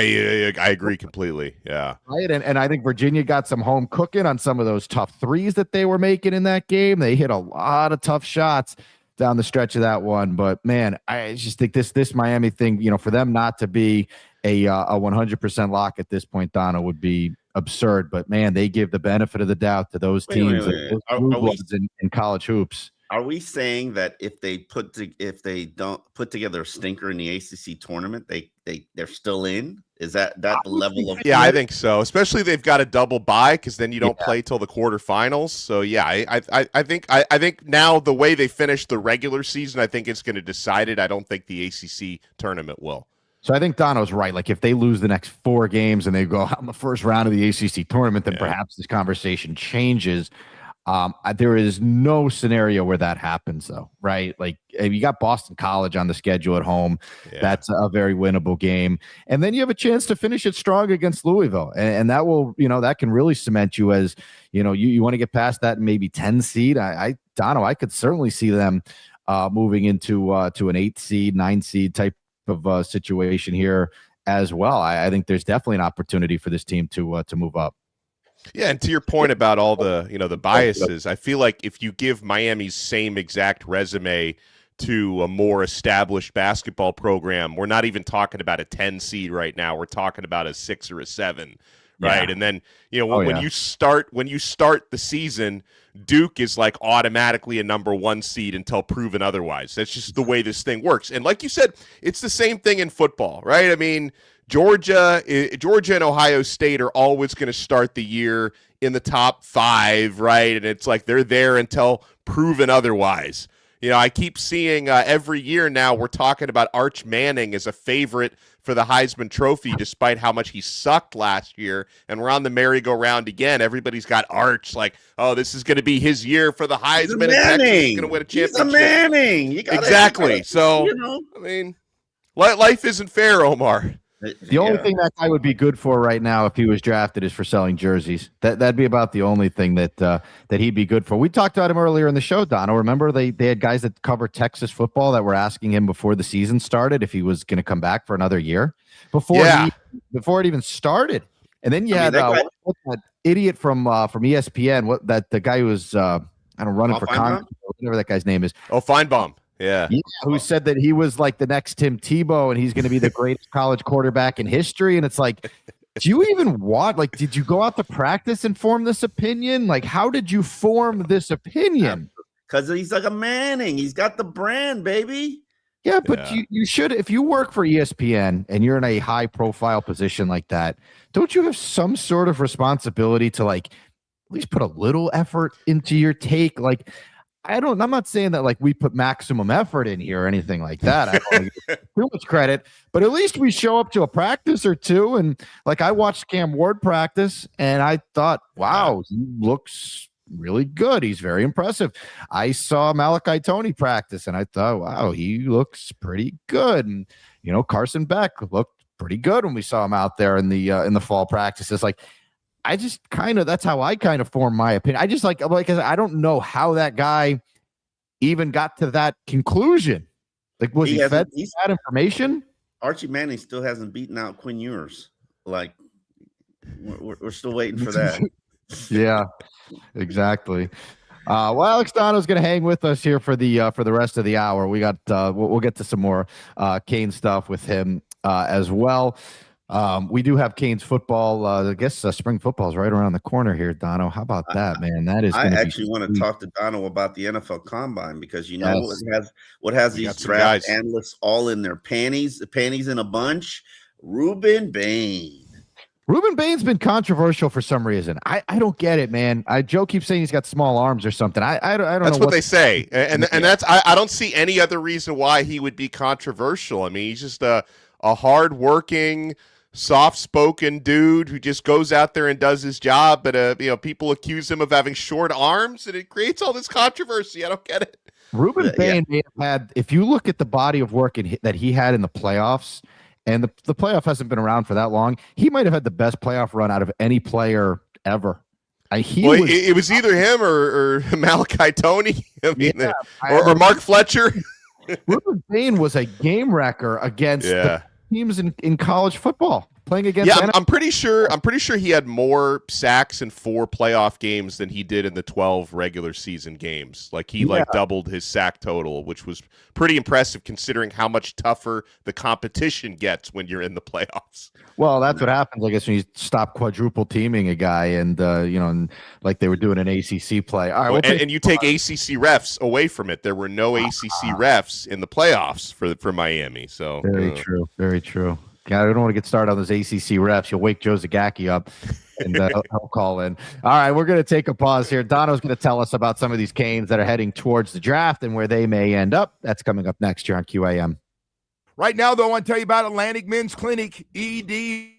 agree completely. Yeah, right. And I think Virginia got some home cooking on some of those tough threes that they were making in that game. They hit a lot of tough shots down the stretch of that one. But man, I just think this Miami thing, for them not to be a 100% lock at this point, Donno, would be absurd. But man, they give the benefit of the doubt to those teams in college hoops. Are we saying that if they don't put together a stinker in the ACC tournament, they're still in? Is that the level of? Yeah, I think so. Especially they've got a double bye because then you don't play till the quarterfinals. So yeah, I think now the way they finish the regular season, I think it's going to decide it. I don't think the ACC tournament will. So I think Donno's right. Like if they lose the next 4 games and they go out in the first round of the ACC tournament, then perhaps this conversation changes. There is no scenario where that happens, though, right? Like you got Boston College on the schedule at home. Yeah. That's a very winnable game. And then you have a chance to finish it strong against Louisville. And that will, that can really cement you as, you want to get past that maybe 10 seed. Donno, I could certainly see them moving into to an 8 seed, 9 seed type of situation here as well. I think there's definitely an opportunity for this team to move up. Yeah, and to your point about all the, the biases, I feel like if you give Miami's same exact resume to a more established basketball program, we're not even talking about a 10 seed right now. We're talking about a 6 or a 7, right? Yeah. And then, when you start the season, Duke is like automatically a number 1 seed until proven otherwise. That's just the way this thing works. And like you said, it's the same thing in football, right? I mean, Georgia and Ohio State are always going to start the year in the top 5, right? And it's like they're there until proven otherwise. I keep seeing every year now we're talking about Arch Manning as a favorite for the Heisman Trophy, despite how much he sucked last year. And we're on the merry-go-round again. Everybody's got Arch like, oh, this is going to be his year for the Heisman. And Texas is going to win a championship. He's a Manning. Exactly. So, I mean, life isn't fair, Omar. The only thing that guy would be good for right now if he was drafted is for selling jerseys. That'd be about the only thing that he'd be good for. We talked about him earlier in the show, Donno. Remember they had guys that cover Texas football that were asking him before the season started if he was going to come back for another year before it even started. And then you had that idiot from ESPN, the guy who was running for Congress, whatever that guy's name is. Oh, Feinbaum. Yeah, who said that he was like the next Tim Tebow and he's going to be the greatest college quarterback in history. And it's like, do you even did you go out to practice and form this opinion? Like, how did you form this opinion? Because he's like a Manning. He's got the brand, baby. Yeah, but you should, if you work for ESPN and you're in a high profile position like that, don't you have some sort of responsibility to like at least put a little effort into your take? Like, I'm not saying that like we put maximum effort in here or anything like that. I don't give too much credit, but at least we show up to a practice or two. And like I watched Cam Ward practice and I thought, wow, he looks really good. He's very impressive. I saw Malachi Tony practice, and I thought, wow, he looks pretty good. And Carson Beck looked pretty good when we saw him out there in the fall practices. Like, I just that's how I kind of form my opinion. I just like I don't know how that guy even got to that conclusion. Like, was he fed that information? Archie Manning still hasn't beaten out Quinn Ewers. Like, we're still waiting for that. Yeah, exactly. Well, Alex Donno's going to hang with us here for the rest of the hour. We got we'll get to some more Cane stuff with him as well. We do have Canes football. I guess spring football is right around the corner here, Donno. How about that, man? That is. I actually want to talk to Donno about the NFL Combine because what has these draft analysts all in their panties in a bunch. Ruben Bain. Ruben Bain's been controversial for some reason. I don't get it, man. Joe keeps saying he's got small arms or something. I don't know. That's what they say, and that's I don't see any other reason why he would be controversial. I mean, he's just a hardworking, soft-spoken dude who just goes out there and does his job. But people accuse him of having short arms, and it creates all this controversy. I don't get it. Ruben Bain may have had, if you look at the body of work that he had in the playoffs. And the playoff hasn't been around for that long. He might have had the best playoff run out of any player ever. It was either him or Malachi Tony, or Mark Fletcher. Ruben Bain was a game wrecker against the teams in college football. Playing against I'm pretty sure he had more sacks in 4 playoff games than he did in the 12 regular season games. Like he doubled his sack total, which was pretty impressive considering how much tougher the competition gets when you're in the playoffs. Well, that's what happens, I guess, when you stop quadruple teaming a guy and and like they were doing an ACC play. All right, and you take ACC refs away from it. There were no ACC refs in the playoffs for Miami. So very true, very true. I don't want to get started on those ACC refs. You'll wake Joe Zagacki up, and he'll call in. All right, we're going to take a pause here. Donno's going to tell us about some of these Canes that are heading towards the draft and where they may end up. That's coming up next here on QAM. Right now, though, I want to tell you about Atlantic Men's Clinic, ED.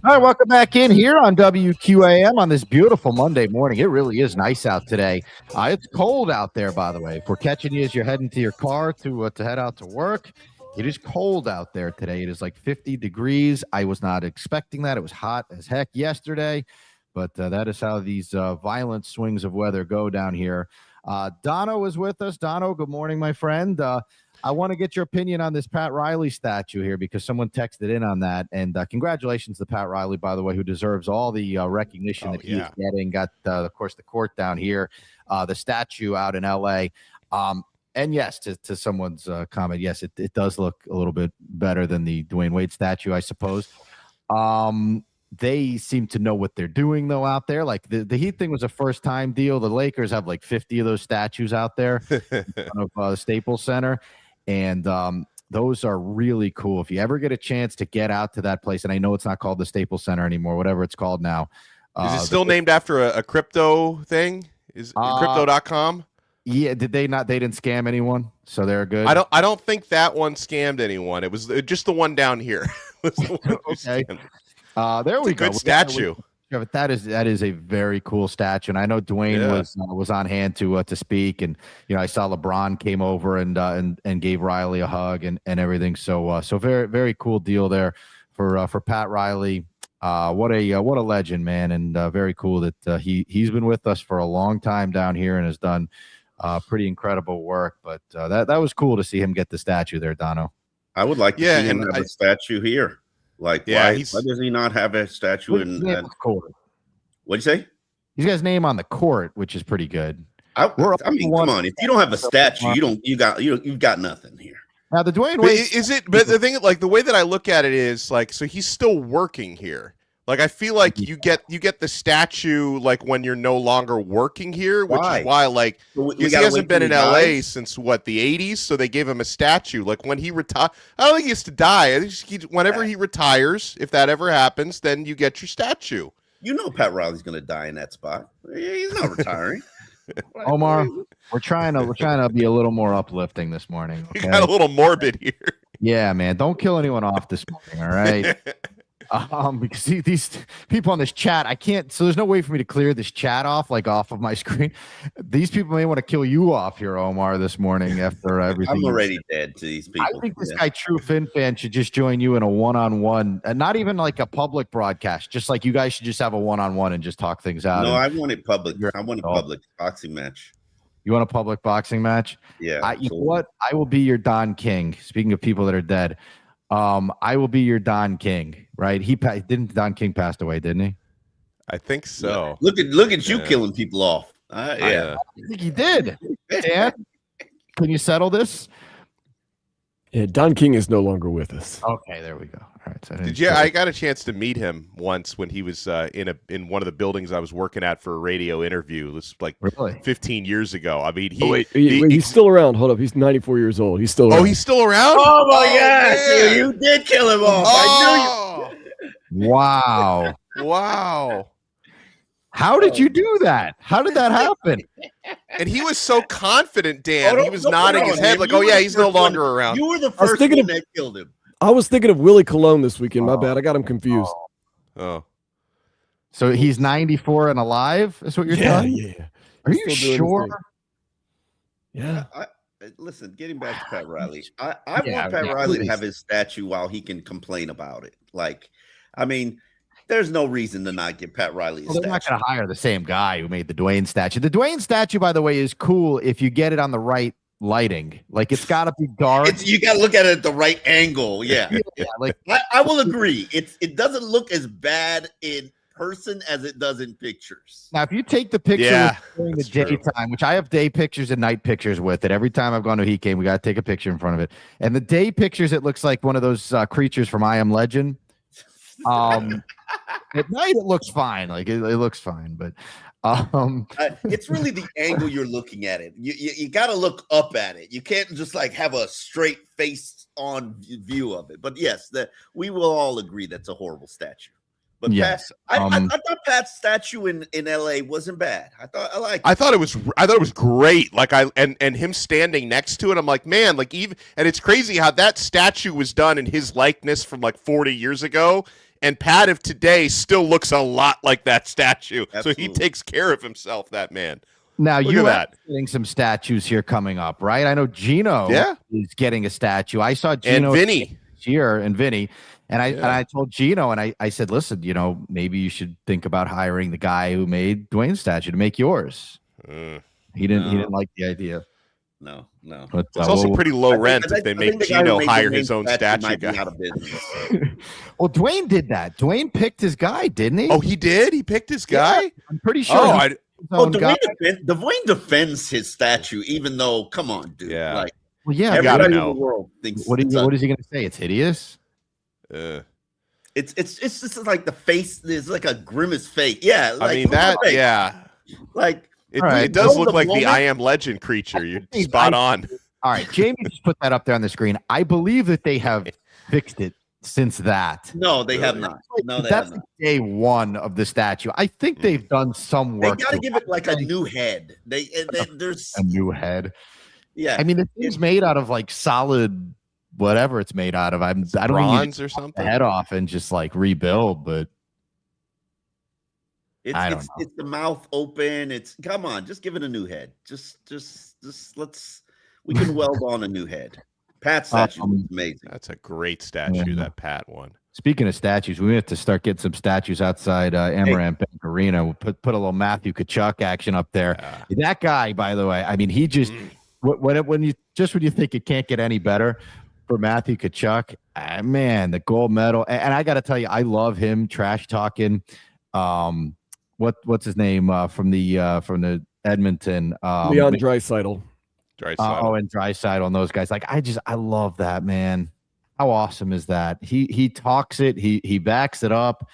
All right, welcome back in here on WQAM on this beautiful Monday morning. It really is nice out today. It's cold out there, by the way. If we're catching you as you're heading to your car to head out to work, it is cold out there today. It is like 50 degrees. I was not expecting that. It was hot as heck yesterday, but that is how these violent swings of weather go down here. Donno is with us. Donno, good morning, my friend. I want to get your opinion on this Pat Riley statue here because someone texted in on that. And congratulations to Pat Riley, by the way, who deserves all the recognition that he is getting. Got, of course, the court down here, the statue out in L.A. And yes, to someone's comment, yes, it does look a little bit better than the Dwayne Wade statue, I suppose. They seem to know what they're doing, though, out there. Like the Heat thing was a first-time deal. The Lakers have like 50 of those statues out there in front of the Staples Center. And those are really cool. If you ever get a chance to get out to that place, and I know it's not called the Staples Center anymore, whatever it's called now. Is it still named after a crypto thing? Is crypto.com? Yeah, did they not? They didn't scam anyone, so they're good. I don't think that one scammed anyone. It was just the one down here. Okay. There we go. Good statue. Yeah, but that is a very cool statue, and I know Dwayne was on hand to speak, and I saw LeBron came over and gave Riley a hug and everything. So very very cool deal there for Pat Riley. What a legend, man, and very cool that he's been with us for a long time down here and has done pretty incredible work. But that was cool to see him get the statue there, Donno. I would like to see him have a statue here. Like, why does he not have a statue in court? What'd you say? He's got his name on the court, which is pretty good. I mean, come on. If you don't have a statue, you've got nothing here. Now the Dwayne Wade but the thing, like the way that I look at it is like, so he's still working here. Like I feel like you get the statue like when you're no longer working here, which is why like he hasn't been in LA since the 80s, so they gave him a statue. Like when he retire, I don't think he has to die. I think whenever he retires, if that ever happens, then you get your statue. You know Pat Riley's gonna die in that spot. He's not retiring. Omar, we're trying to be a little more uplifting this morning. Okay? You got a little morbid here. Yeah, man. Don't kill anyone off this morning, all right? Because these people on this chat, I can't. So there's no way for me to clear this chat off of my screen. These people may want to kill you off here, Omar, this morning after everything. I'm already dead to these people. I think this guy, True Fin Fan, should just join you in a one-on-one, and not even like a public broadcast. Just like you guys should just have a one-on-one and just talk things out. No, I want it public. I want a public boxing match. You want a public boxing match? Yeah. You know what? I will be your Don King. Speaking of people that are dead. I will be your Don King, right? Didn't Don King passed away, didn't he? I think so. Yeah. Look at you killing people off. I think he did. Dan, can you settle this? Yeah, Don King is no longer with us. Okay, there we go. All right. So I got a chance to meet him once when he was in one of the buildings I was working at for a radio interview. This was like 15 years ago. I mean, he's still around. Hold up, he's 94 years old. He's still around. Oh, he's still around? Oh my gosh, you did kill him off. I knew you. Wow. Wow. How did you do that? How did that happen? And he was so confident, Dan. He was nodding his head like, "Oh yeah, he's no longer around." You were the first one that killed him. I was thinking of Willie Colon this weekend. My bad. I got him confused. Oh. So he's 94 and alive? Is what you're telling me? Yeah. Are you sure? Yeah. Listen, getting back to Pat Riley. I want Pat Riley to have his statue while he can complain about it. Like, I mean, there's no reason to not give Pat Riley a statue. They're not going to hire the same guy who made the Dwayne statue. The Dwayne statue, by the way, is cool if you get it on the right lighting. Like, it's got to be dark. You got to look at it at the right angle. Yeah. Like I will agree. It doesn't look as bad in person as it does in pictures. Now, if you take the picture during the daytime, which I have day pictures and night pictures with it, every time I've gone to a Heat game, we got to take a picture in front of it. And the day pictures, it looks like one of those creatures from I Am Legend. At night, it looks fine. Like it looks fine, but it's really the angle you're looking at it. You got to look up at it. You can't just like have a straight face on view of it. But yes, we will all agree that's a horrible statue. But yes, I thought Pat's statue in LA wasn't bad. I thought it was great. Like and him standing next to it, I'm like, man, like even, and it's crazy how that statue was done in his likeness from like 40 years ago. And Pat of today still looks a lot like that statue. Absolutely. So he takes care of himself, that man. Now, Look you at are that. getting some statues here coming up, right? I know Gino is getting a statue. I saw Gino And Vinny. this year and Vinny. And Yeah. I told Gino, and I said, listen, maybe you should think about hiring the guy who made Dwayne's statue to make yours. He didn't like the idea. No. But, It's also pretty low rent I if they think make the guy who Gino made hire Dwayne's his own statue might be guy. out of business. Well, Dwayne did that. Dwayne picked his guy, didn't he? Oh, he did? He picked his guy? Yeah, I'm pretty sure. Dwayne defends his statue, even though, come on, dude. Yeah. Like, Well, yeah, everybody in know. the world thinks what is he going to say? It's hideous. It's just like the face. There's like a grimace face. Yeah, like, I mean, that, yeah. Like, it does look like the I Am Legend creature. You're spot on. All right, Jamie just put that up there on the screen. I believe that they have fixed it since that. No, they have not. No, they That's have not. day one of the statue. I think they've done some They work. got to give it like a new head. There's a new head. Yeah, I mean, the thing's made out of like solid whatever it's made out of. I don't bronze need or something. head off and just like rebuild, but it's the mouth open. It's come on, just give it a new head. Just we can weld on a new head. Pat's statue is amazing. That's a great statue, that Pat one. Speaking of statues, we have to start getting some statues outside Amaranth Bank Arena. We'll put a little Matthew Tkachuk action up there. That guy, by the way, I mean, he just when you think it can't get any better for Matthew Tkachuk, man, the gold medal. And I got to tell you, I love him trash talking. What's his name from the Edmonton? Leon Draisaitl. And Draisaitl and those guys. Like I love that, man. How awesome is that? He talks it. He backs it up.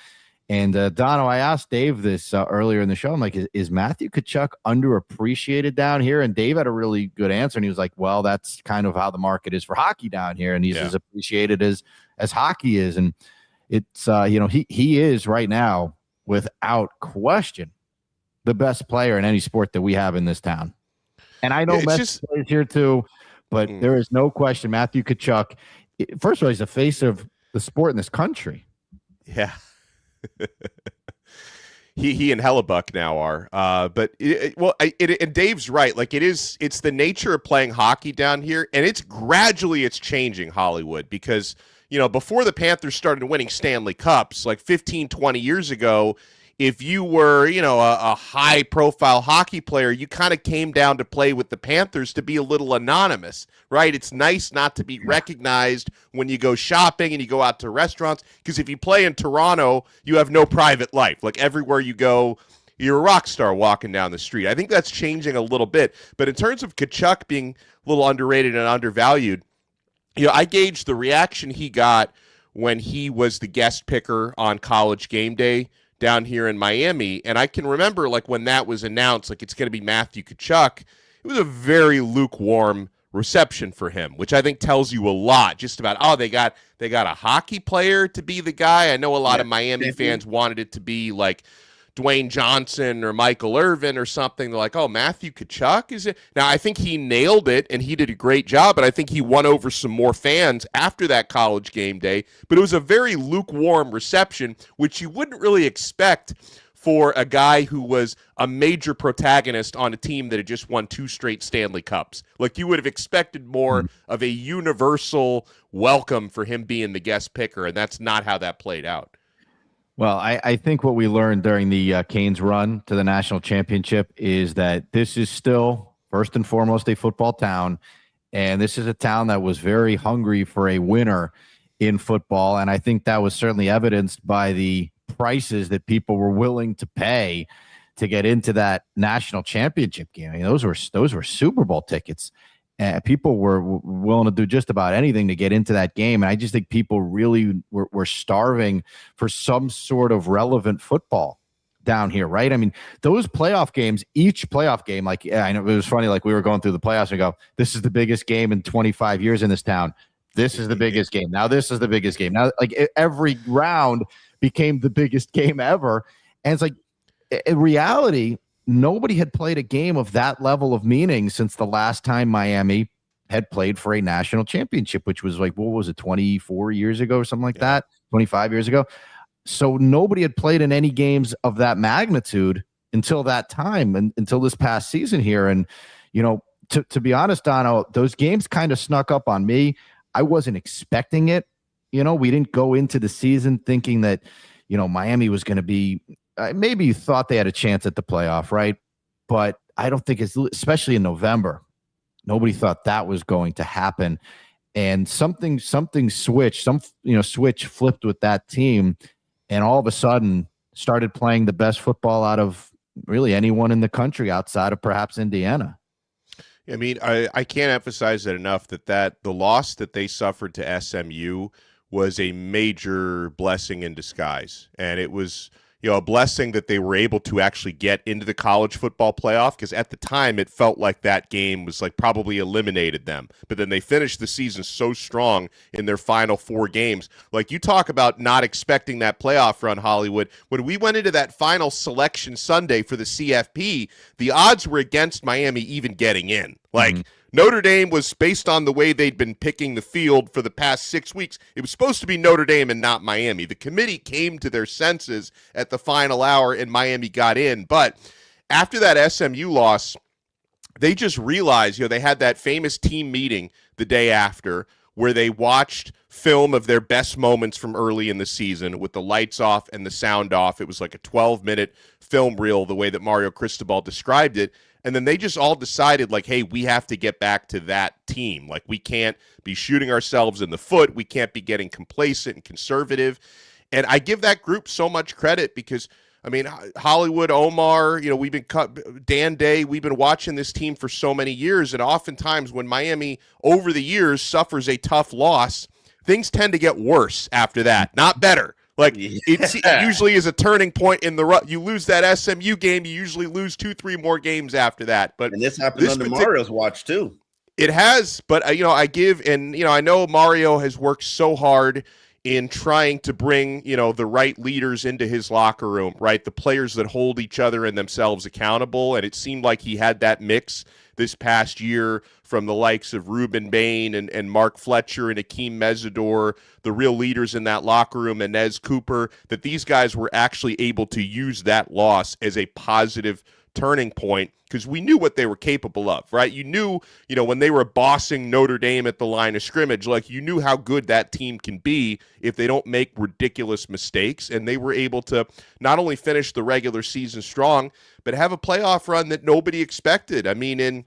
And Donno, I asked Dave this earlier in the show. I'm like, is Matthew Tkachuk underappreciated down here? And Dave had a really good answer. And he was like, well, that's kind of how the market is for hockey down here. And he's as appreciated as hockey is. And it's he is right now, without question, the best player in any sport that we have in this town. And I know Messi plays here too, but there is no question Matthew Tkachuk, first of all, he's the face of the sport in this country. Yeah. he and Hellebuck now are. And Dave's right. Like it's the nature of playing hockey down here, and it's changing Hollywood because, before the Panthers started winning Stanley Cups, like 15, 20 years ago, if you were, a high-profile hockey player, you kind of came down to play with the Panthers to be a little anonymous, right? It's nice not to be recognized when you go shopping and you go out to restaurants, because if you play in Toronto, you have no private life. Like everywhere you go, you're a rock star walking down the street. I think that's changing a little bit. But in terms of Tkachuk being a little underrated and undervalued, I gauged the reaction he got when he was the guest picker on College Game Day down here in Miami. And I can remember like when that was announced, like it's going to be Matthew Tkachuk, it was a very lukewarm reception for him, which I think tells you a lot just about, they got a hockey player to be the guy. I know a lot of Miami fans wanted it to be like Dwayne Johnson or Michael Irvin or something. They're like, Matthew Tkachuk is it? Now, I think he nailed it and he did a great job, and I think he won over some more fans after that College Game Day. But it was a very lukewarm reception, which you wouldn't really expect for a guy who was a major protagonist on a team that had just won 2 straight Stanley Cups. Like you would have expected more of a universal welcome for him being the guest picker, and that's not how that played out. Well, I think what we learned during the Canes run to the national championship is that this is still, first and foremost, a football town. And this is a town that was very hungry for a winner in football. And I think that was certainly evidenced by the prices that people were willing to pay to get into that national championship game. I mean, those were Super Bowl tickets. People were willing to do just about anything to get into that game. And I just think people really were starving for some sort of relevant football down here, right? I mean, those playoff games, each playoff game, like, I know it was funny, like we were going through the playoffs and go, this is the biggest game in 25 years in this town. This is the biggest game. Now this is the biggest game. Now, like every round became the biggest game ever. And it's like, in reality, nobody had played a game of that level of meaning since the last time Miami had played for a national championship, which was like, what was it, 24 years ago or something like that, 25 years ago. So nobody had played in any games of that magnitude until that time and until this past season here. And, to be honest, Donno, those games kind of snuck up on me. I wasn't expecting it. We didn't go into the season thinking that, Miami was going to be, maybe you thought they had a chance at the playoff, right? But I don't think especially in November, nobody thought that was going to happen. And something switched, switch flipped with that team. And all of a sudden started playing the best football out of really anyone in the country outside of perhaps Indiana. I mean, I can't emphasize that enough that the loss that they suffered to SMU was a major blessing in disguise. And it was, a blessing that they were able to actually get into the college football playoff, because at the time it felt like that game was like probably eliminated them. But then they finished the season so strong in their final 4 games. Like, you talk about not expecting that playoff run, Hollywood. When we went into that final selection Sunday for the CFP, the odds were against Miami even getting in. Like, Notre Dame was, based on the way they'd been picking the field for the past 6 weeks, it was supposed to be Notre Dame and not Miami. The committee came to their senses at the final hour and Miami got in. But after that SMU loss, they just realized, they had that famous team meeting the day after where they watched film of their best moments from early in the season with the lights off and the sound off. It was like a 12-minute film reel, the way that Mario Cristobal described it. And then they just all decided, like, hey, we have to get back to that team. Like, we can't be shooting ourselves in the foot. We can't be getting complacent and conservative. And I give that group so much credit because, I mean, Hollywood, Omar, we've been Dan Day, we've been watching this team for so many years. And oftentimes when Miami over the years suffers a tough loss, things tend to get worse after that, not better. Like, it usually is a turning point in the rut. You lose that SMU game, you usually lose 2-3 more games after that. But and this happened under Mario's watch too. It has, but I give, and I know Mario has worked so hard in trying to bring the right leaders into his locker room, right? The players that hold each other and themselves accountable, and it seemed like he had that mix this past year from the likes of Ruben Bain and Mark Fletcher and Akeem Mesidor, the real leaders in that locker room, and Nez Cooper, that these guys were actually able to use that loss as a positive turning point because we knew what they were capable of, right? You knew, when they were bossing Notre Dame at the line of scrimmage, like, you knew how good that team can be if they don't make ridiculous mistakes, and they were able to not only finish the regular season strong, but have a playoff run that nobody expected. I mean, in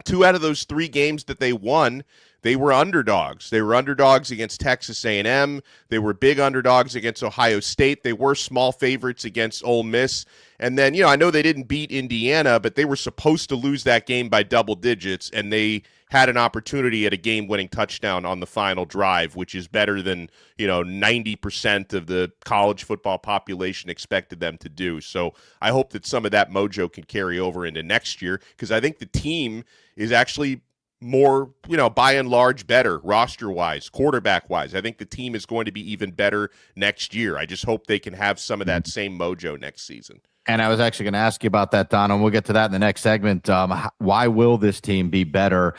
2 out of those 3 games that they won, they were underdogs. They were underdogs against Texas A&M. They were big underdogs against Ohio State. They were small favorites against Ole Miss. And then, I know they didn't beat Indiana, but they were supposed to lose that game by double digits, and they had an opportunity at a game-winning touchdown on the final drive, which is better than, 90% of the college football population expected them to do. So I hope that some of that mojo can carry over into next year, because I think the team is actually more, by and large better roster-wise, quarterback-wise. I think the team is going to be even better next year. I just hope they can have some of that same mojo next season. And I was actually going to ask you about that, Don, and we'll get to that in the next segment. Why will this team be better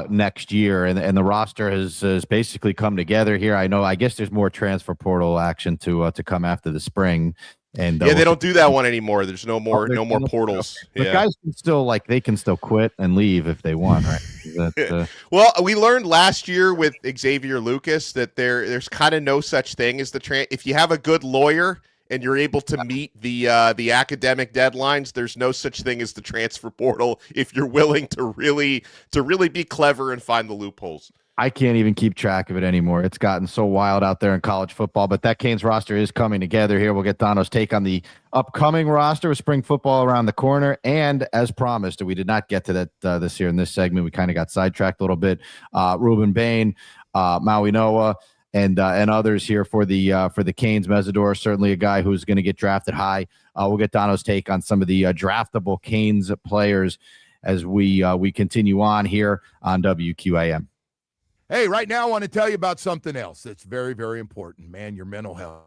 next year? And the roster has basically come together here. I guess there's more transfer portal action to come after the spring. And they don't do that one anymore. There's no more portals. The guys can still quit and leave if they want, right? Well, we learned last year with Xavier Lucas that there's kind of no such thing as if you have a good lawyer and you're able to meet the academic deadlines, there's no such thing as the transfer portal if you're willing to really be clever and find the loopholes. I can't even keep track of it anymore. It's gotten so wild out there in college football, but that Canes roster is coming together here. We'll get Donno's take on the upcoming roster with spring football around the corner. And as promised, we did not get to that this year in this segment. We kind of got sidetracked a little bit. Ruben Bain, Maui Noah, and others here for the Canes. Mesidor, certainly a guy who's going to get drafted high. We'll get Donno's take on some of the draftable Canes players as we continue on here on WQAM. Hey, right now I want to tell you about something else that's very, very important, man, your mental health.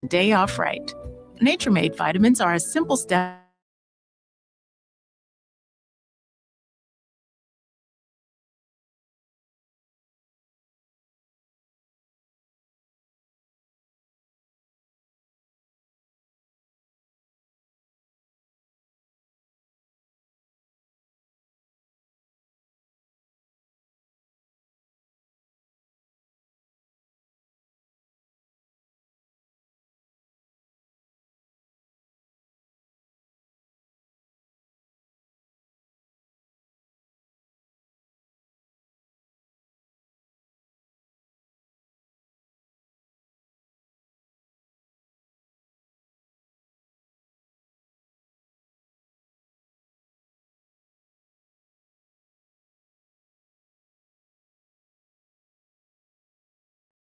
day off right. Nature-Made vitamins are a simple step.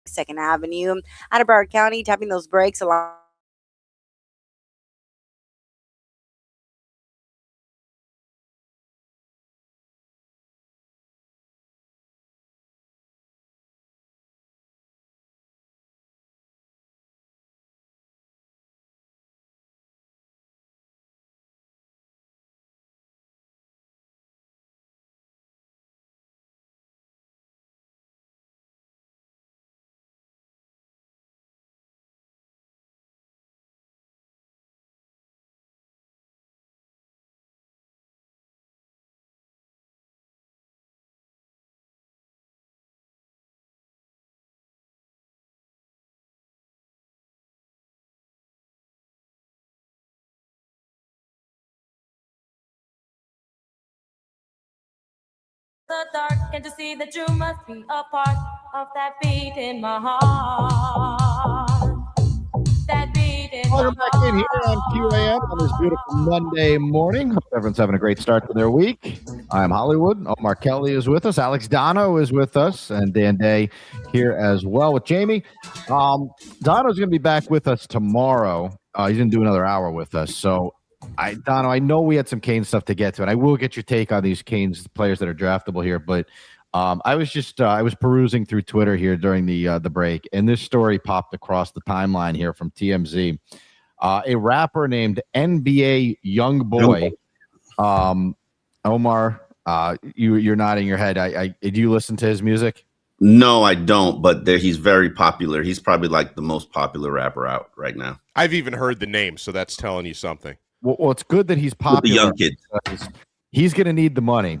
Second Avenue out of Broward County, tapping those brakes along. The dark and to see that you must be a part of that beat in my heart. That beat in Welcome my back in here on QAM on this beautiful Monday morning. Hope everyone's having a great start to their week. I'm Hollywood. Omar Kelly is with us. Alex Donno is with us. And Dan Day here as well with Jamie. Donno's going to be back with us tomorrow. He's going to do another hour with us. So, Donno, I know we had some Canes stuff to get to, and I will get your take on these Canes players that are draftable here. But I was perusing through Twitter here during the break, and this story popped across the timeline here from TMZ. A rapper named NBA Youngboy. Omar, you're nodding your head. Did you listen to his music? No, I don't, but he's very popular. He's probably like the most popular rapper out right now. I've even heard the name, so that's telling you something. Well, it's good that he's popular. With the young kids. He's going to need the money.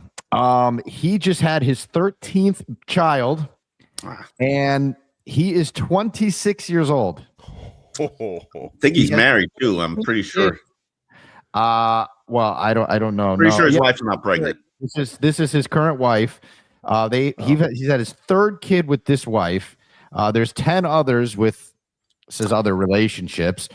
He just had his 13th child, and he is 26 years old. I think he's married too. I'm pretty sure. Well, I don't know. Pretty sure his wife's not pregnant. This is his current wife. He's had his third kid with this wife. There's 10 others with his other relationships.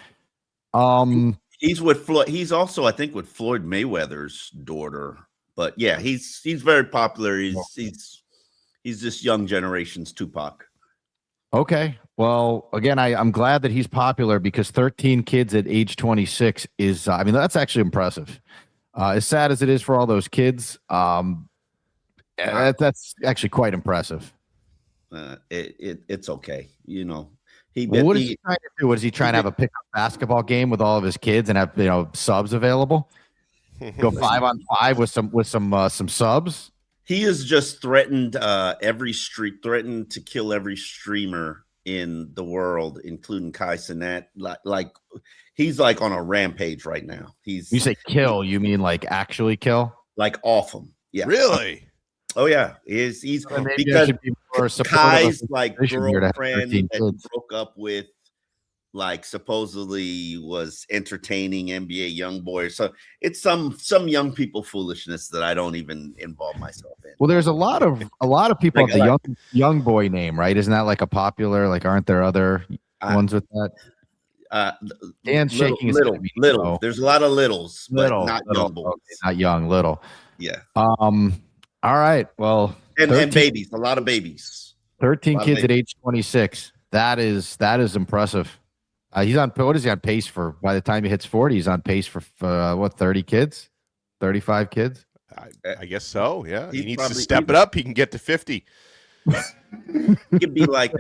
He's with Floyd. He's also, I think, with Floyd Mayweather's daughter. But yeah, he's very popular. He's this young generation's Tupac. Okay. Well, again, I'm glad that he's popular because 13 kids at age 26 is, that's actually impressive. As sad as it is for all those kids, that's actually quite impressive. It's okay. You know, what is he trying to do? Is he trying to have a pickup basketball game with all of his kids and have subs available? Go 5-on-5 with some subs. He has just threatened threatened to kill every streamer in the world, including Kai Cenat. Like he's like on a rampage right now. You say kill, you mean like actually kill? Like off him. Yeah. Really? Oh yeah. He's because Kai's like girlfriend that broke up with, like, supposedly was entertaining NBA Youngboy. So it's some young people foolishness that I don't even involve myself in. Well, there's a lot of people with the young boy name, right? Isn't that like a popular? Like, aren't there other ones with that? Dan's shaking his head. Little. There's a lot of littles, but not young boys. Okay, not young, little. Yeah. All right. Well, and babies, a lot of babies. 13 kids at age 26. That is impressive. He's on. What is he on pace for? By the time he hits 40, he's on pace for 30 kids, 35 kids. I guess so. Yeah, he needs to step it up. He can get to 50. He could be like,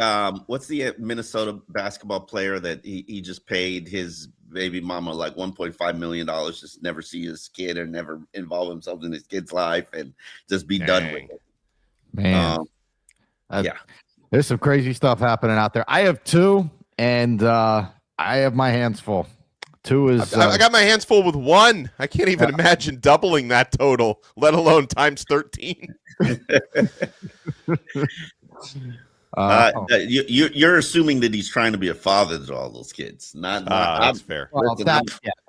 what's the Minnesota basketball player that he just paid his baby mama like $1.5 million, just never see his kid or never involve himself in his kid's life and just be done with it. Man. Yeah. There's some crazy stuff happening out there. I have 2, and I have my hands full. 2 is I got my hands full with 1. I can't even imagine doubling that total, let alone times 13. You're assuming that he's trying to be a father to all those kids. That's fair. Well,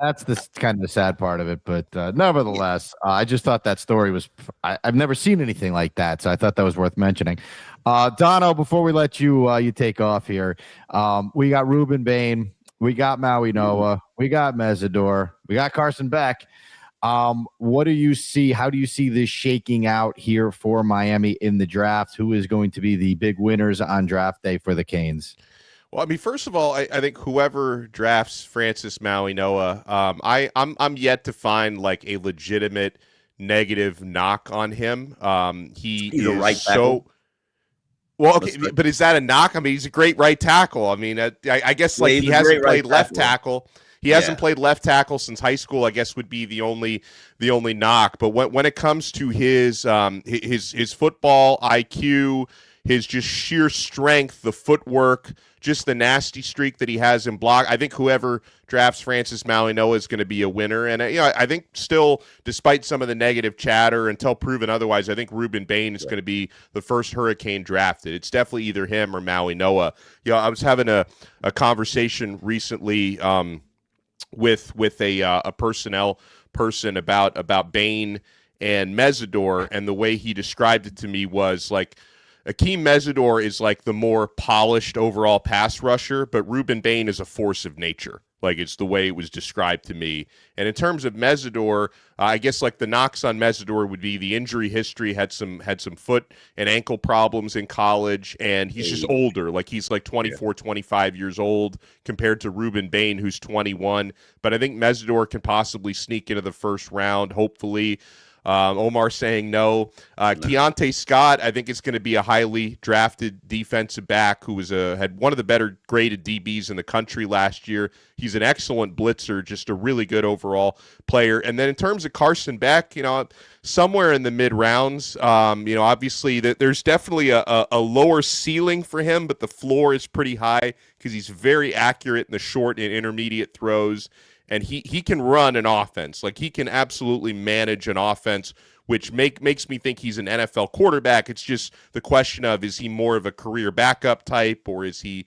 that's the kind of the sad part of it. But nevertheless, I just thought that story was. I've never seen anything like that, so I thought that was worth mentioning. Donno, before we let you take off here, we got Ruben Bain, we got Maui Noah, we got Mesidor, we got Carson Beck. What do you see? How do you see this shaking out here for Miami in the draft? Who is going to be the big winners on draft day for the Canes? Well, I mean, first of all, I think whoever drafts Francis Maui Noah, I'm yet to find like a legitimate negative knock on him. He's a right tackle. Well, okay, but is that a knock? I mean, he's a great right tackle. I mean, I guess like he hasn't played left tackle. He hasn't played left tackle since high school, I guess would be the only knock. But when it comes to his football IQ, his just sheer strength, the footwork, just the nasty streak that he has in block, I think whoever drafts Francis Maui Noah is going to be a winner. And I think still, despite some of the negative chatter, until proven otherwise, I think Ruben Bain is going to be the first Hurricane drafted. It's definitely either him or Maui Noah. I was having a conversation recently with a personnel person about Bain and Mesidor, and the way he described it to me was like Akeem Mesidor is like the more polished overall pass rusher, but Ruben Bain is a force of nature. Like, it's the way it was described to me. And in terms of Mesidor, I guess like the knocks on Mesidor would be the injury history, had some foot and ankle problems in college, and he's just older. Like, he's like 24, 25 years old compared to Ruben Bain, who's 21. But I think Mesidor can possibly sneak into the first round, hopefully. Omar saying no. Keontae Scott, I think it's going to be a highly drafted defensive back who had one of the better graded DBs in the country last year. He's an excellent blitzer, just a really good overall player. And then in terms of Carson Beck, somewhere in the mid rounds, obviously there's definitely a lower ceiling for him, but the floor is pretty high because he's very accurate in the short and intermediate throws. And he can run an offense. Like, he can absolutely manage an offense, which makes me think he's an NFL quarterback. It's just the question of, is he more of a career backup type, or is he,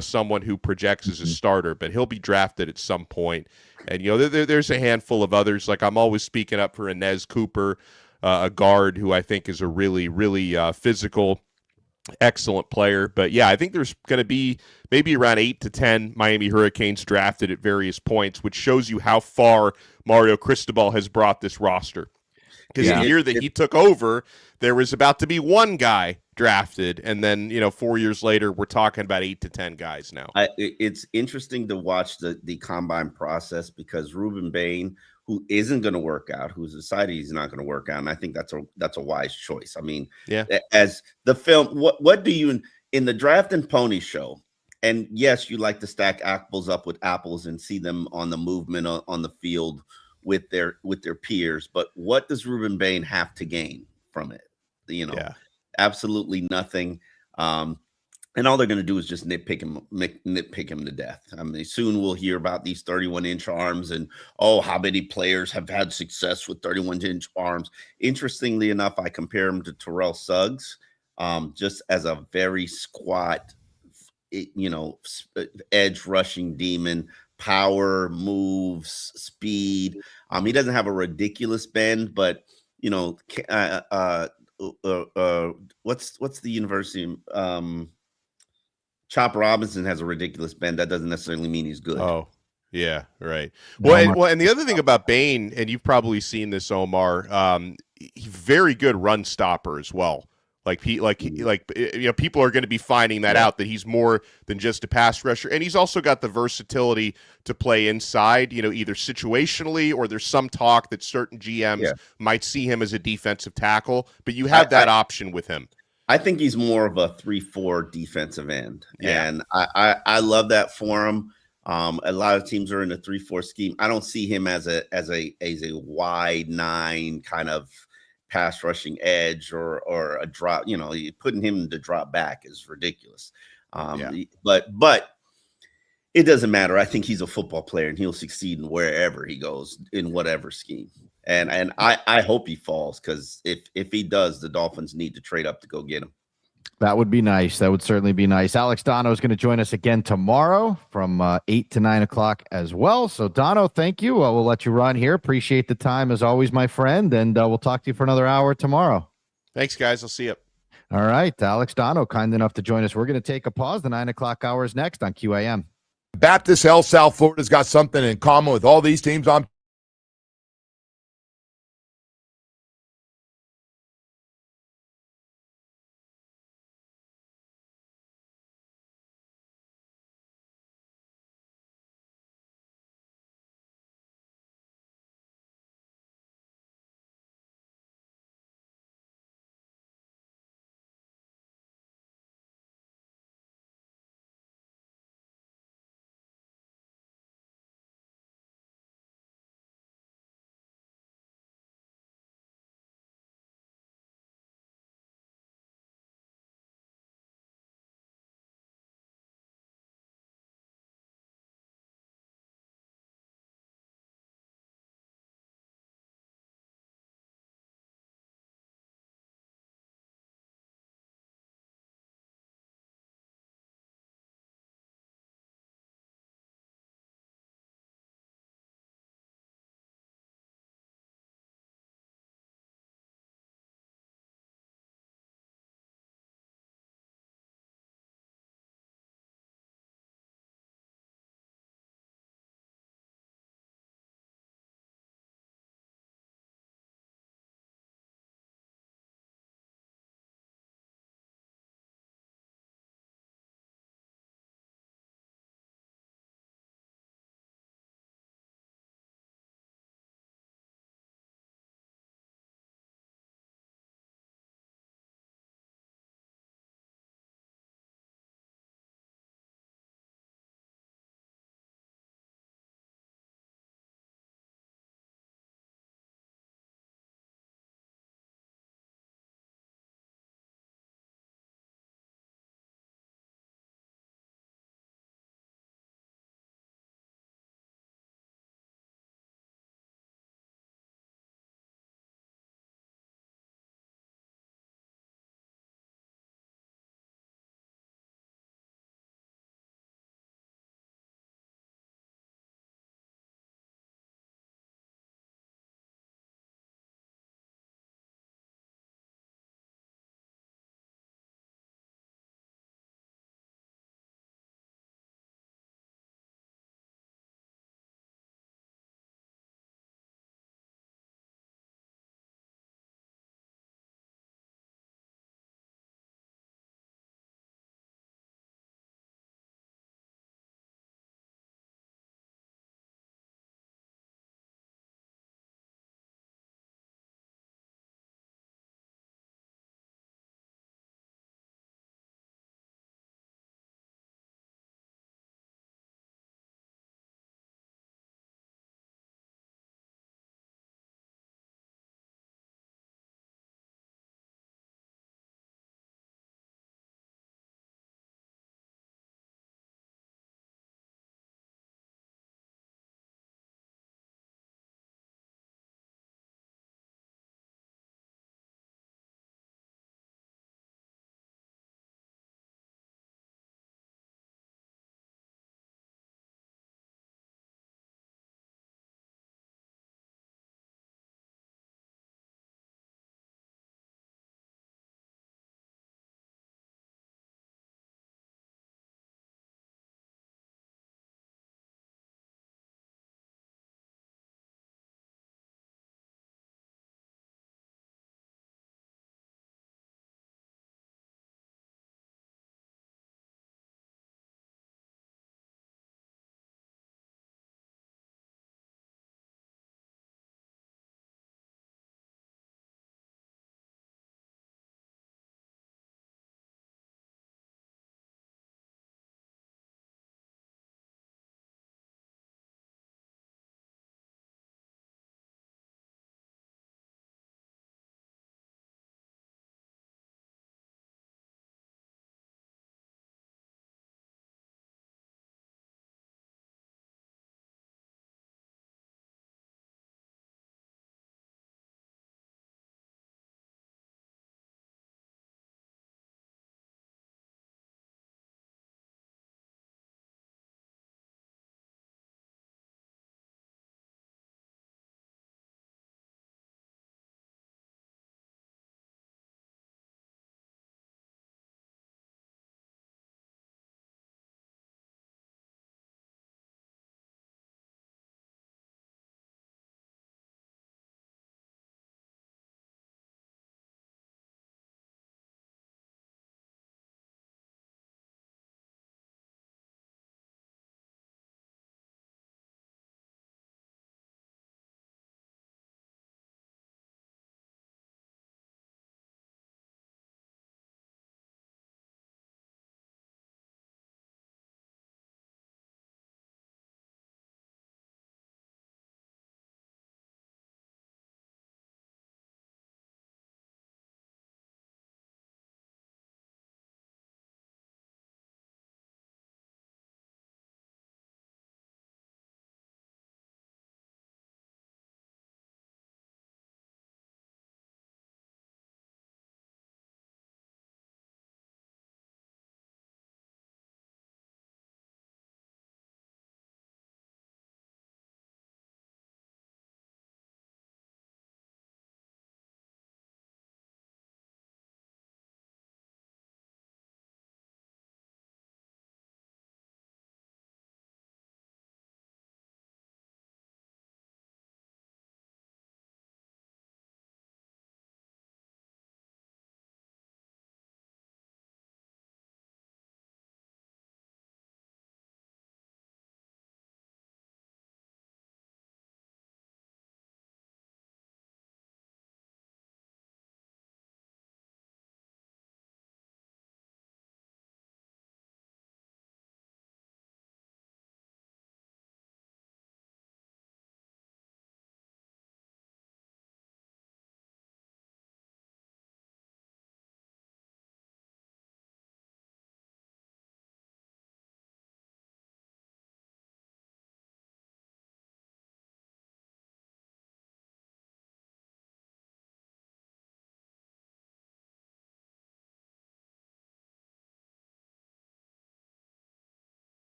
someone who projects as a starter? But he'll be drafted at some point. And, there's a handful of others. Like, I'm always speaking up for Inez Cooper, a guard who I think is a really, really physical, excellent player. But yeah, I think there's going to be maybe around 8 to 10 Miami Hurricanes drafted at various points, which shows you how far Mario Cristobal has brought this roster. Because the year that he took over, there was about to be one guy drafted, and then 4 years later, we're talking about 8 to 10 guys now. It's interesting to watch the combine process, because Ruben Bain, who isn't going to work out, who's decided he's not going to work out, and I think that's a wise choice. I mean, as the film, what do you in the Draft and Pony show? And yes, you like to stack apples up with apples and see them on the movement on the field with their peers. But what does Ruben Bain have to gain from it? Absolutely nothing. And all they're going to do is just nitpick him to death. I mean, soon we'll hear about these 31-inch arms and, how many players have had success with 31-inch arms. Interestingly enough, I compare him to Terrell Suggs, just as a very squat, edge rushing demon, power, moves, speed. He doesn't have a ridiculous bend, but what's the university? Chop Robinson has a ridiculous bend. That doesn't necessarily mean he's good. Oh, yeah, right. Well, and the other thing about Bain, and you've probably seen this, Omar, he's very good run stopper as well. People are going to be finding that out, that he's more than just a pass rusher, and he's also got the versatility to play inside, either situationally, or there's some talk that certain GMs might see him as a defensive tackle, but you have that option with him. I think he's more of a 3-4 defensive end, Yeah. and I love that for him. A lot of teams are in a 3-4 scheme. I don't see him as a wide 9 kind of pass rushing edge or a drop. You know, putting him to drop back is ridiculous. But it doesn't matter. I think he's a football player and he'll succeed in wherever he goes in whatever scheme. And I hope he falls, because if he does, the Dolphins need to trade up to go get him. That would be nice. That would certainly be nice. Alex Donno is going to join us again tomorrow from 8 to 9 o'clock as well. So, Donno, thank you. We'll let you run here. Appreciate the time as always, my friend. And we'll talk to you for another hour tomorrow. Thanks, guys. I'll see you. All right. Alex Donno, kind enough to join us. We're going to take a pause. The 9 o'clock hour is next on QAM. Baptist Health South Florida's got something in common with all these teams I'm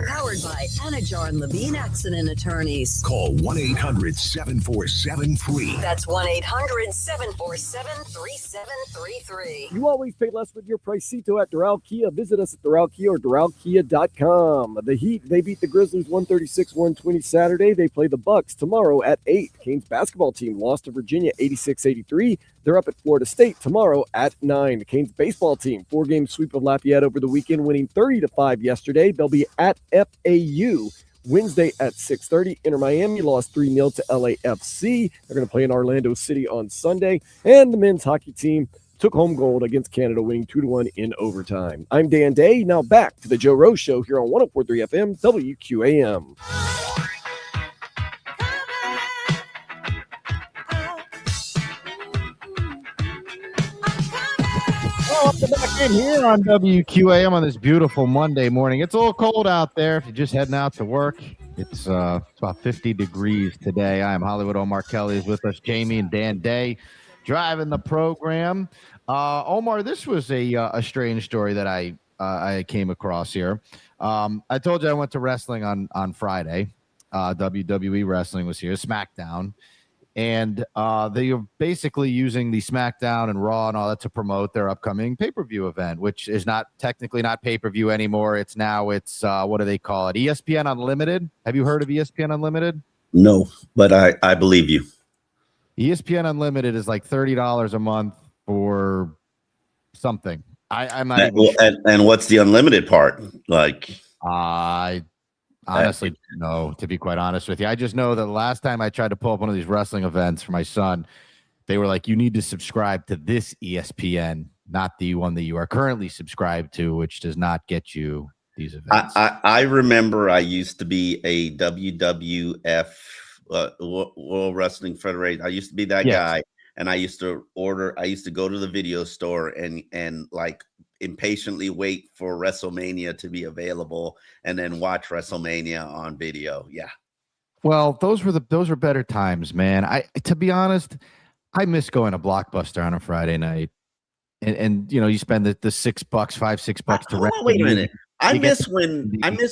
Corner. Powered by Anajar and Levine Accident Attorneys. Call 1-800-747-FREE. That's 1-800-747-3733. You always pay less with your Pricito at Doral Kia. Visit us at Doral Kia or DoralKia.com. The Heat, they beat the Grizzlies 136-120 Saturday. They play the Bucks tomorrow at 8. Canes basketball team lost to Virginia 86-83. They're up at Florida State tomorrow at 9. The Canes baseball team, 4-game sweep of Lafayette over the weekend, winning 30-5 yesterday. They'll be at FAU Wednesday at 6:30. Inter Miami lost 3-0 to LAFC. They're going to play in Orlando City on Sunday. And the men's hockey team took home gold against Canada, winning 2-1 in overtime. I'm Dan Day. Now back to the Joe Rose Show here on 104.3 FM WQAM. Welcome back in here on WQAM on this beautiful Monday morning. It's a little cold out there if you're just heading out to work. It's about 50 degrees today. I am Hollywood. Omar Kelly is with us. Jamie and Dan Day driving the program. Omar, this was a strange story that I came across here. I told you I went to wrestling on Friday. WWE wrestling was here, SmackDown. And they are basically using the SmackDown and Raw and all that to promote their upcoming pay-per-view event, which is not technically not pay-per-view anymore. It's what do they call it? ESPN Unlimited. Have you heard of ESPN Unlimited? No, but I believe you. ESPN Unlimited is like $30 a month for something. I'm not even sure. And what's the unlimited part? Like, I honestly no, to be quite honest with you. I just know that the last time I tried to pull up one of these wrestling events for my son, they were like, you need to subscribe to this ESPN, not the one that you are currently subscribed to, which does not get you these events. I remember I used to be a WWF World Wrestling Federation. I used to be that guy, and I used to go to the video store and like impatiently wait for WrestleMania to be available and then watch WrestleMania on video. Yeah. Well, those were better times, man. To be honest, I miss going to Blockbuster on a Friday night. And you spend the $6, $5-6 to rent. Wait a minute. I miss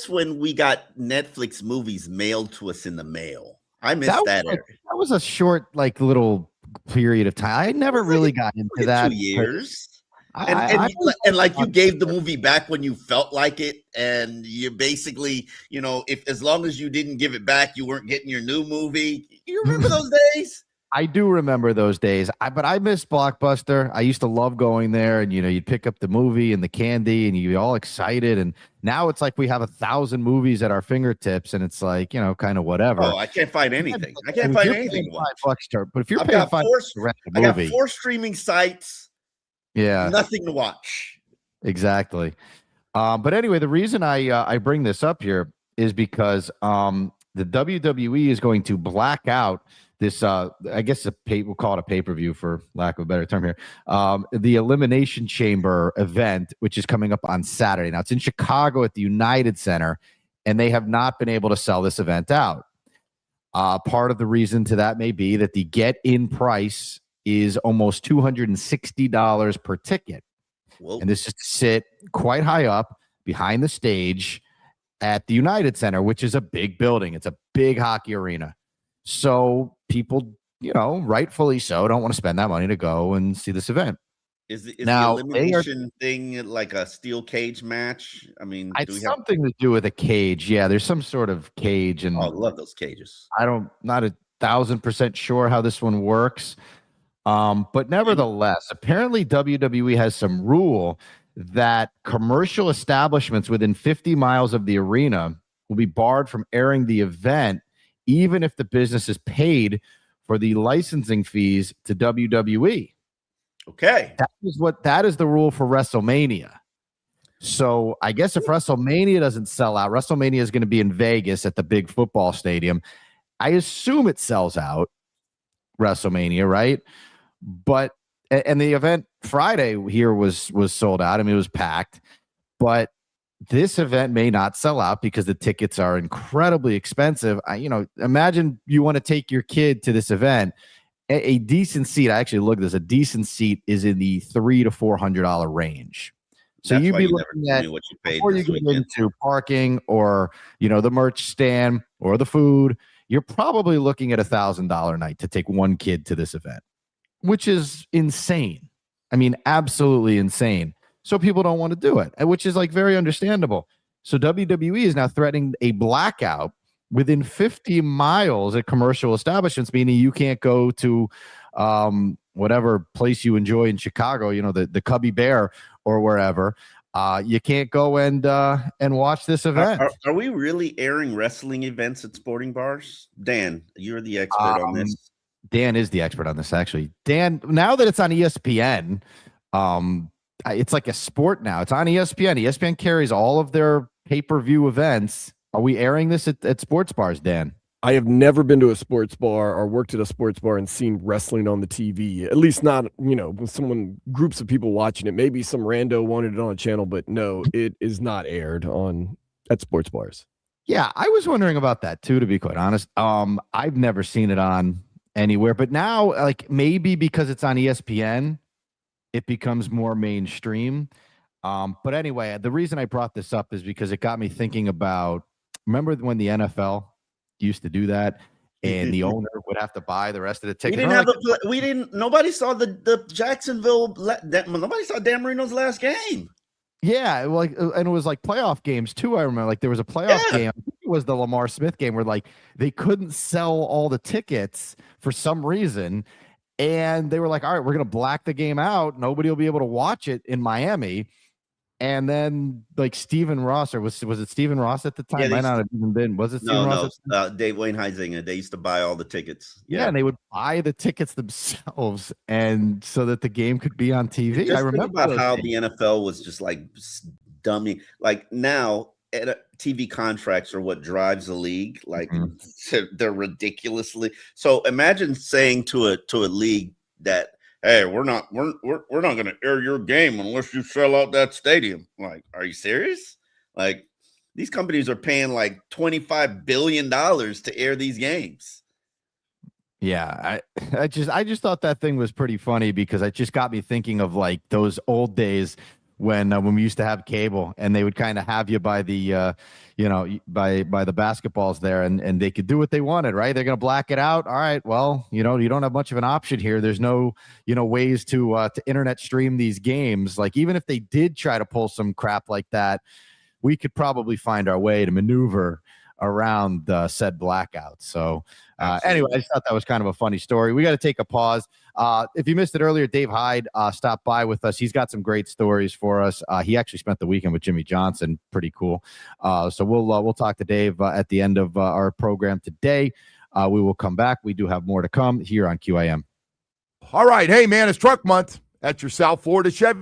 when we got Netflix movies mailed to us in the mail. I miss that era. That was a short, little period of time. I never really got into that. 2 years. And like you gave the movie back when you felt like it, and you basically, if as long as you didn't give it back, you weren't getting your new movie. You remember those days? I do remember those days. But I miss Blockbuster. I used to love going there, and you'd pick up the movie and the candy, and you'd be all excited. And now it's like we have 1,000 movies at our fingertips, and it's like kind of whatever. Oh, I can't find anything. I can't find anything. $5 but if you're paying $5 to rent a movie, I got 4 streaming sites. Yeah, nothing to watch. Exactly. But anyway, the reason I bring this up here is because the WWE is going to black out this. I guess we'll call it a pay-per-view for lack of a better term here. The Elimination Chamber event, which is coming up on Saturday. Now it's in Chicago at the United Center, and they have not been able to sell this event out. Part of the reason to that may be that the get-in price is almost $260 per ticket. Whoa. And this is to sit quite high up behind the stage at the United Center, which is a big building. It's a big hockey arena. So people, rightfully so, don't want to spend that money to go and see this event. Is the elimination thing like a steel cage match? I mean, it's something to do with a cage. Yeah, there's some sort of cage. And I love those cages. Not 1,000% sure how this one works. But nevertheless, apparently WWE has some rule that commercial establishments within 50 miles of the arena will be barred from airing the event, even if the business is paid for the licensing fees to WWE. Okay. That is the rule for WrestleMania. So I guess if WrestleMania doesn't sell out, WrestleMania is going to be in Vegas at the big football stadium. I assume it sells out, WrestleMania, right? But and the event Friday here was sold out. I mean, it was packed. But this event may not sell out because the tickets are incredibly expensive. Imagine you want to take your kid to this event. A decent seat, I actually looked at this, a decent seat is in the $300 to $400 range. So That's you'd why be you never looking told at, me what you paid before you this get weekend. into parking or, the merch stand or the food, you're probably looking at $1,000 night to take one kid to this event, which is insane. I mean, absolutely insane. So people don't want to do it, which is like very understandable. So WWE is now threatening a blackout within 50 miles at commercial establishments, meaning you can't go to whatever place you enjoy in Chicago, the Cubby Bear or wherever. You can't go and watch this event. Are we really airing wrestling events at sporting bars? Dan, you're the expert on this. Dan is the expert on this, actually. Dan, now that it's on ESPN, it's like a sport now. It's on ESPN. ESPN carries all of their pay-per-view events. Are we airing this at sports bars, Dan? I have never been to a sports bar or worked at a sports bar and seen wrestling on the TV. At least not, with groups of people watching it. Maybe some rando wanted it on a channel, but no, it is not aired at sports bars. Yeah, I was wondering about that too, to be quite honest. I've never seen it on anywhere, but now, like, maybe because it's on ESPN, it becomes more mainstream. But anyway, the reason I brought this up is because it got me thinking about, remember when the NFL used to do that and the owner would have to buy the rest of the tickets? Nobody saw the Jacksonville, nobody saw Dan Marino's last game. Yeah, and it was like playoff games too. I remember, like, there was a playoff game. I think it was the Lamar Smith game where, like, they couldn't sell all the tickets for some reason, and they were like, "All right, we're gonna black the game out. Nobody will be able to watch it in Miami." And then, like, Stephen Ross, or was it Stephen Ross at the time? Yeah, Might not have even been. Was it Stephen Ross? Dave Wayne Huizinga. They used to buy all the tickets. Yeah, and they would buy the tickets themselves, and so that the game could be on TV. Just I remember think about how the NFL was just like dummy. Like now, TV contracts are what drives the league. Like they're ridiculously. So imagine saying to a league that, "Hey, we're not going to air your game unless you sell out that stadium." Like, are you serious? Like, these companies are paying like $25 billion to air these games. Yeah, I just thought that thing was pretty funny because it just got me thinking of, like, those old days when we used to have cable and they would kind of have you by the by the basketballs there, and they could do what they wanted, right? They're going to black it out. All right, well, you don't have much of an option here. There's no ways to internet stream these games. Like, even if they did try to pull some crap like that, we could probably find our way to maneuver around said blackout. So anyway, I just thought that was kind of a funny story. We got to take a pause. If you missed it earlier, Dave Hyde stopped by with us. He's got some great stories for us. He actually spent the weekend with Jimmy Johnson. Pretty cool. So we'll talk to Dave at the end of our program today. We will come back. We do have more to come here on QAM. All right. Hey, man, it's Truck Month at your South Florida Chevy.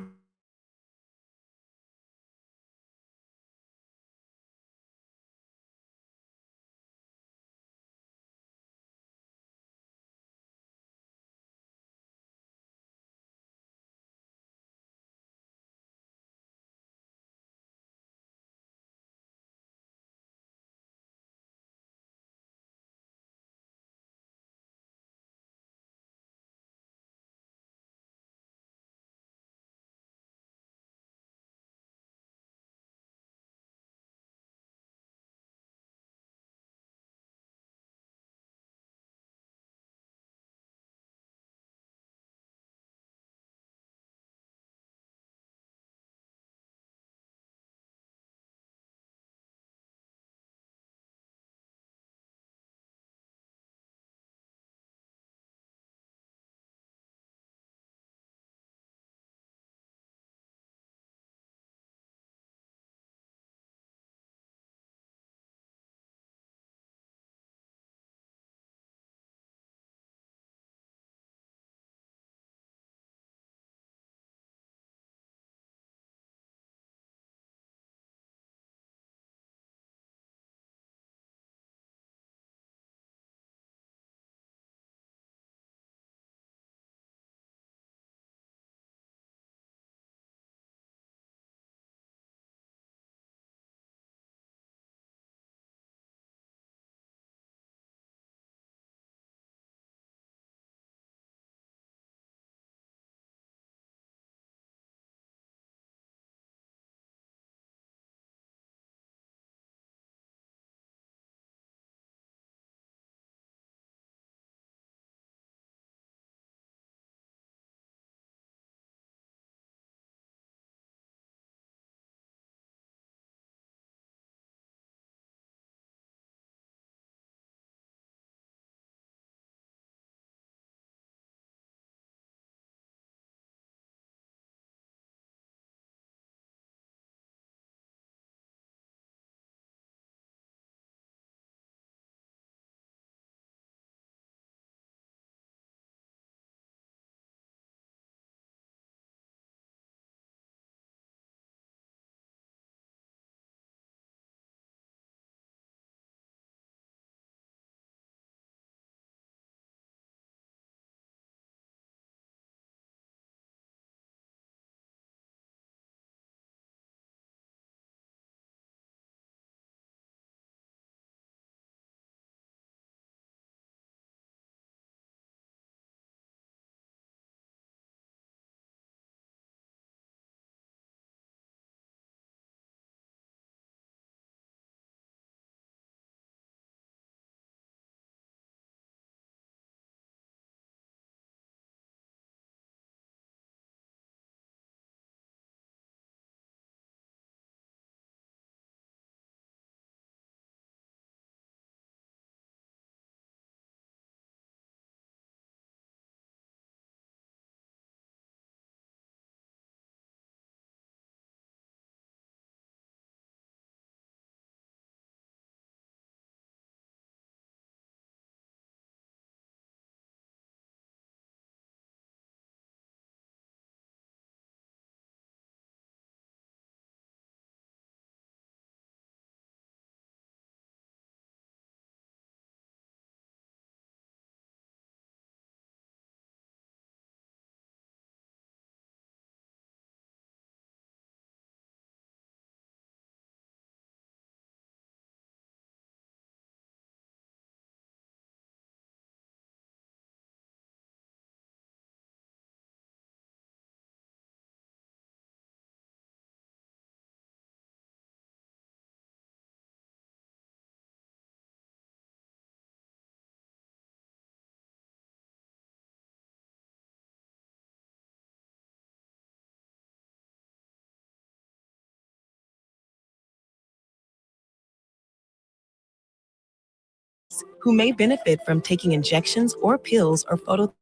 patients who may benefit from taking injections or pills or photo.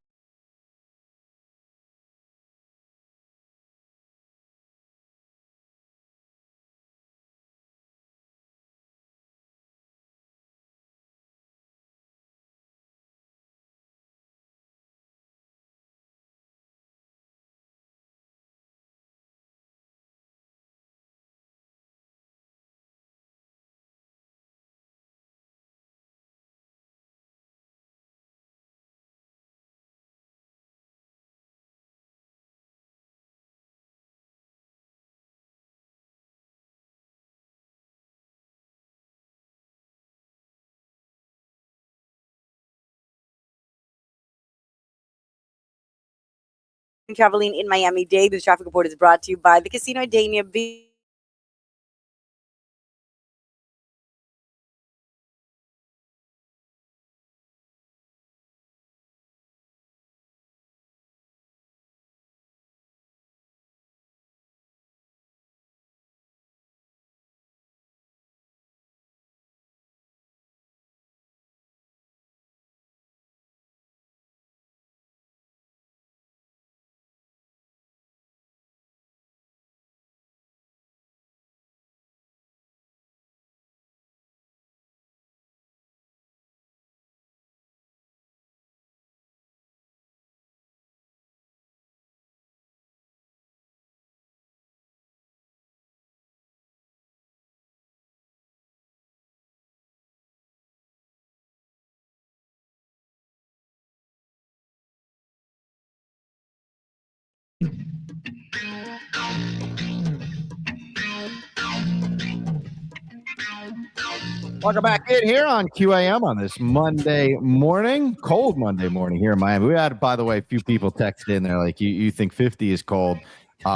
Traveling in Miami-Dade. This traffic report is brought to you by the Casino at Dania Beach. Welcome back in here on QAM on this Monday morning, cold Monday morning here in Miami. We had, by the way, a few people text in there like, you think 50 is cold.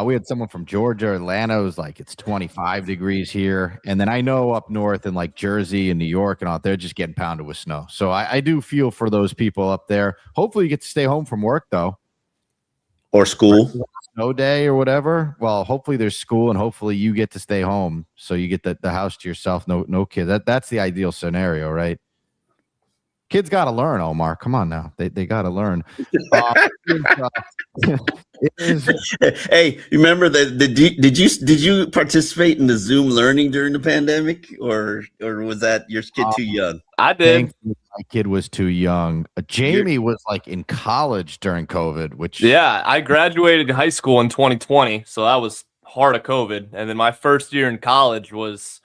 We had someone from Georgia, Atlanta was like, it's 25 degrees here. And then I know up north in like Jersey and New York and all, they're just getting pounded with snow. So I do feel for those people up there. Hopefully you get to stay home from work, though. Or school. Snow day or whatever. Well, hopefully there's school and hopefully you get to stay home. So you get the house to yourself. No kids. That's the ideal scenario, right? Kids got to learn, Omar. Come on now. They got to learn. Hey, remember did you participate in the Zoom learning during the pandemic, or was that your kid too young? I did. My kid was too young. Jamie was like in college during COVID, which I graduated high school in 2020, so that was heart of COVID, and then my first year in college was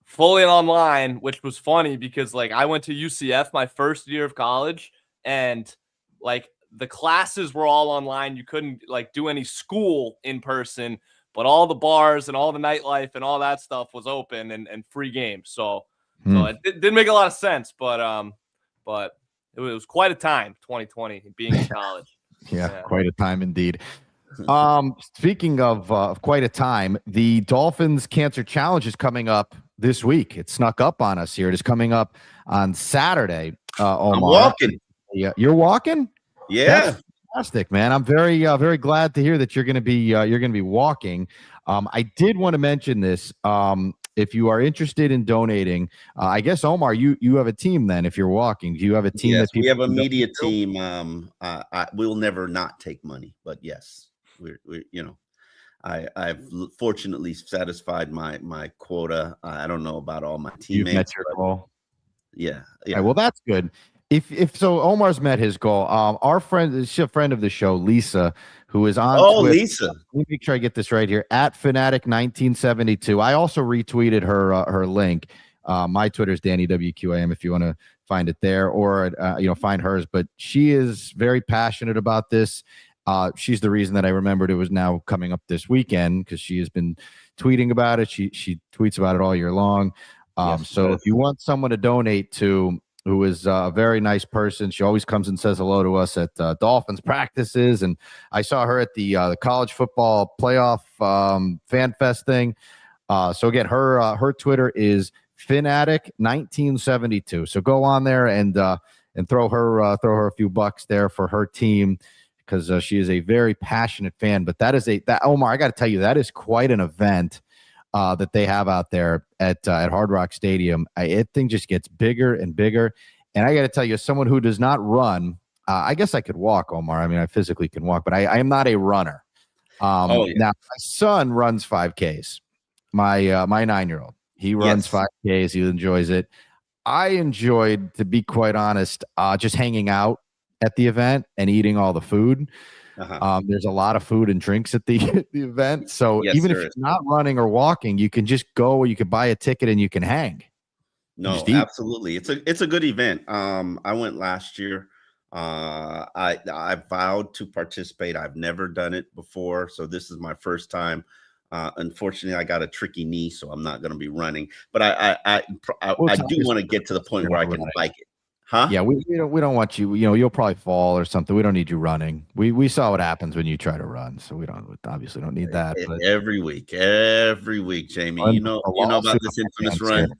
fully online, which was funny because like I went to UCF my first year of college, and like the classes were all online. You couldn't like do any school in person, but all the bars and all the nightlife and all that stuff was open and free games. So it didn't make a lot of sense, but it was quite a time, 2020, being in college. Yeah, quite a time indeed. Speaking of quite a time, the Dolphins Cancer Challenge is coming up this week. It snuck up on us here. It is coming up on Saturday. Omar. I'm walking. Yeah, you're walking? Yeah. That's fantastic, man. I'm very glad to hear that you're going to be walking. I did want to mention this. If you are interested in donating, I guess Omar, you have a team then. If you're walking, do you have a team? Yes, that we have a media team. We'll never not take money, but yes, we're I've fortunately satisfied my quota. I don't know about all my teammates. You've met your goal. Yeah. All right, well, that's good. If so, Omar's met his goal. Our friend, she's a friend of the show, Lisa, who is on Twitter. Lisa. Let me make sure I get this right here. At Fanatic1972. I also retweeted her link. My Twitter is Danny WQAM if you want to find it there, or find hers. But she is very passionate about this. She's the reason that I remembered it was now coming up this weekend, because she has been tweeting about it. She tweets about it all year long. So if you want someone to donate to, who is a very nice person, she always comes and says hello to us at Dolphins practices, and I saw her at the college football playoff fan fest thing. So again, her Twitter is Fanatic1972. So go on there and throw her a few bucks there for her team, because she is a very passionate fan. But that Omar, I got to tell you, that is quite an event that they have out there at Hard Rock Stadium. It thing just gets bigger and bigger. And I got to tell you, as someone who does not run, I guess I could walk, Omar. I mean, I physically can walk, but I am not a runner. Now, my son runs 5Ks. My 9-year-old, he runs 5Ks. He enjoys it. I enjoyed, to be quite honest, just hanging out at the event and eating all the food. There's a lot of food and drinks at the event. So even if you're not running or walking, you can just go, you can buy a ticket and you can hang. No, absolutely. It's a good event. I went last year. I vowed to participate. I've never done it before, so this is my first time. Unfortunately, I got a tricky knee, so I'm not going to be running. But I do want to get to the point where I can bike it. Huh? Yeah, we don't want you. You know, you'll probably fall or something. We don't need you running. We saw what happens when you try to run, so we obviously don't need that. But every week, Jamie. You know about this infamous run.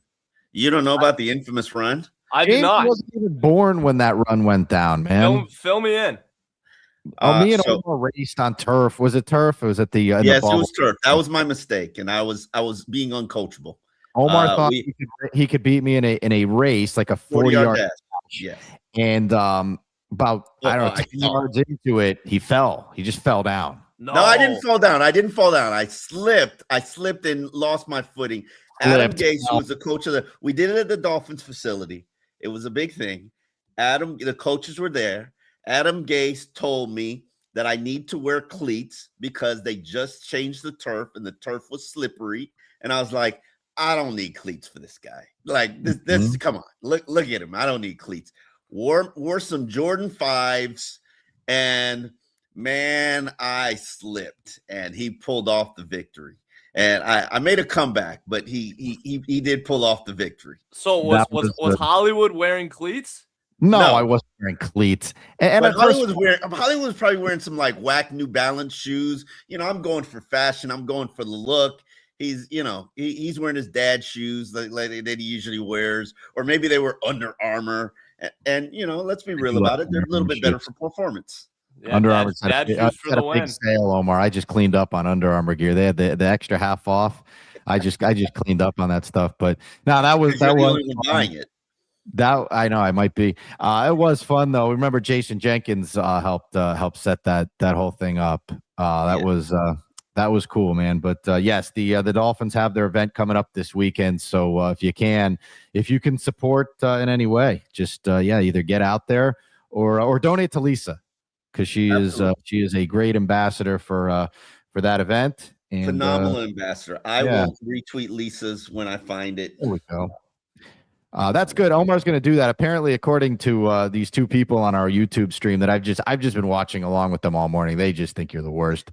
You don't know about the infamous run? I did not. Wasn't even born when that run went down, man. Fill me in. Me and Omar raced on turf. Was it turf? Or was it the yes, the it was turf. That was my mistake, and I was being uncoachable. Omar thought he could beat me in a race, like a 40-yard dash. Yeah. And about I don't know 10 yards into it, he fell. He just fell down. No, I didn't fall down. I slipped and lost my footing. Adam Gase, who was the coach of we did it at the Dolphins facility. It was a big thing. The coaches were there. Adam Gase told me that I need to wear cleats because they just changed the turf and the turf was slippery. And I was like, I don't need cleats for this guy. Like this come on. Look at him. I don't need cleats. Wore some Jordan 5s, and man, I slipped and he pulled off the victory. And I made a comeback, but he did pull off the victory. So was Hollywood wearing cleats? No, I wasn't wearing cleats. And Hollywood was probably wearing some like whack New Balance shoes. You know, I'm going for fashion. I'm going for the look. He's wearing his dad's shoes that he usually wears, or maybe they were Under Armour. And let's be real about it. They're a little bit better for performance. Yeah, Under Armour had a big sale, Omar. I just cleaned up on Under Armour gear. They had the extra half off. I just cleaned up on that stuff. But no, that was buying it. That I know I might be. It was fun though. Remember Jason Jenkins helped set that whole thing up. That was cool, man. But yes, the Dolphins have their event coming up this weekend. So if you can support in any way, just either get out there or donate to Lisa, because she is a great ambassador for that event. And, phenomenal ambassador. I will retweet Lisa's when I find it. There we go. That's good. Omar's going to do that. Apparently, according to these two people on our YouTube stream that I've just been watching along with them all morning. They just think you're the worst.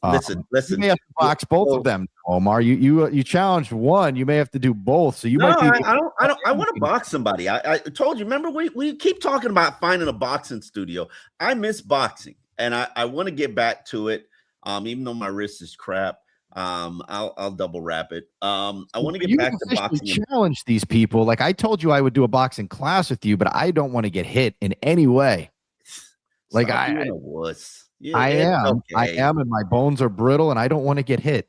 Listen. You may have to box both of them, Omar. You challenged one. You may have to do both. So I want to box somebody. I told you. Remember, we keep talking about finding a boxing studio. I miss boxing, and I want to get back to it. Even though my wrist is crap. I'll double wrap it. I want to get back to boxing. Challenge these people. Like I told you, I would do a boxing class with you, but I don't want to get hit in any way. Like I am. Yeah, I am, and my bones are brittle, and I don't want to get hit.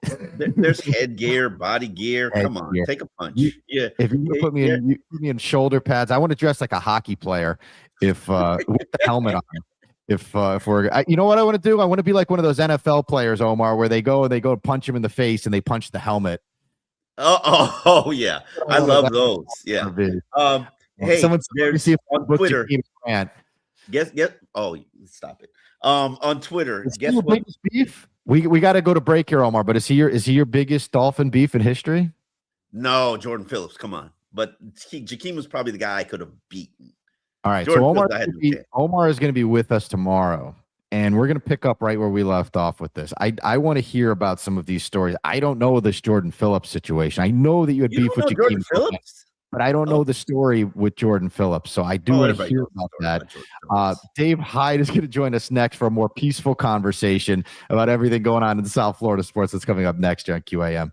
There's headgear, body gear. Come on, take a punch. If you put me in shoulder pads, I want to dress like a hockey player. If with the helmet on. If we're, you know what I want to do? I want to be like one of those NFL players, Omar, where they go punch him in the face and they punch the helmet. Oh yeah, I love those. Yeah. Hey, there's on Twitter. Oh, stop it. On Twitter, guess what? Beef? We got to go to break here, Omar. But is he your biggest Dolphin beef in history? No, Jordan Phillips. Come on, but Jakeem was probably the guy I could have beaten. All right, so Omar is going to be with us tomorrow, and we're going to pick up right where we left off with this. I want to hear about some of these stories. I don't know this Jordan Phillips situation. I know that you had beef with Jakeem Phillips, but I don't know the story with Jordan Phillips, so I do want to hear about that. Dave Hyde is going to join us next for a more peaceful conversation about everything going on in South Florida sports that's coming up next here on QAM.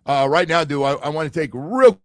Right now, I want to take real